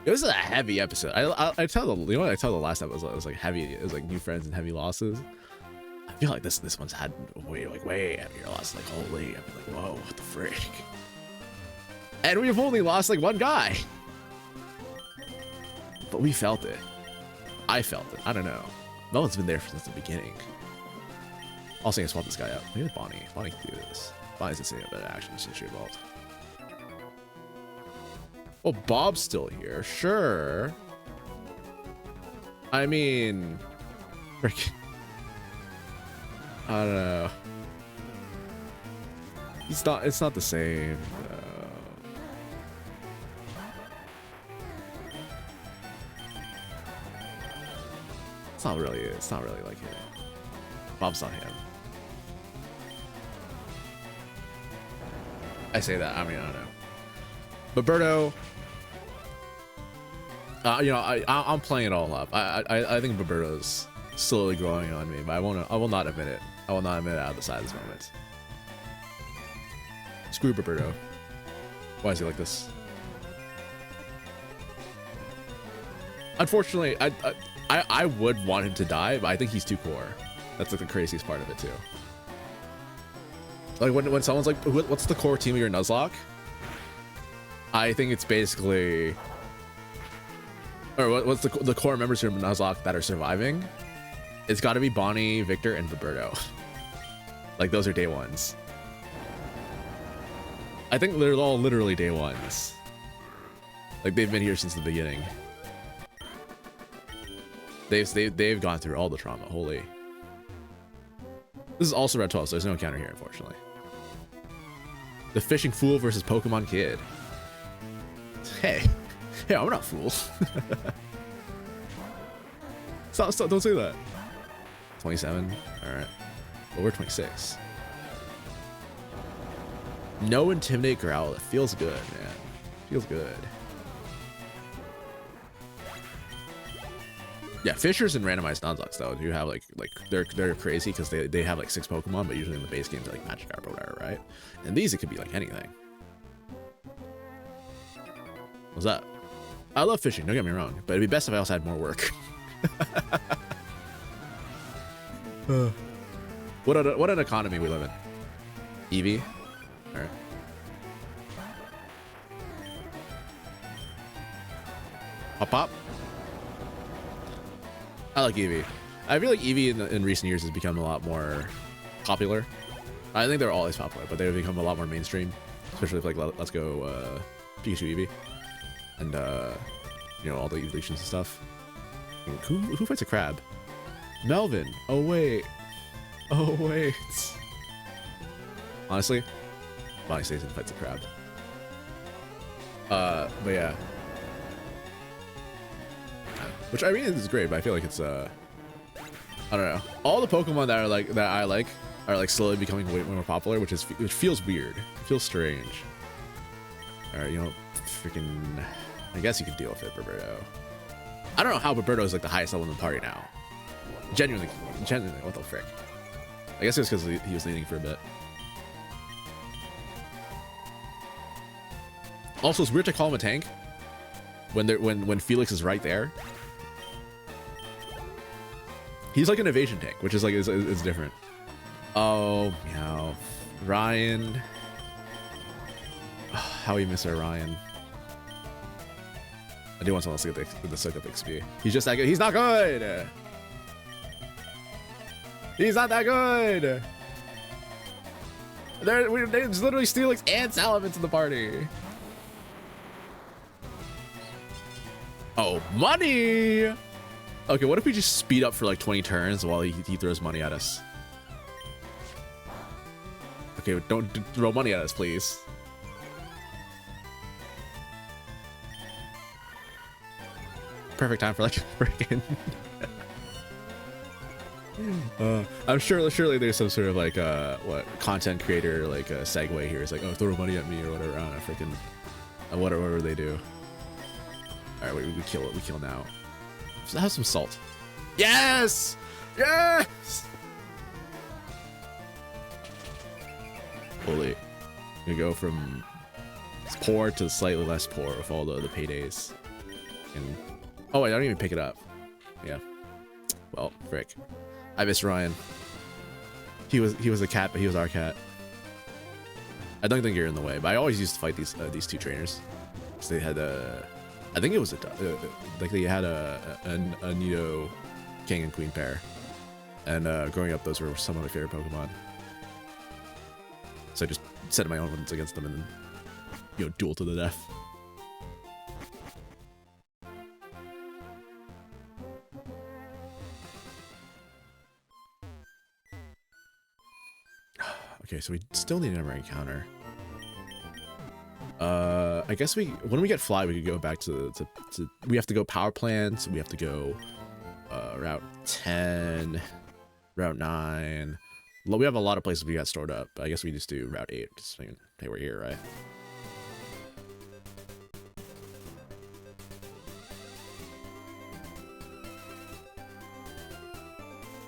It was a heavy episode. I tell the last episode it was like heavy. It was like new friends and heavy losses. I feel like this one's had way heavier losses. Like holy, I've been like, whoa, what the frick? And we've only lost like one guy, but we felt it. I felt it. I don't know. No one's been there since the beginning. Also, I swap this guy out. Maybe Bonnie. Bonnie can do this. Bonnie's insane about action since you're involved. Oh, Bob's still here. Sure. I mean, frick. I don't know. It's not the same. It's not really like him. Bob's not him. I say that. I mean, I don't know. Roberto. You know, I'm playing it all up. I think Roberto's slowly growing on me, but I will not admit it. I will not admit it out of the side of this moment. Screw Roberto. Why is he like this? Unfortunately, I would want him to die, but I think he's too core. That's like the craziest part of it too. Like when someone's like, what's the core team of your nuzlocke? I think it's basically, or what's the core members of your nuzlocke that are surviving? It's got to be Bonnie, Victor, and Roberto. Like those are day ones. I think they're all literally day ones. Like they've been here since the beginning. They've gone through all the trauma. Holy. This is also Red 12, so there's no encounter here, unfortunately. The Fishing Fool versus Pokemon Kid. Hey, I'm not fool. Stop, don't say that. 27. All right. Well, we're 26. No Intimidate Growl. It feels good, man. Feels good. Yeah, Fishers and randomized nuzlocke though do have like they're crazy because they have like 6 Pokemon, but usually in the base games they're like Magikarp or whatever, right? And these it could be like anything. What's that? I love fishing, don't get me wrong, but it'd be best if I also had more work. What an economy we live in. Eevee. All right. Pop pop. I like Eevee. I feel like Eevee in recent years has become a lot more popular. I think they're always popular, but they've become a lot more mainstream, especially with like Let's Go Pikachu Eevee and you know, all the evolutions and stuff. Who fights a crab? Melvin. Oh wait. Honestly, Bonnie Station fights a crab. But yeah. Which I mean is great, but I feel like it's I don't know. All the Pokemon that I like are like slowly becoming way more popular, which feels weird. It feels strange. All right, you know, freaking. I guess you could deal with it, Roberto. I don't know how Roberto is like the highest level in the party now. Genuinely, what the frick? I guess it's because he was leading for a bit. Also, it's weird to call him a tank when Felix is right there. He's like an evasion tank, which is like is different. Oh, meow. Ryan. Oh, how we miss our Ryan. I do want someone else to get the soak up XP. He's just that good. He's not good. He's not that good. They're literally Steelix and Salamence in the party. Oh, money. Okay, what if we just speed up for like 20 turns while he throws money at us? Okay, don't throw money at us, please. Perfect time for like freaking. I'm surely there's some sort of like what content creator like a segue here. It's like, oh, throw money at me or whatever. I don't know, freaking whatever they do. All right, we kill it. We kill now. So have some salt. Yes! Yes! Holy. We go from poor to slightly less poor with all the paydays. And oh wait, I don't even pick it up. Yeah. Well, frick. I miss Ryan. He was a cat, but he was our cat. I don't think you're in the way, but I always used to fight these two trainers. Because they had I think it was like they had a Nido King and Queen pair, and growing up, those were some of my favorite Pokemon. So I just set my own ones against them and then, you know, duel to the death. Okay, so we still need another encounter. I guess when we get Fly, we could go back to we have to go power plants. We have to go route 10, route 9. We have a lot of places we got stored up, but I guess we just do route 8. Just thinking, hey, we're here, right?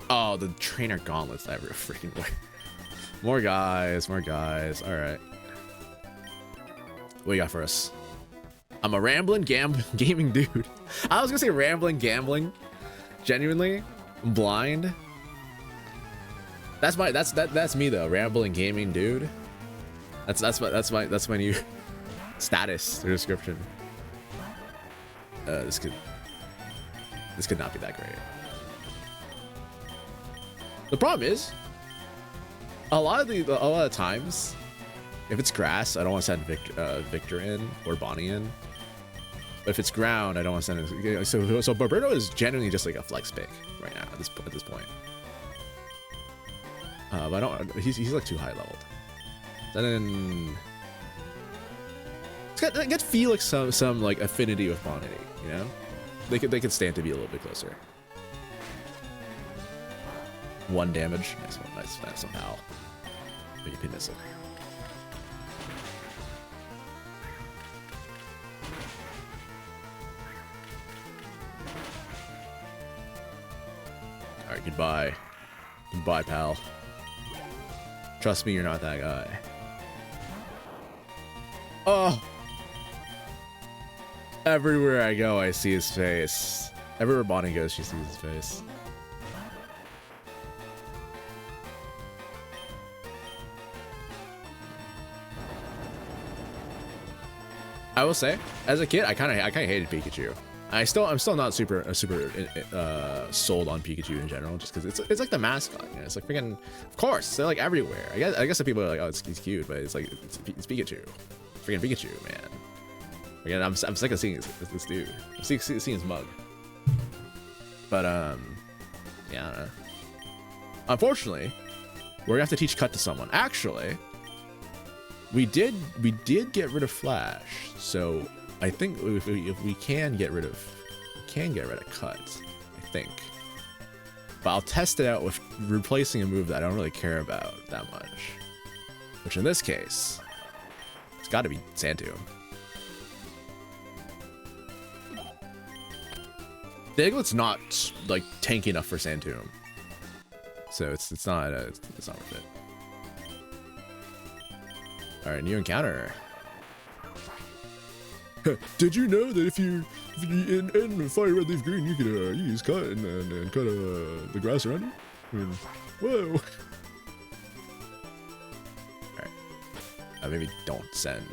Oh, the trainer gauntlets that were freaking way. More guys. All right. What you got for us? I'm a rambling gaming dude. I was gonna say rambling gambling. Genuinely, I'm blind. That's me though. Rambling gaming dude. That's my new status or description. This could not be that great. The problem is, a lot of times, if it's grass, I don't want to send Victor in or Bonnie in. But if it's ground, I don't want to send it. So Barberto is genuinely just like a flex pick right now at this point. But I don't. He's like too high leveled. And then it gets Felix some like affinity with Bonnie. You know, they could stand to be a little bit closer. 1 damage. Nice one. Nice somehow. But you can miss it. Alright, goodbye. Goodbye, pal. Trust me, you're not that guy. Oh! Everywhere I go, I see his face. Everywhere Bonnie goes, she sees his face. I will say, as a kid, I kind of hated Pikachu. I'm still not super sold on Pikachu in general, just because it's like the mascot. You know? It's like freaking, of course, they're like everywhere. I guess the people are like, oh, he's cute, but it's like it's Pikachu, freaking Pikachu, man. Again, I'm sick of seeing this dude. I'm sick of seeing his mug. But yeah, I don't know. Unfortunately, we're gonna have to teach cut to someone. Actually, we did get rid of Flash, so I think if we can get rid of cut, I think. But I'll test it out with replacing a move that I don't really care about that much. Which in this case, it's got to be Sandtomb. Diglett's not like tanky enough for Sandtomb, so it's not worth it. All right, new encounter. Did you know that if you in Fire Red Leaf Green, you could use cut and cut the grass around you? I mean, whoa! Alright. Maybe don't send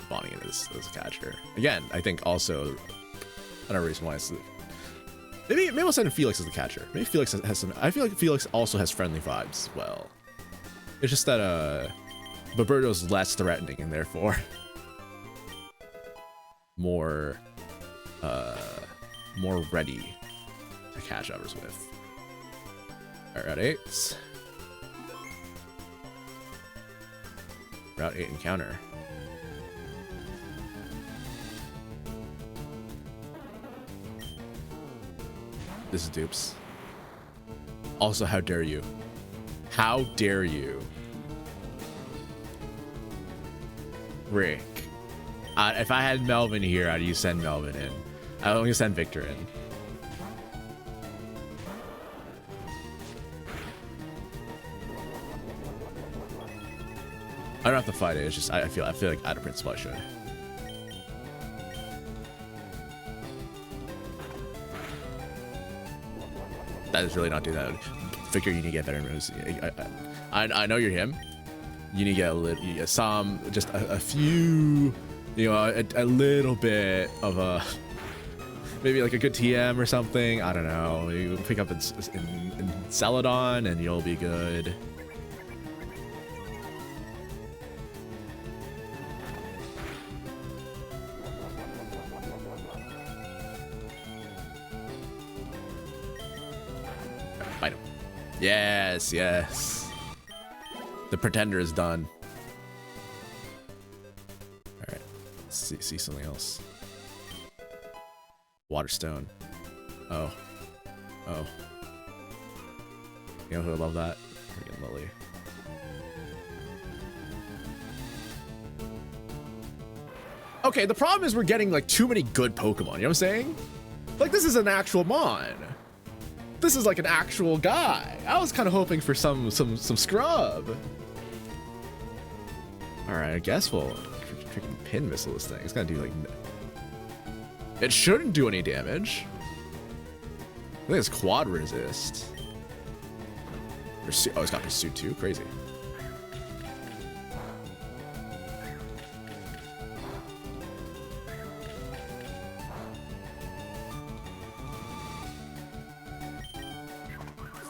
Bonnie into this as a catcher. Again, I think also another reason why it's maybe we'll send Felix as the catcher. Maybe Felix has some. I feel like Felix also has friendly vibes as well. It's just that Roberto's less threatening and therefore more ready to catch others with. All right, Route 8. Route 8 encounter. This is dupes. Also, how dare you? How dare you? Rick. If I had Melvin here, I'd send Melvin in. I'm gonna send Victor in. I don't have to fight it. It's just I feel like out of principle I should. That is really not do that. Victor, you need to get better moves. I know you're him. You need to get a little, just a few, you know, a little bit of a, maybe like a good TM or something. I don't know. You pick up in Celadon and you'll be good. Fight him. Yes, yes. The pretender is done. All right, let's see something else. Waterstone. Oh. You know who would love that? Freaking Lily. Okay, the problem is we're getting like too many good Pokemon. You know what I'm saying? Like this is an actual Mon. This is like an actual guy. I was kind of hoping for some scrub. All right, I guess we'll freaking pin missile this thing. It's gonna do like... It shouldn't do any damage. I think it's quad resist. Oh, it's got pursuit too? Crazy.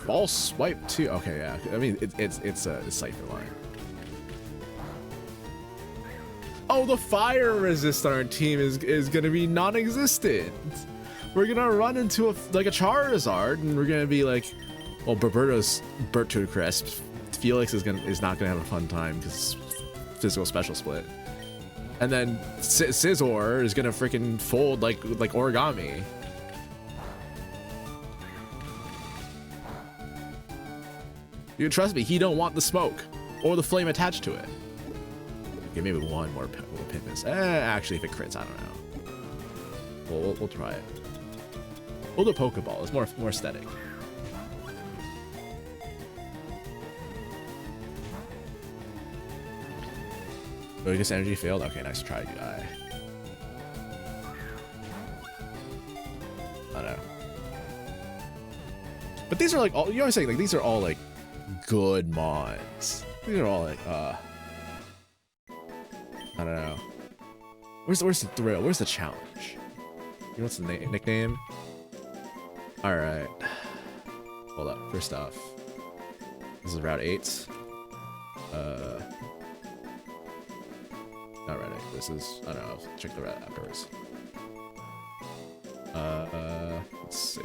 False swipe too. Okay, yeah. I mean, it's a cipher line. Oh, the fire resist on our team is gonna be non-existent. We're gonna run into a Charizard, and we're gonna be like, well, Berto's burnt to a crisp. Felix is not gonna have a fun time because physical special split, and then Scizor is gonna freaking fold like origami. You trust me, he don't want the smoke or the flame attached to it. Okay, maybe one more pin miss. Actually, if it crits, I don't know. We'll try it. We'll do Pokeball. It's more aesthetic. Focus energy failed. Okay, nice try, guy. I don't know. But these are like all, you know what I'm saying? Like these are all like good mods. These are all like I don't know. Where's the thrill? Where's the challenge? You know what's the nickname? All right. Hold up. First off, this is Route 8. Not Route 8. This is, I don't know. Check the route afterwards. Let's see.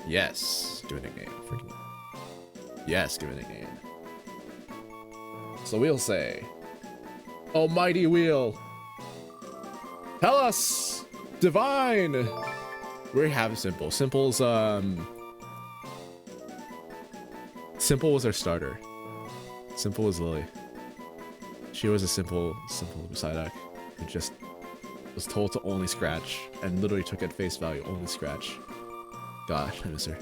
Yes. Give a nickname. Freaking. Yes. Give a nickname. So we'll say, Almighty Wheel, tell us, Divine. We have Simple. Simple's Simple was our starter. Simple was Lily. She was a simple Psyduck who just was told to only scratch and literally took at face value, only scratch. Gosh, I miss her.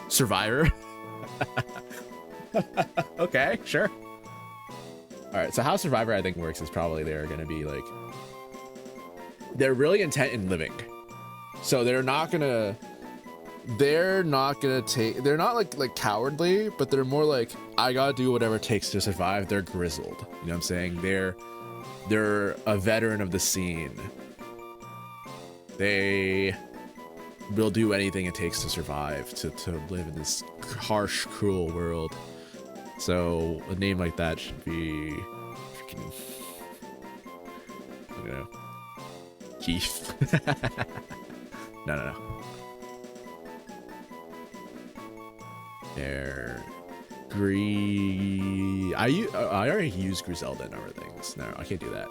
Survivor. Okay, sure. All right, so how Survivor I think works is probably they're gonna be like, they're really intent in living, so they're not gonna take, they're not like cowardly, but they're more like, I gotta do whatever it takes to survive. They're grizzled, you know what I'm saying? They're a veteran of the scene. They will do anything it takes to survive, to live in this harsh, cruel world. So a name like that should be freaking, I don't know, Keith. No. They're I already used Griselda in other things. No, I can't do that.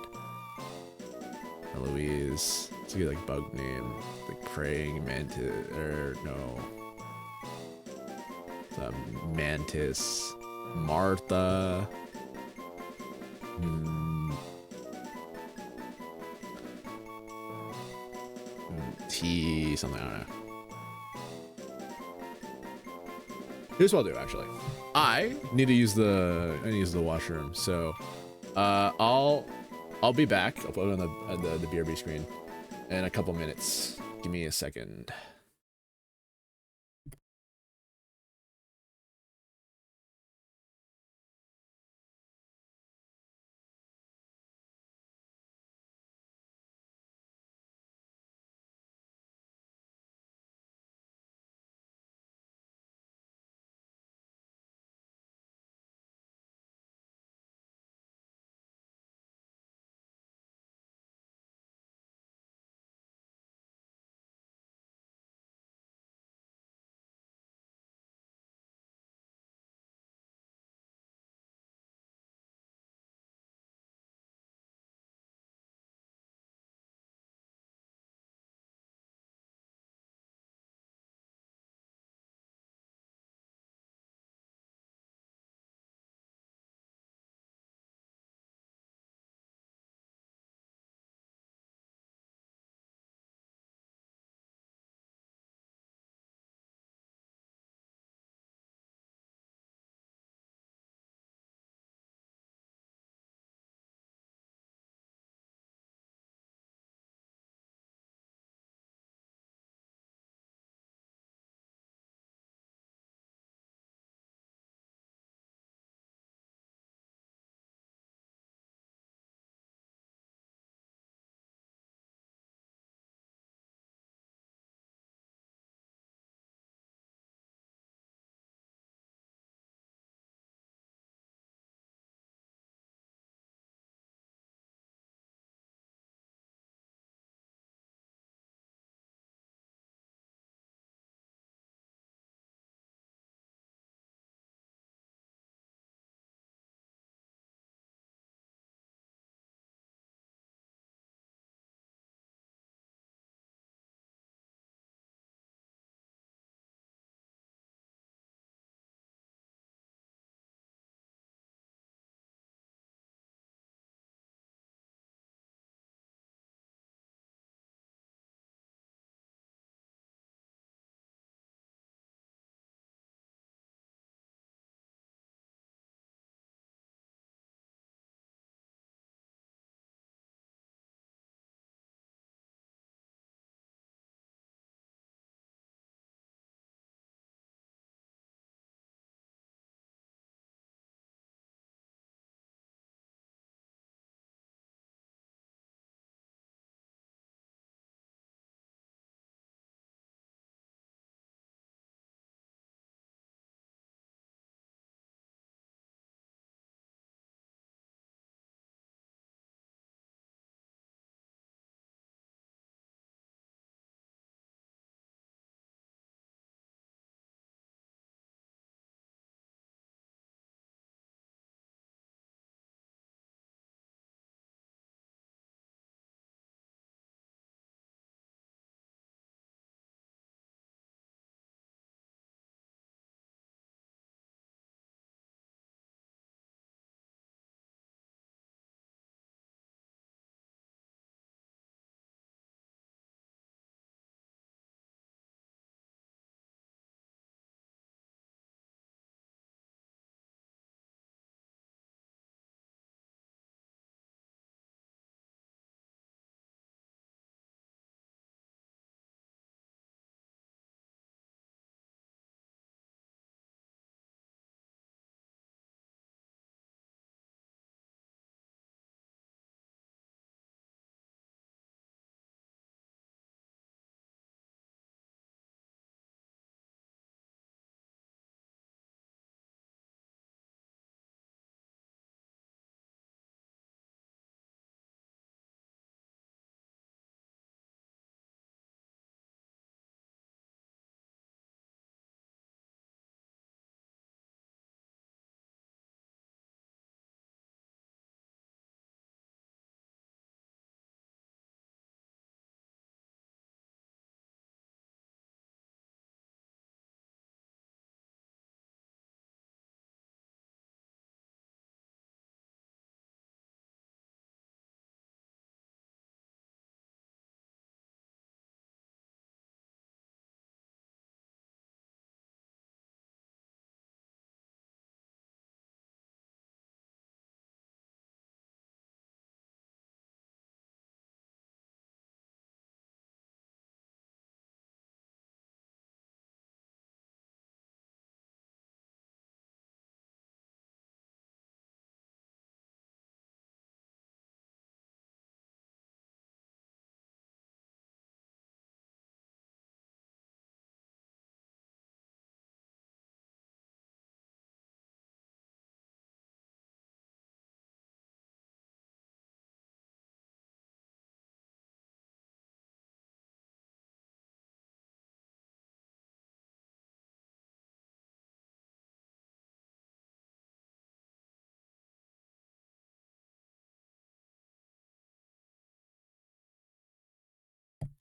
Eloise. It's a good like bug name. Like praying mantis, or no. Mantis. Martha. T something, I don't know. Here's what I'll do actually. I need to use the washroom, so I'll be back. I'll put it on the BRB screen in a couple minutes. Give me a second.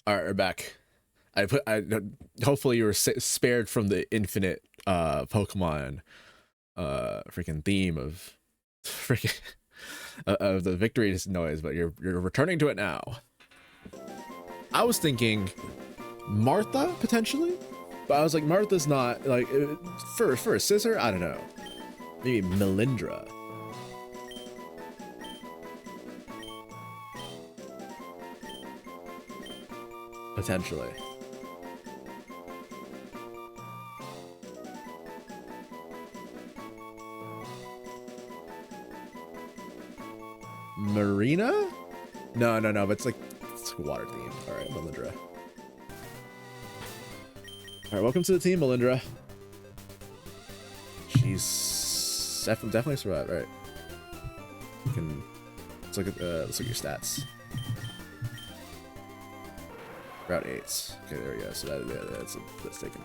All right, we're back. Hopefully you were spared from the infinite Pokemon freaking theme of freaking of the victory noise, but you're returning to it now. I was thinking Martha potentially, but I was like, Martha's not like for a scissor. I don't know. Maybe Melindra. Potentially. Marina? No, but it's like it's water themed. All right, Melindra. All right, welcome to the team, Melindra. She's definitely survived. All right, you can let's look at your stats. Route 8. Okay, there we go. So that's taken.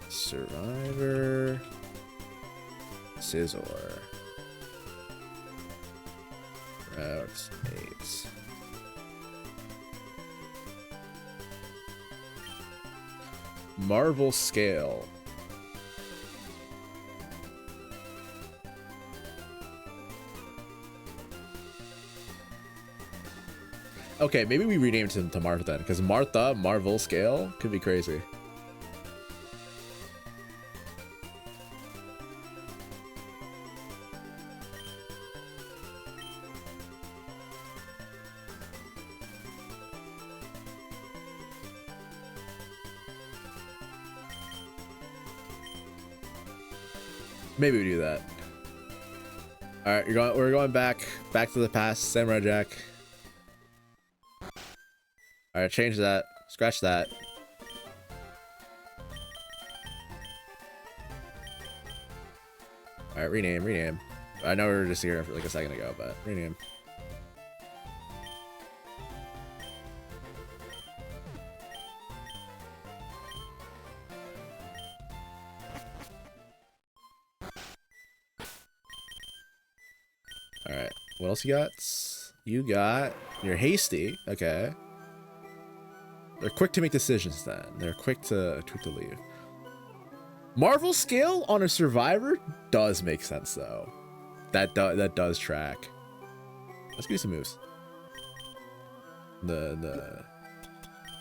Survivor. Scizor. Route 8. Marvel Scale. Okay, maybe we renamed him to Martha then, because Martha, Marvel Scale could be crazy. Maybe we do that. All right, we're going back to the past, Samurai Jack. All right, change that. Scratch that. All right, rename. I know we were just here for like a second ago, but rename. All right, what else you got? You're hasty. Okay. They're quick to make decisions then. They're quick to leave. Marvel Scale on a survivor does make sense though. That does track. Let's give you some moves. The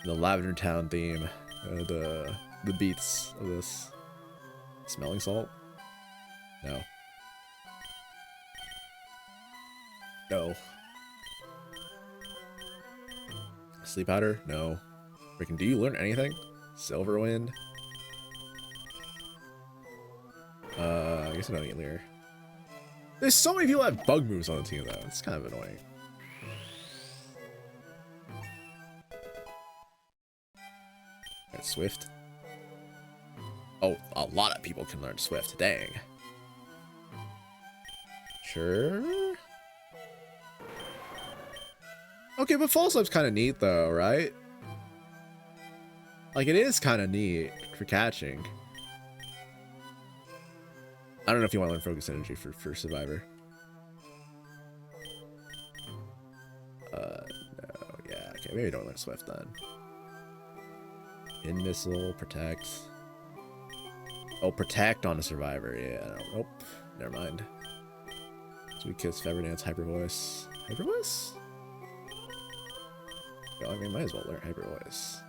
Lavender Town theme. The beats of this. Smelling salt? No. No. Sleep powder? No. Freaking, do you learn anything? Silverwind? I guess I don't get Leer. There's so many people that have bug moves on the team though. It's kind of annoying. Alright, Swift. Oh, a lot of people can learn Swift. Dang. Sure. Okay, but False Swipe's kind of neat though, right? Like, it is kind of neat for catching. I don't know if you want to learn Focus Energy for Survivor. No, yeah, okay, maybe don't learn Swift then. In Missile, Protect. Oh, Protect on a Survivor, yeah, no, nope, never mind. Sweet Kiss, Feather Dance, Hyper Voice. Hyper Voice? Yeah, I mean, might as well learn Hyper Voice.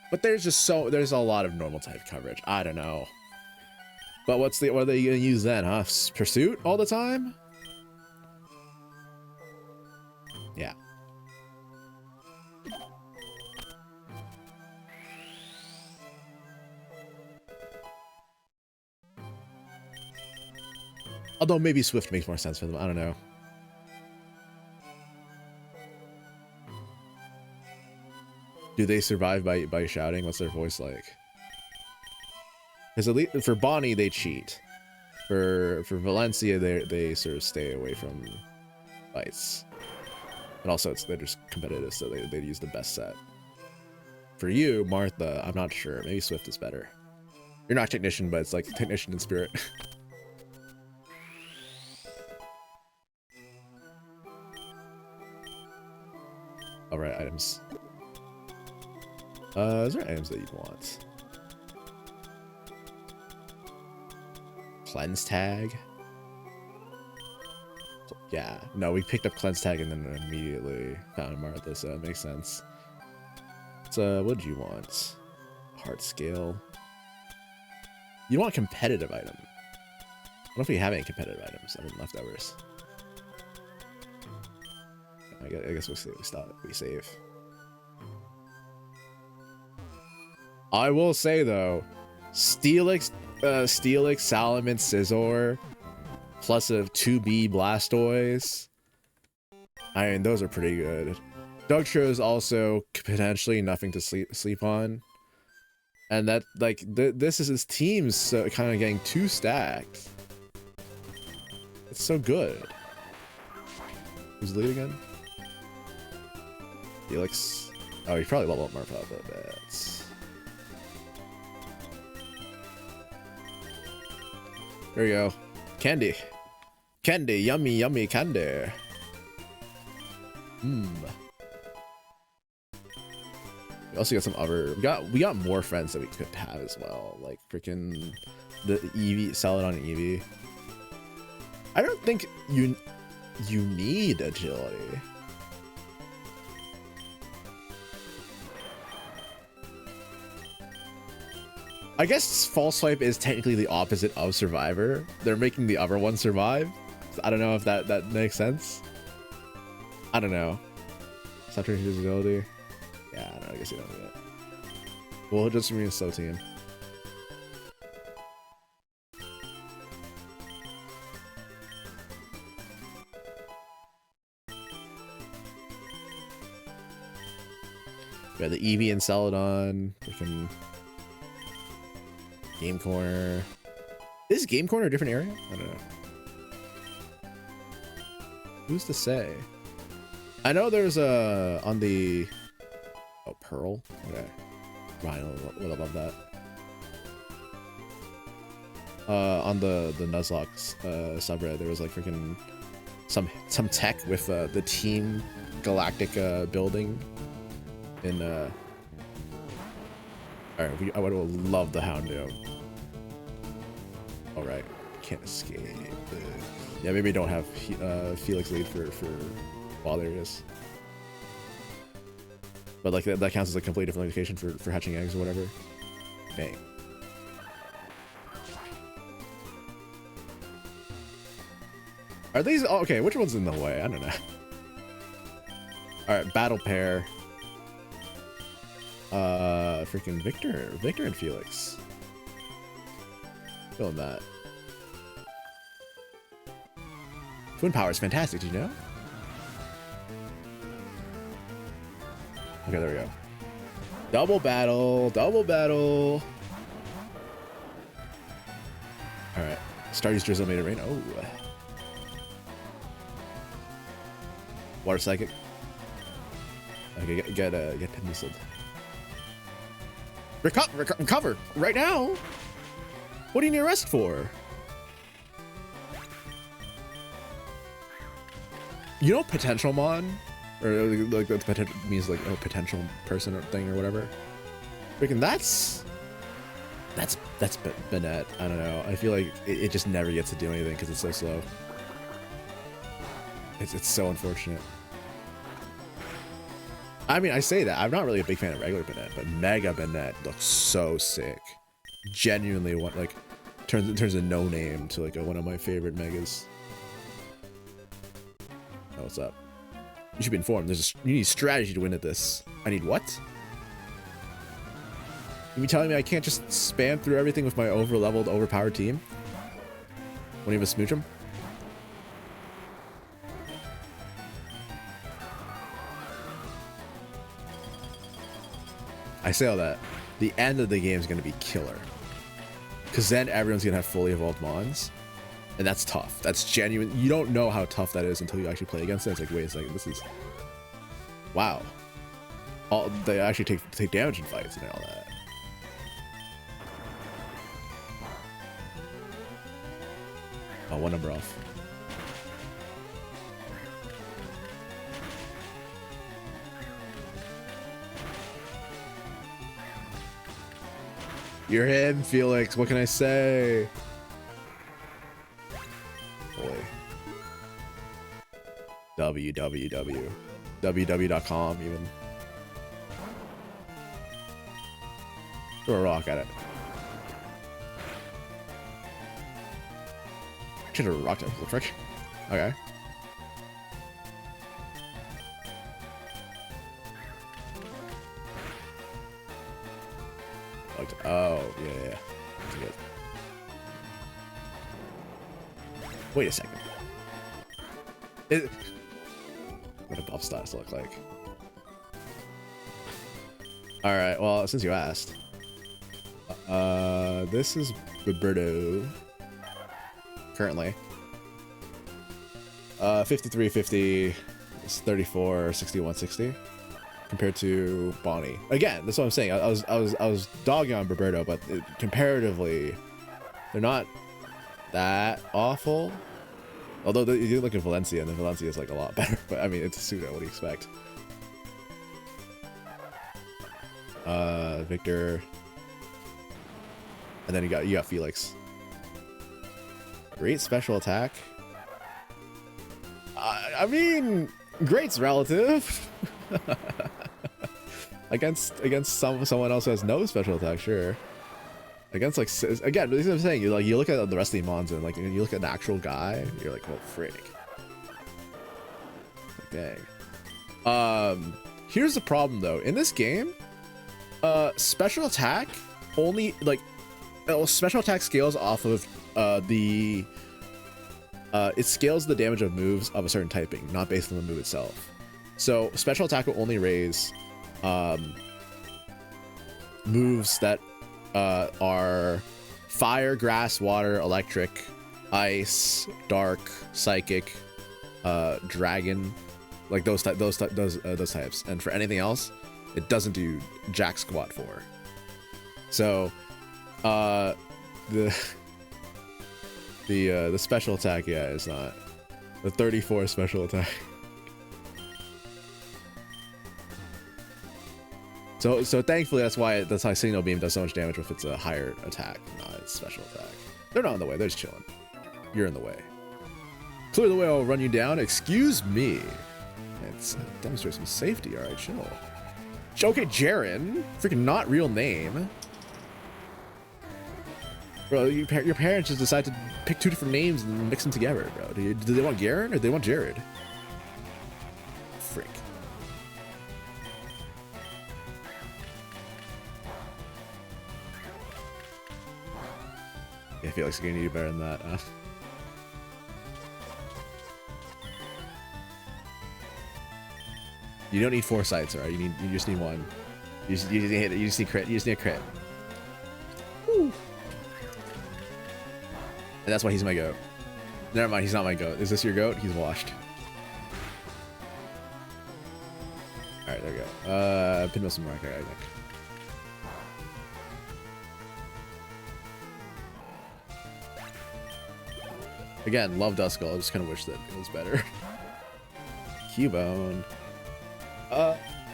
But there's a lot of normal type coverage. I don't know. But what are they gonna use then, huh? Pursuit all the time? Yeah. Although maybe Swift makes more sense for them. I don't know. Do they survive by shouting? What's their voice like? Because at least for Bonnie they cheat. For Valencia they sort of stay away from fights. And also they're just competitive, so they use the best set. For you, Martha, I'm not sure. Maybe Swift is better. You're not Technician, but it's like Technician in spirit. Alright, items. Is there items that you'd want? Cleanse tag? Yeah, no, we picked up cleanse tag and then immediately found Martha, so that makes sense. So, what did you want? Heart scale. You want a competitive item. I don't know if we have any competitive items. I mean, leftovers. I guess we'll save. We save. I will say though, Steelix, Salamence, Scizor, plus a 2B Blastoise. I mean, those are pretty good. Dugtrio is also potentially nothing to sleep on, and that like this is his team's so kind of getting 2 stacked. It's so good. Who's the lead again? Felix. Oh, he probably leveled up Marfa a bit. There we go. Candy. Candy. Yummy, yummy candy. Mmm. We also got some other. We got more friends that we could have as well. Like freaking the Eevee, Celadon and Eevee. I don't think you need agility. I guess False Swipe is technically the opposite of Survivor. They're making the other one survive. So I don't know if that makes sense. I don't know. Saturation visibility. Yeah, I don't know. I guess you don't need it. We'll just remain a slow team. We got the Eevee and Celadon. We can Game Corner. Is Game Corner a different area? I don't know. Who's to say? I know there's a on the Pearl. Okay, Ryan would love that. On the Nuzlocke subreddit, there was like freaking some tech with the Team Galactic building in Alright, I would love the Houndoom. Alright, can't escape. Yeah, maybe don't have Felix lead for wild areas. But like that counts as a completely different location for hatching eggs or whatever. Dang. Are these okay? Which one's in the way? I don't know. Alright, battle pair. Freaking Victor and Felix. Feeling that. Twin power is fantastic, did you know? Okay, there we go. Double battle, double battle. Alright. Stardy's drizzle made it rain. Oh. Water psychic. Okay, get Penisled. Recover right now. What do you need a rest for? You know, potential mon, or like the potential means like a potential person or thing or whatever. Freaking that's Bennett. I don't know. I feel like it just never gets to do anything because it's so slow. It's so unfortunate. I mean, I say that. I'm not really a big fan of regular Bennett, but Mega Bennett looks so sick. Genuinely, like turns a no name to like one of my favorite megas. Oh, what's up? You should be informed. You need strategy to win at this. I need what? You mean telling me I can't just spam through everything with my over-leveled, overpowered team? Won't even smooch them? I say all that. The end of the game is going to be killer. Because then everyone's going to have fully evolved mons. And that's tough. That's genuine. You don't know how tough that is until you actually play against it. It's like, wait a second, this is... Wow. They actually take damage in fights and all that. Oh, one number off. You're in, Felix. What can I say? Boy. www.com even. Throw a rock at it. Should have rocked it, the frick. Okay. Oh, yeah. That's good. Wait a second. What do buff stats look like? Alright, well, since you asked. This is Roberto. Currently. 5350 is 34, 61, 60. Compared to Bonnie. Again, that's what I'm saying. I was dogging on Roberto, but comparatively, they're not that awful. Although you do look at Valencia, and then Valencia is like a lot better. But I mean, it's a pseudo. What do you expect? Victor, and then you got Felix. Great special attack. I mean, great's relative. against someone else who has no special attack, sure. Against like again, this is what I'm saying. You look at the rest of the mons and like you look at an actual guy, you're like, well, frick. Dang. Here's the problem though. In this game, special attack only like special attack scales off of it scales the damage of moves of a certain typing, not based on the move itself. So special attack will only raise moves that are fire, grass, water, electric, ice, dark, psychic, dragon, like those types. And for anything else, it doesn't do jack squat for. So the special attack, yeah, is not the 34 special attack. So thankfully that's why Signal Beam does so much damage if it's a higher attack, not its special attack. They're not in the way, they're just chilling. You're in the way. Clear the way, I'll run you down. Excuse me. It's demonstrate some safety, alright, chill. Okay, Jaren, freaking not real name. Bro, your parents just decide to pick two different names and mix them together, bro. Do they want Garen or do they want Jared? Frick. Yeah, I feel like it's gonna need better than that. You don't need 4 sights, alright? You just need 1. You just need crit. You just need a crit. Woo. And that's why he's my goat. Never mind, he's not my goat. Is this your goat? He's washed. Alright, there we go. Pinwheel some marker, I think. Again, love Duskull. I just kind of wish that it was better. Cubone.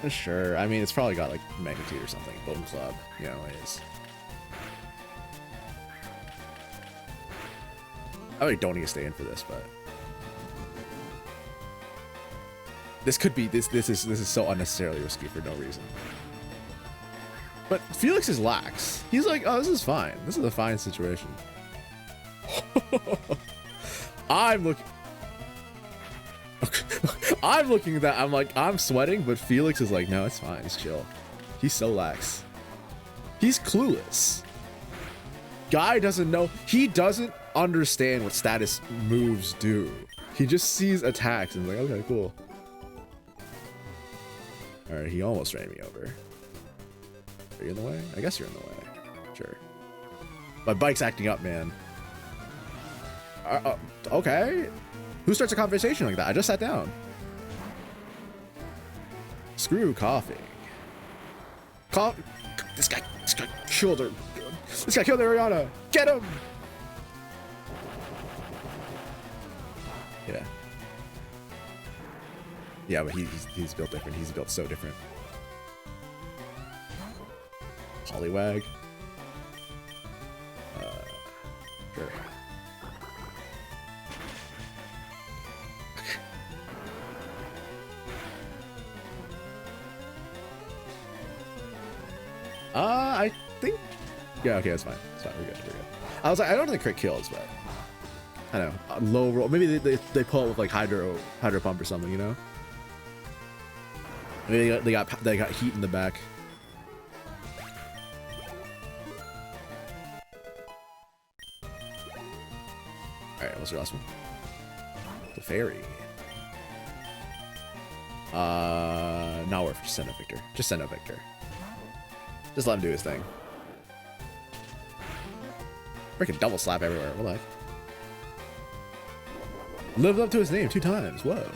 Sure. I mean, it's probably got like magnitude or something. Bone Club. You know, it is. I really don't need to stay in for this, but this could be this is so unnecessarily risky for no reason. But Felix is lax. He's like, oh, this is fine. This is a fine situation. I'm looking at that. I'm like, I'm sweating, but Felix is like, no, it's fine. It's chill. He's so lax. He's clueless. Guy doesn't know. He doesn't understand what status moves do. He just sees attacks and is like, okay, cool. All right, he almost ran me over. Are you in the way? I guess you're in the way. Sure. My bike's acting up, man. Okay. Who starts a conversation like that? I just sat down. Screw coughing. This guy killed her. This guy killed Ariana. Get him! Yeah. Yeah, but he's built different. He's built so different. Poliwag. Sure. I think. Yeah, okay, that's fine. It's fine. We're good. We're good. I was like, I don't think crit kills, but I don't know. Low roll. Maybe they pull it with like hydro pump or something, you know? Maybe they got heat in the back. All right, what's your last one? The fairy. Not worth. Just send out Victor. Just send out Victor. Just let him do his thing. Freaking double slap everywhere. What the heck? Lived up to his name 2 times. Whoa.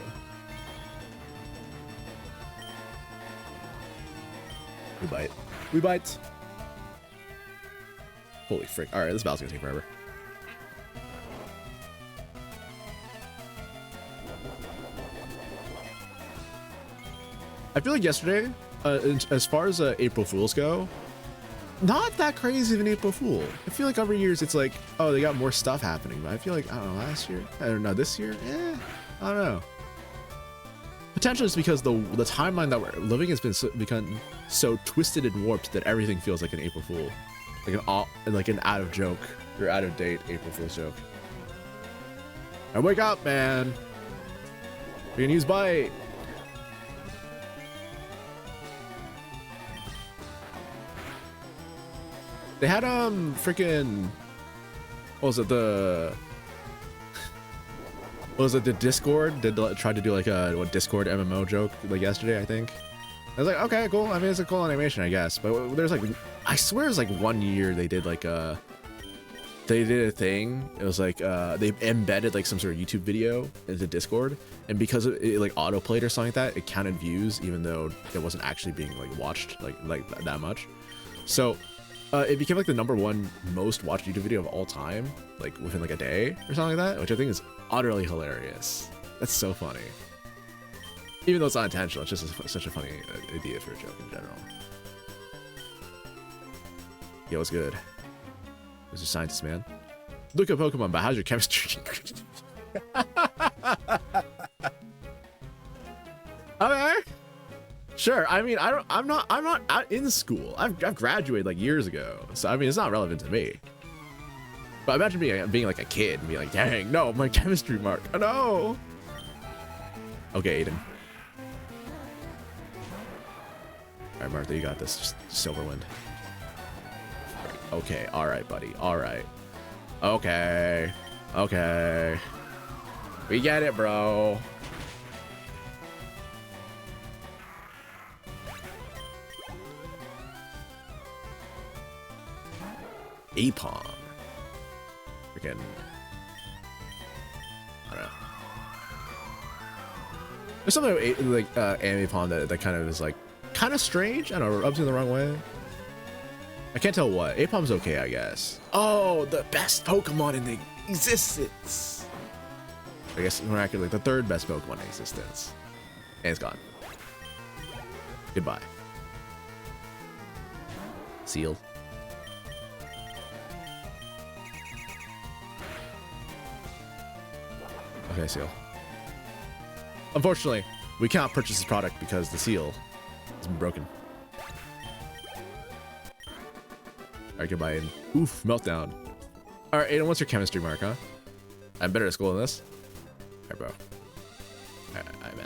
We bite. We bite. Holy frick. Alright, this battle's gonna take forever. I feel like yesterday, as far as April Fools go, not that crazy of an April Fool. I feel like every year it's like, oh, they got more stuff happening. But I feel like, I don't know, last year? I don't know, this year? I don't know. Potentially it's because the timeline that we're living has been become so twisted and warped that everything feels like an April Fool. Like an out of joke, or out of date April Fool's joke. And wake up, man. We can use bite. They had freaking what was it, the Discord tried to do like a Discord MMO joke like yesterday, I think. I was like, okay, cool. I mean, it's a cool animation, I guess. But there's like, I swear it's like 1 year they did like a thing. It was like they embedded like some sort of YouTube video into Discord, and because it like autoplayed or something like that, it counted views even though it wasn't actually being like watched like that much. So it became like the #1 most watched YouTube video of all time, like within like a day or something like that, which I think is utterly hilarious. That's so funny. Even though it's not intentional, it's just such a funny idea for a joke in general. Yo, what's good? Who's a scientist, man? Look at Pokemon, but how's your chemistry? Okay. Sure. I mean, I'm not out in school. I've graduated like years ago, so I mean, it's not relevant to me. But imagine being like a kid and being like, dang, no, my chemistry mark. Oh no. Okay, Aiden. All right, Martha, you got this. Just Silverwind. Okay. All right, buddy. All right. Okay. Okay. We get it, bro. Apom. Freaking. I don't know. There's something like Apom that kind of is like kind of strange. I don't know, rubs me the wrong way. I can't tell what. Apom's okay, I guess. Oh, the best Pokemon in existence. I guess miraculously the 3rd best Pokemon in existence. And it's gone. Goodbye. Seal. Okay, Seal. Unfortunately, we cannot purchase this product because the seal has been broken. Alright, goodbye, Aiden. Oof, meltdown. Alright, Aiden, what's your chemistry mark, huh? I'm better at school than this. Alright, bro. Alright,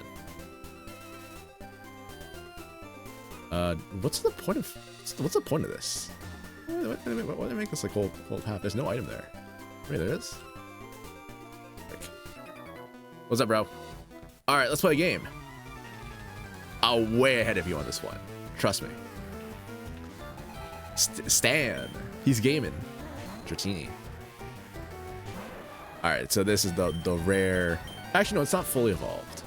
man. What's the point of this? Why do they make this like hold half? There's no item there. Wait, there is? What's up, bro? All right, let's play a game. I'm way ahead of you on this one. Trust me. Stan. He's gaming. Dratini. All right, so this is the rare. Actually, no, it's not fully evolved.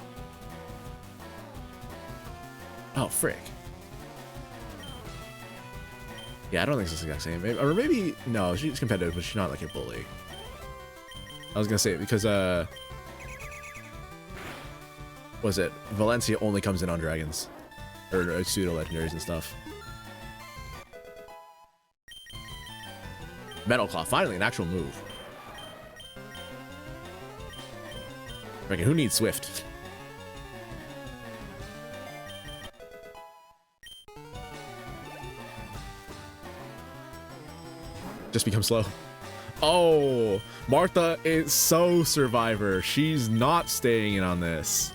Oh, frick. Yeah, I don't think it's the exact same. Or maybe no, she's competitive, but she's not like a bully. I was gonna say because was it Valencia only comes in on dragons or pseudo legendaries and stuff. Metal Claw, finally an actual move. Freaking who needs Swift? Just become slow. Oh, Martha is so Survivor. She's not staying in on this.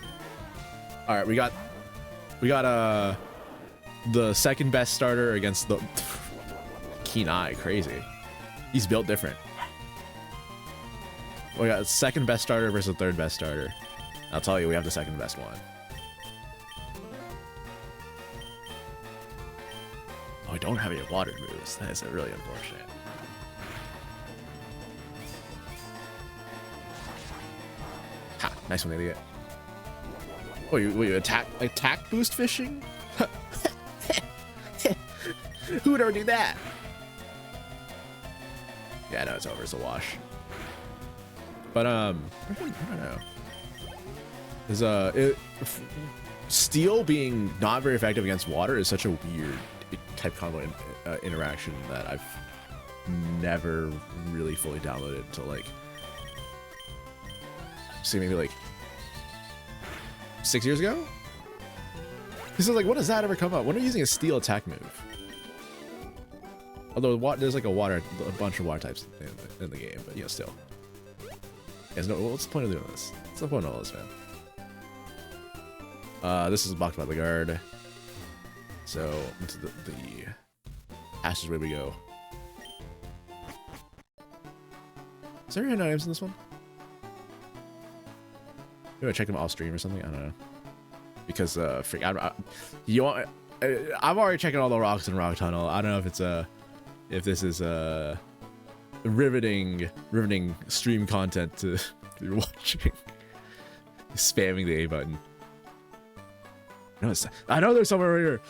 All right, we got the second best starter against the Keen Eye. Crazy. He's built different. We got second best starter versus third best starter. I'll tell you, we have the second best one. Oh, I don't have any water moves. That is really unfortunate. Ha! Nice one, idiot. Oh, you attack boost fishing? Who would ever do that? Yeah, no, it's over. It's a wash. But I don't know. Steel being not very effective against water is such a weird type combo interaction that I've never really fully downloaded until like, say maybe like 6 years ago. This is like, when does that ever come up? When are you using a steel attack move? Although there's like a bunch of water types in the game, but yeah, still. Yeah, no, what's the point of doing this? What's the point of all this, man? This is blocked by the guard. So into the passageway we go. Is there any items in this one? Maybe I check them off stream or something. I don't know. Because freak, I've already checked all the rocks in Rock Tunnel. I don't know if it's if this is riveting stream content to be watching. Spamming the A button. No, I know there's somewhere right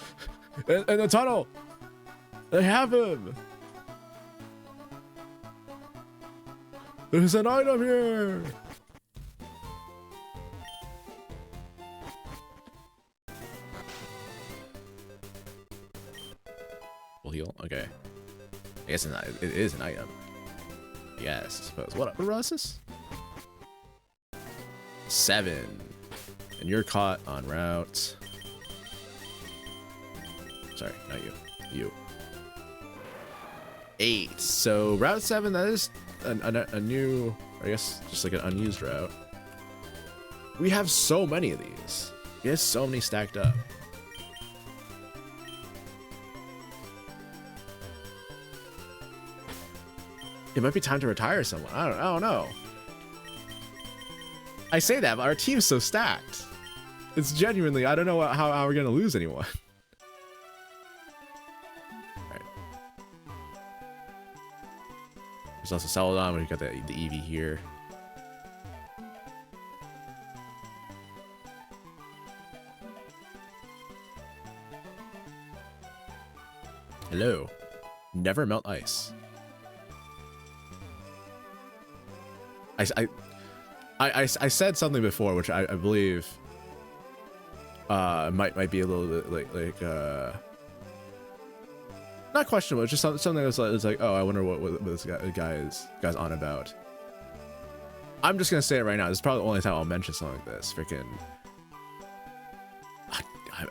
here in the tunnel. They have him. There's an item here. We'll heal. Okay. I guess it is an item. Yes, I suppose. What row is this? 7. And you're caught on route. Sorry, not you. You. 8. So route 7, that is a new, I guess, just like an unused route. We have so many of these. We have so many stacked up. It might be time to retire someone. I don't know. I say that, but our team's so stacked. It's genuinely, I don't know how we're gonna lose anyone. Alright. There's also Celadon, we've got the Eevee here. Hello. Never melt ice. I said something before, which I believe might be a little bit not questionable, just something that's like, oh, I wonder what this guy's on about. I'm just gonna say it right now. This is probably the only time I'll mention something like this. Freaking,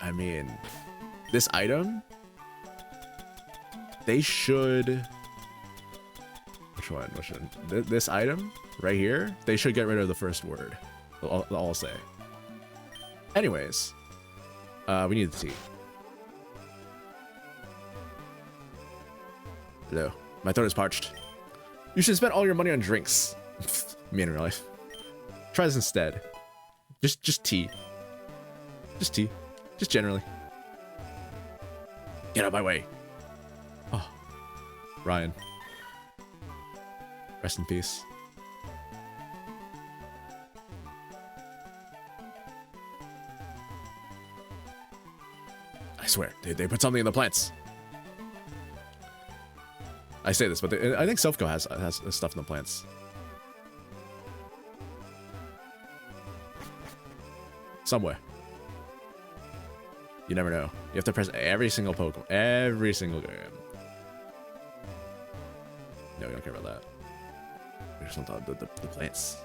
I mean, this item, they should. Which one? This item right here, they should get rid of the first word. I'll say. Anyways, we need the tea. Hello. My throat is parched. You should spend all your money on drinks. Me in real life. Try this instead. Just tea. Just tea. Just generally. Get out of my way. Oh. Ryan. Rest in peace. I swear, they put something in the plants. I say this, but I think Selfco has stuff in the plants. Somewhere. You never know. You have to press every single Pokemon. Every single game. No, we don't care about that. We just want the plants.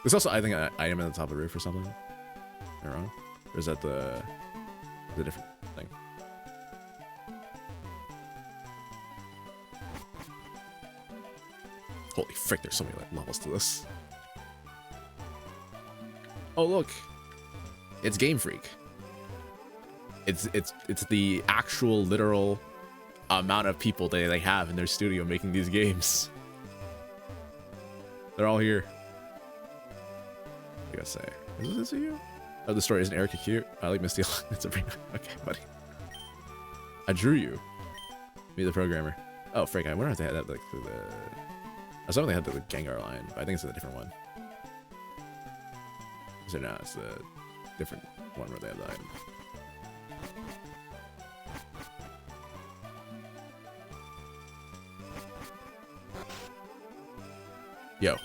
There's also, I think, an item at the top of the roof or something. Am I wrong? Or is that the different thing? Holy frick, there's so many levels to this. Oh look, it's Game Freak. It's the actual literal amount of people that they have in their studio making these games. They're all here. I gotta say, is this you? Oh, the story isn't Erica cute? I like Misty. It's Sabrina. Okay, buddy. I drew you. Me, the programmer. Oh, frick! I wonder if they had that like the. I was hoping they had the Gengar line, but I think it's a different one. So no, it's a different one where they have the item. Yo,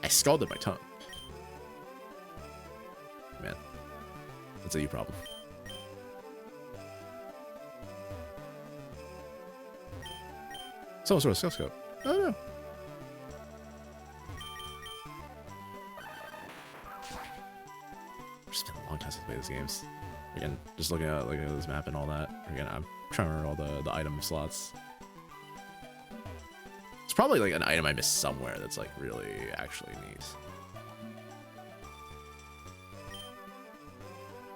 I scalded my tongue. Man, that's a you problem. Some sort of skill scope. I don't know. It's been a long time since I played these games. Again, just looking at this map and all that. Again, I'm trying to remember all the item slots. It's probably like an item I missed somewhere that's like really actually neat.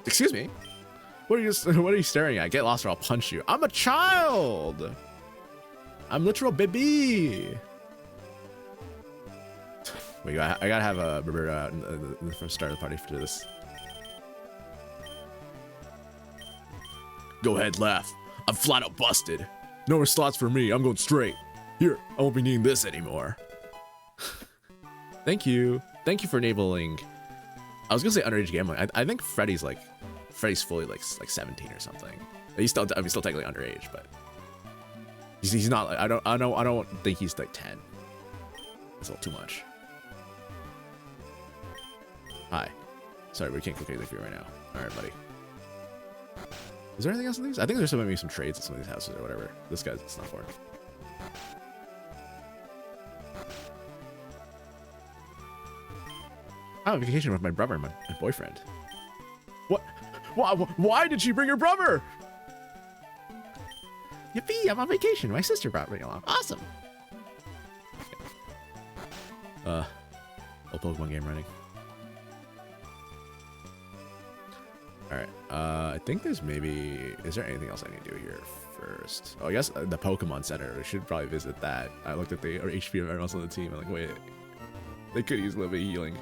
Excuse me. What are you staring at? Get lost or I'll punch you. I'm a child. I'm literal baby. Wait, I gotta have a Roberta out in the first start of the party for this. Go ahead, laugh. I'm flat out busted. No more slots for me. I'm going straight. Here, I won't be needing this anymore. Thank you. Thank you for enabling. I was gonna say underage gambling. I think Freddy's fully like 17 or something. He's still technically underage, but he's not. Like, I don't think he's like 10. That's a little too much. Hi. Sorry, we can't click anything for you right now. All right, buddy. Is there anything else in these? I think there's maybe some trades at some of these houses or whatever. This guy's it's not for. I'm on vacation with my brother and my boyfriend. What? Why did she bring her brother? Yippee! I'm on vacation. My sister brought me along. Awesome. Old Pokemon game running. Alright, I think there's maybe... Is there anything else I need to do here first? Oh, I guess the Pokemon Center. We should probably visit that. I looked at the HP of everyone else on the team. I'm like, wait. They could use a little bit of healing.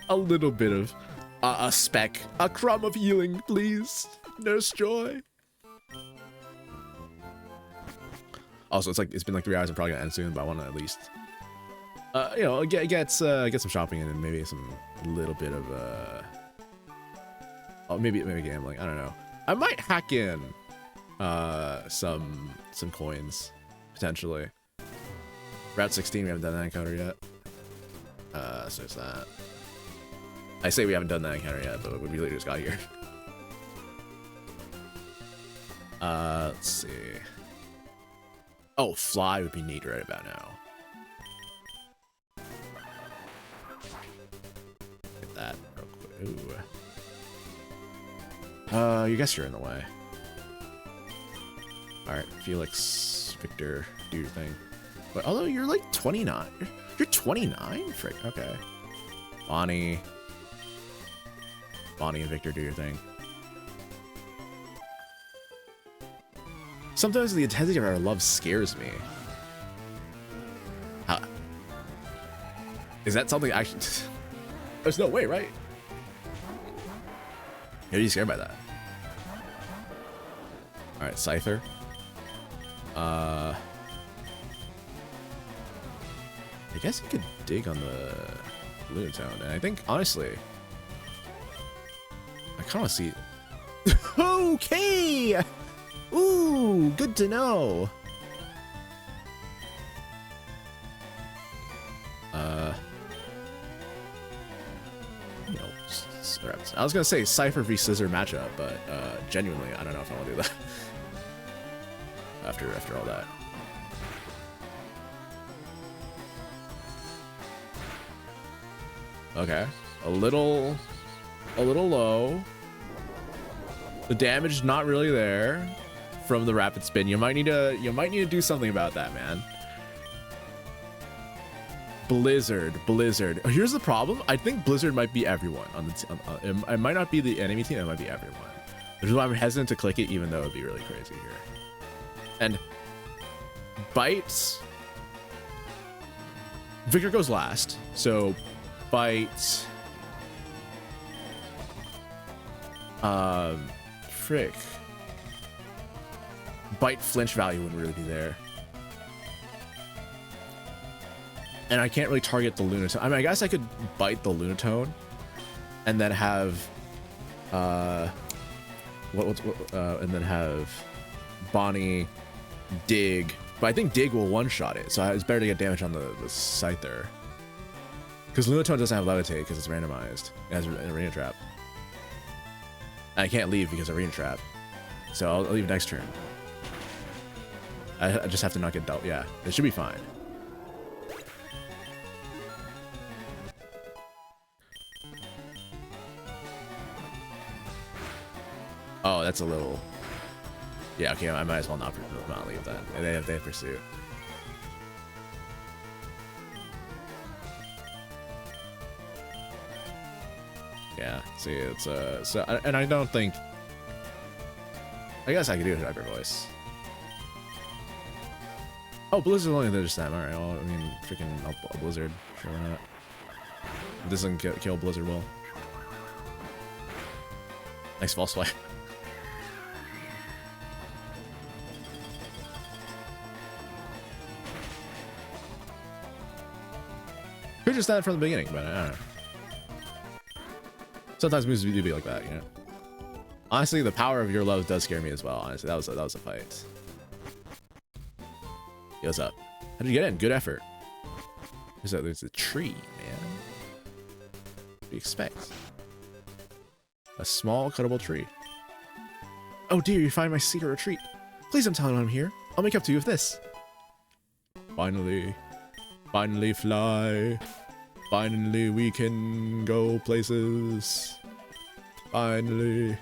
A little bit of... a speck. A crumb of healing, please. Nurse Joy. Also, it's been like 3 hours. I'm probably gonna end soon, but I want to at least... you know, get some shopping in and maybe some little bit of... Oh, maybe gambling. I don't know. I might hack in some coins potentially. Route 16. We haven't done that encounter yet. So it's that. I say we haven't done that encounter yet, but we really just got here. Let's see. Oh, fly would be neat right about now. Get that real quick. Ooh. You guess you're in the way. Alright, Felix, Victor, do your thing. But although you're like 29. You're 29? Frick, okay. Bonnie and Victor, do your thing. Sometimes the intensity of our love scares me. How? Is that something actually... There's no way, right? Are you scared by that? Alright, Scyther. I guess you could dig on the Lunatone, and I think, honestly, I kind of see... Okay! Ooh, good to know. You know, I was gonna say Cypher v Scissor matchup, but genuinely, I don't know if I want to do that. after all that. Okay. A little low. The damage is not really there from the rapid spin. You might need to do something about that, man. Blizzard. Oh, here's the problem. I think Blizzard might be everyone on the it might not be the enemy team. It might be everyone. Which is why I'm hesitant to click it, even though it'd be really crazy here. And Bite. Victor goes last, so Bite. Frick. Bite flinch value wouldn't really be there. And I can't really target the Lunatone. I mean, I guess I could bite the Lunatone and then have and then have Bonnie dig. But I think dig will one-shot it, so it's better to get damage on the Scyther. Because Lunatone doesn't have levitate because it's randomized. It has an arena trap. And I can't leave because of arena trap. So I'll leave next turn. I just have to not get dealt. Yeah, it should be fine. Oh, that's a little... Yeah, okay, I might as well not leave that. They have pursuit. Yeah, see, it's so, and I don't think... I guess I could do a Hyper Voice. Oh, Blizzard's only there just that. Alright, well, I mean, freaking a Blizzard. Sure, why not? This doesn't kill Blizzard well. Nice false swipe. Could just that from the beginning, but I don't know. Sometimes moves do be like that, you know. Honestly, the power of your love does scare me as well. Honestly, that was a fight. Yo, what's up? How did you get in? Good effort. There's a tree, man. What do you expect? A small cuttable tree. Oh dear, you find my secret retreat. Please don't tell anyone I'm here. I'll make up to you with this. Finally fly. Finally we can go places. Finally.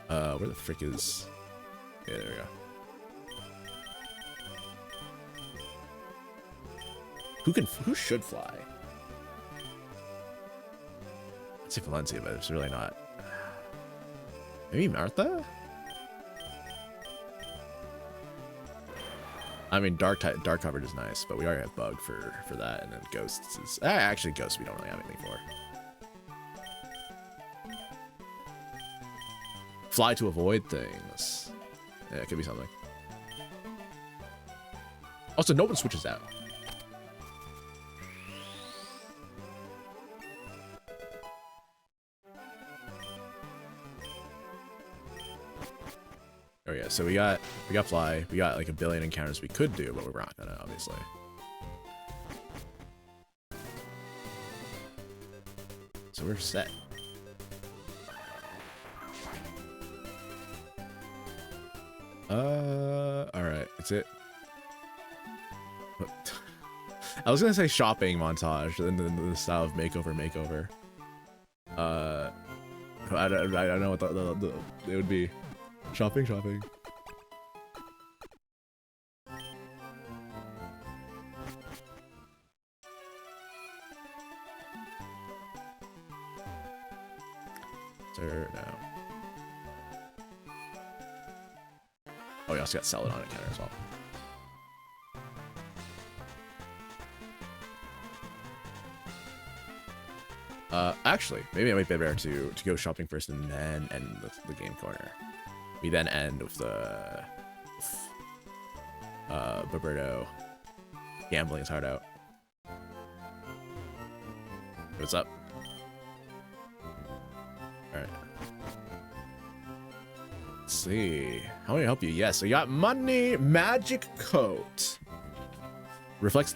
Where the frick is... Yeah, there we go. Who should fly? I'd say Valencia, but it's really not. Maybe Martha? I mean, dark coverage is nice, but we already have bug for that, and then ghosts is actually ghosts we don't really have anything for. Fly to avoid things. Yeah, it could be something. Also, no one switches out. Oh yeah, so we got fly. We got like a billion encounters we could do, but we're not gonna, obviously. So we're set. Alright, that's it. I was gonna say shopping montage in the style of makeover. I don't know what it would be. Shopping. Sir, no. Oh, we also got Celadon encounter as well. Actually, maybe it might be better to go shopping first and then end the game corner. We then end with the Roberto gambling his heart out. What's up? All right. Let's see. How may I help you? Yes, so you got money, magic coat. Reflects.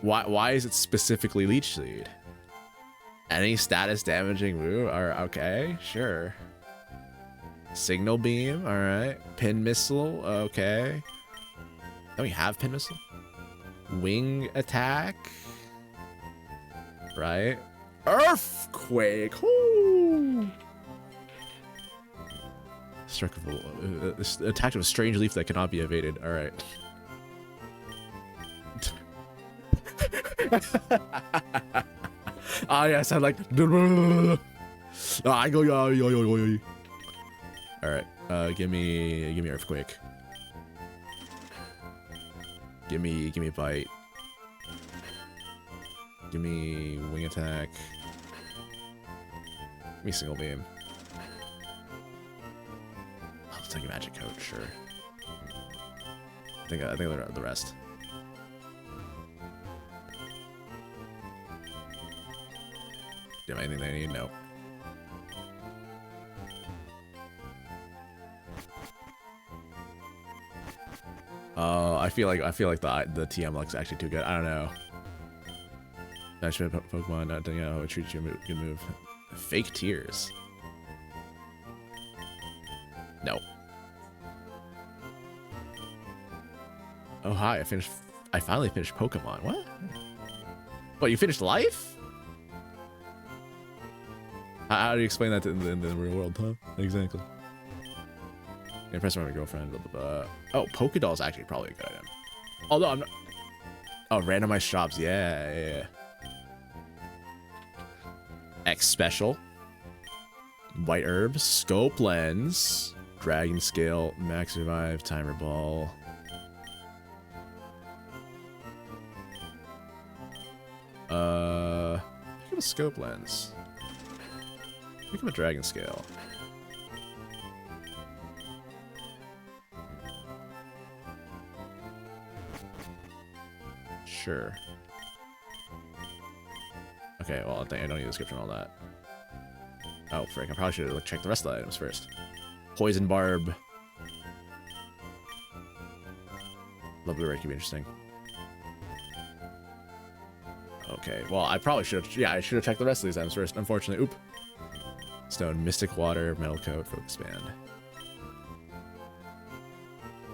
Why is it specifically leech seed? Any status damaging move? Or okay, sure. Signal beam, all right. Pin missile, okay. Don't we have pin missile? wing attack, right? Earthquake. Woo! Struck attacked with a strange leaf that cannot be evaded. All right. Ah, yes, I like. I go yo. All right. Give me earthquake. Give me bite. Give me wing attack. Give me single beam. I'll take a magic coat, sure. I think the rest. Do I have anything I need? No. Oh, I feel like the TM looks actually too good. I don't know. Pokemon not doing how it treats you. Good move. Fake tears. No. Oh hi! I finally finished Pokemon. What? What? You finished life? How do you explain that in the real world, huh? Exactly. Impressed by my girlfriend. Blah, blah, blah. Oh, Pokédoll is actually probably a good item. Although I'm not. Oh, randomized shops. Yeah. X special. White herb. Scope lens. Dragon scale. Max revive. Timer ball. Pick up a scope lens. Pick up a dragon scale. Sure. Okay, well, I don't need a description on all that. Oh, frick. I probably should have checked the rest of the items first. Poison barb. Lovely ray could be interesting. Okay, well, I probably should have... Yeah, I should have checked the rest of these items first. Unfortunately, oop. Stone, mystic water, metal coat, focus band.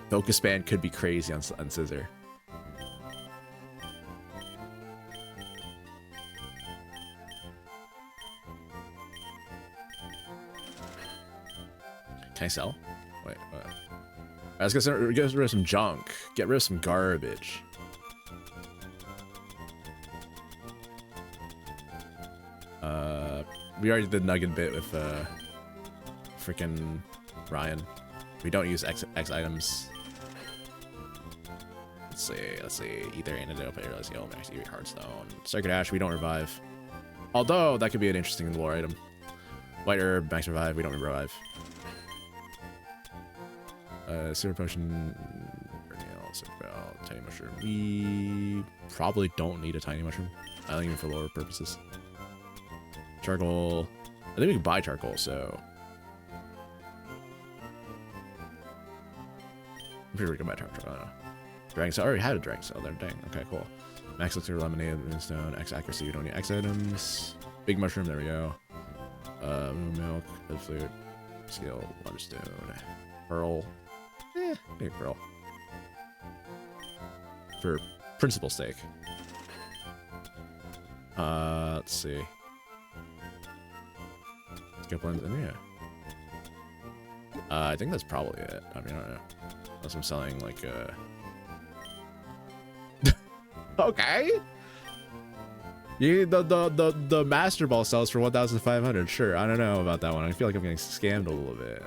Focus band could be crazy on Scissor. Can I sell? Wait, what? I was gonna get rid of some junk. Get rid of some garbage. We already did Nugget bit with freaking Ryan. We don't use X items. Let's see. Ether antidote, Paralyze Heal, Max EV Heartstone. Circuit Ash, we don't revive. Although that could be an interesting lore item. White Herb, Max Revive, we don't revive. Super Potion, Super Bell, Tiny Mushroom. We probably don't need a Tiny Mushroom. I think even for lore purposes. Charcoal. I think we can buy charcoal, so. I'm pretty sure we can buy charcoal. I don't know. Dragon Cell. I already had a Dragon Cell there. Dang. Okay, cool. Max Elixir, Lemonade, Moonstone, X Accuracy. You don't need X items. Big Mushroom. There we go. Milk, Red Flute, Scale, Wonderstone, Pearl. Maybe Pearl. For principal stake. Let's see. Skip lens in here. I think that's probably it. I mean, I don't know. Unless I'm selling like Okay. The Master Ball sells for 1,500. Sure, I don't know about that one. I feel like I'm getting scammed a little bit.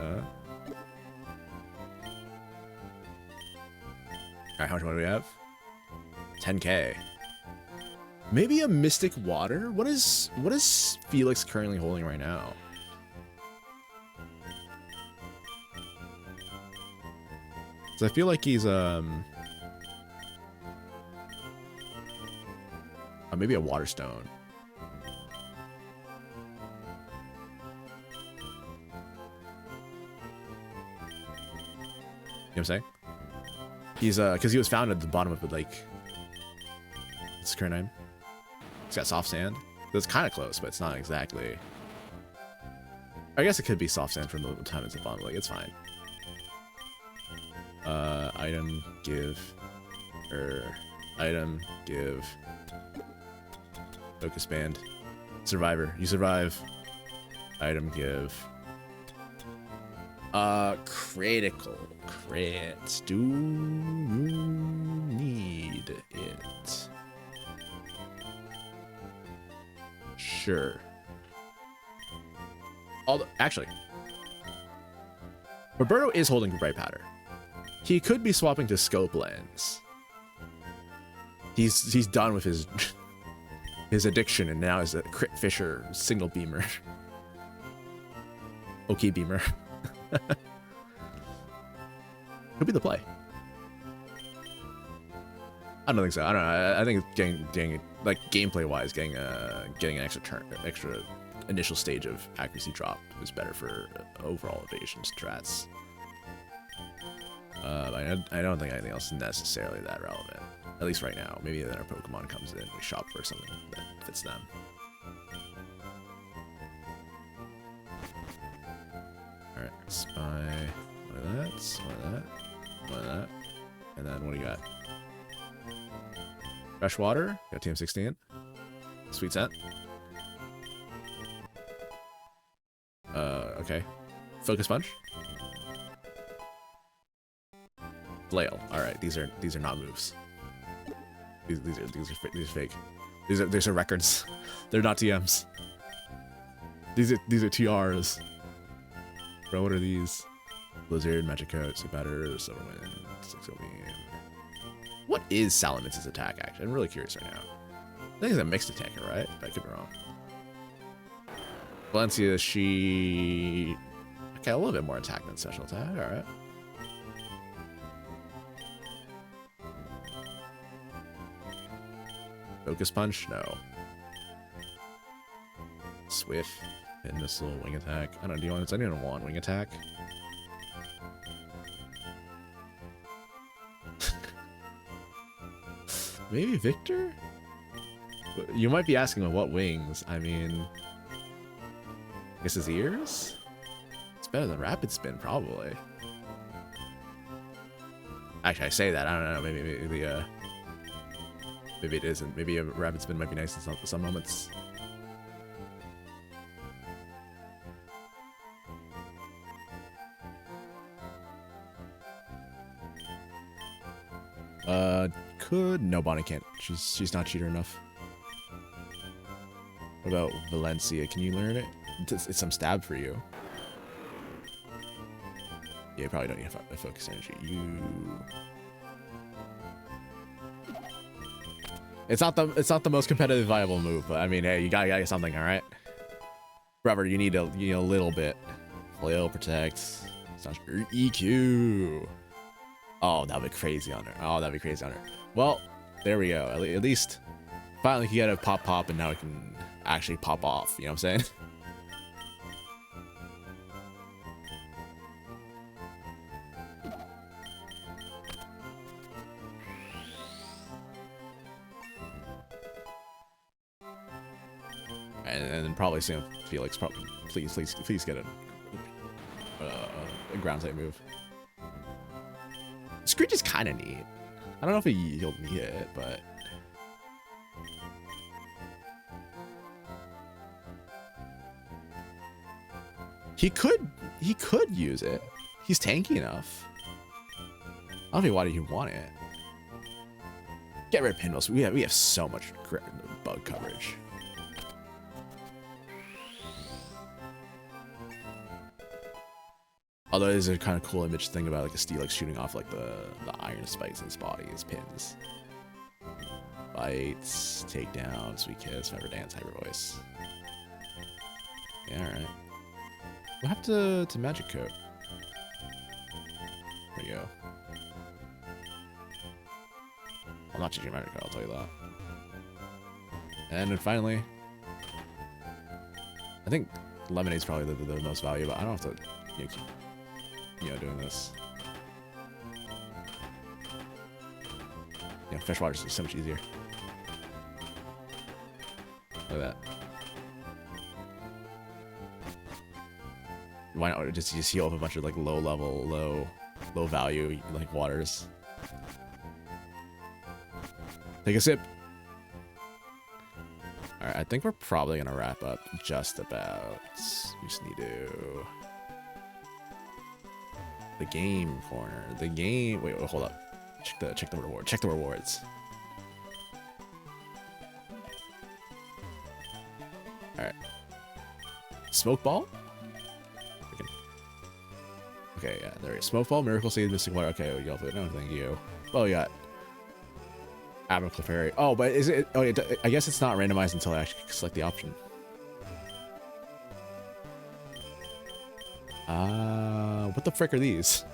Alright, how much money do we have? 10K. Maybe a Mystic Water? What is Felix currently holding right now? So I feel like he's maybe a Water Stone. You know what I'm saying? He's because he was found at the bottom of the lake. What's his current name? He's got soft sand. It's kind of close, but it's not exactly. I guess it could be soft sand from the time it's at the bottom of the lake. It's fine. Item, give, or Item, give. Focus band. Survivor, you survive. Item, give. Critical. Crits. Do you need it? Sure. Although, actually, Roberto is holding Bright Powder. He could be swapping to Scope Lens. He's done with his addiction and now is a Crit Fisher single beamer. Okay, beamer. Could be the play. I don't think so. I don't know. I think getting like gameplay wise, getting an extra initial stage of accuracy drop is better for overall evasion strats. I don't think anything else is necessarily that relevant. At least right now. Maybe then our Pokemon comes in, we shop for something that fits them. Alright, spy. One of that, one of that, one of that. And then what do you got? Fresh water. Got TM16. Sweet scent. Okay. Focus punch. Flail. All right, these are not moves. These are fake. These are records. They're not TMs. These are TRs. Bro, what are these? Blizzard, Magic Coat, Sleep Powder, Silverwind, Sixo Beam. What is Salamence's attack? Actually, I'm really curious right now. I think it's a mixed attacker, right? But I could be wrong. Valencia, she... Okay, a little bit more attack than special attack. All right. Focus punch? No. Swift. Hit missile, wing attack. I don't know. Do you want? I don't want wing attack. Maybe Victor? You might be asking what wings. I mean, I guess his ears? It's better than rapid spin, probably. Actually, I say that. I don't know. Maybe it isn't. Maybe a rapid spin might be nice in some moments. No, Bonnie can't. She's not cheater enough. What about Valencia? Can you learn it? It's some stab for you. Yeah, you probably don't need a focus energy. It's not the most competitive viable move, but I mean, hey, you gotta get something, all right? Forever, you need a little bit. Flail, protect. EQ. Oh, that'd be crazy on her. Oh, that'd be crazy on her. Well, there we go. At least finally he got a pop, and now it can actually pop off. You know what I'm saying? and then probably soon Felix. Please get a ground type move. Screech is kind of neat. I don't know if he'll need it, but he could use it. He's tanky enough. I don't know why did he want it. Get rid of Pinwheels. We have so much bug coverage. Although it is a kind of cool image thing about like a Steelix shooting off like the iron spikes in his body as pins. Bites, takedown, sweet kiss, Hyper Dance, Hyper Voice. Yeah, alright. We'll have to Magic Coat. There you go. I'm not changing Magic Coat, I'll tell you that. And then finally, I think Lemonade's probably the most valuable. I don't have to keep doing this. Yeah, fresh water is so much easier. Look at that. Why not just heal up a bunch of like low level, low value like waters? Take a sip. All right, I think we're probably gonna wrap up just about. We just need to. The game corner. The game. Wait, hold up. Check the reward. Check the rewards. All right. Smoke ball. Okay, yeah, there is smoke ball, miracle seed, mystic water. Okay, y'all put no, thank you. Well, we got Admiral Clefairy. Oh, but is it? Oh, I guess it's not randomized until I actually select the option. What the frick are these?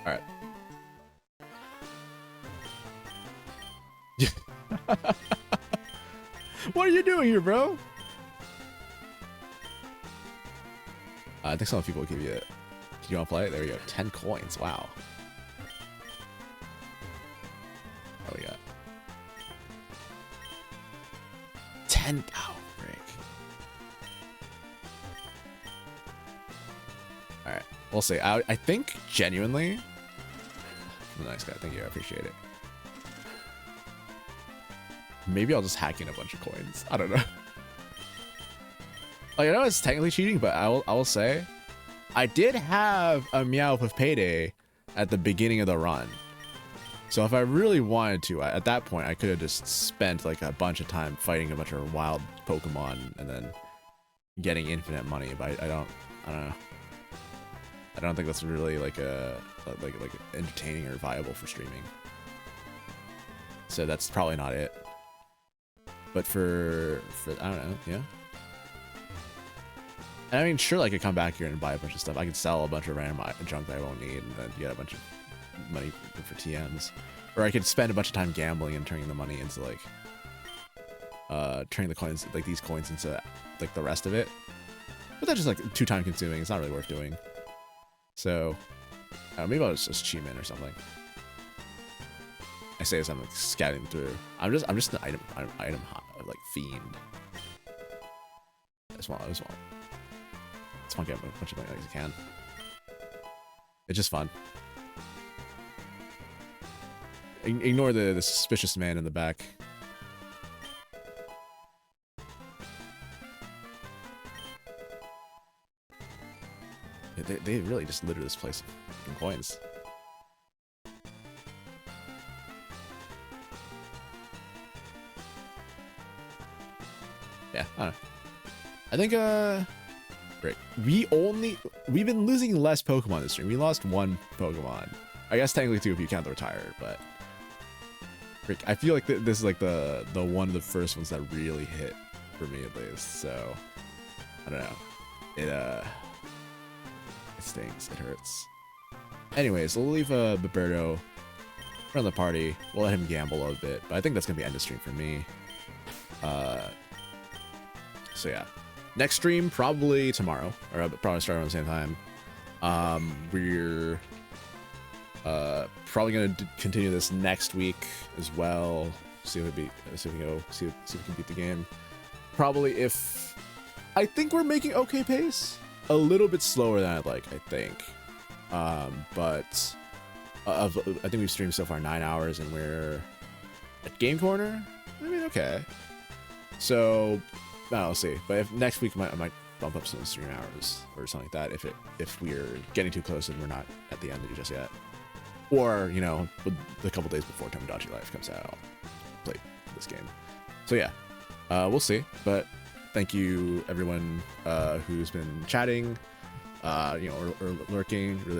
All right. What are you doing here, bro? I think some people will give you it. Do you want to play it? There you go. 10 coins. Wow. Oh, we got 10. Oh, frick. All right. We'll see. I think genuinely. Nice guy. Thank you. I appreciate it. Maybe I'll just hack in a bunch of coins. I don't know. Like, I know it's technically cheating, but I will say, I did have a Meowth of Payday at the beginning of the run. So if I really wanted to, at that point, I could have just spent like a bunch of time fighting a bunch of wild Pokemon and then getting infinite money. But I don't know. I don't think that's really like like entertaining or viable for streaming. So that's probably not it. But for I don't know, yeah. And I mean, sure, I could come back here and buy a bunch of stuff. I could sell a bunch of random junk that I won't need, and then get a bunch of money for TMs. Or I could spend a bunch of time gambling and turning the money into like, turning the coins, like these coins into like the rest of it. But that's just like too time consuming. It's not really worth doing. So, maybe I'll just cheat in or something. I say as I'm like scouting through. I'm just an item like fiend. I just want to get a bunch of money as I can. It's just fun. Ignore the suspicious man in the back. They really just litter this place in coins. Yeah, I don't know. I think great. We've been losing less Pokemon this stream. We lost 1 Pokemon. I guess technically 2 if you count the retired, but I feel like this is like the one of the first ones that really hit for me at least. So I don't know. It stings. It hurts. Anyways, we'll leave Biberto around the party. We'll let him gamble a bit, but I think that's gonna be end of stream for me. So yeah, next stream probably tomorrow, or probably start around the same time. We're probably gonna continue this next week as well. See if we can beat the game. Probably if I think we're making okay pace, a little bit slower than I'd like. I think, but I think we've streamed so far 9 hours, and we're at Game Corner. I mean, okay. So. I'll see, but if next week I might bump up some stream hours or something like that if we're getting too close and we're not at the end of it just yet, or you know, a couple days before Tomodachi Life comes out, I'll play this game. So yeah, we'll see. But thank you everyone who's been chatting, you know, or lurking. Really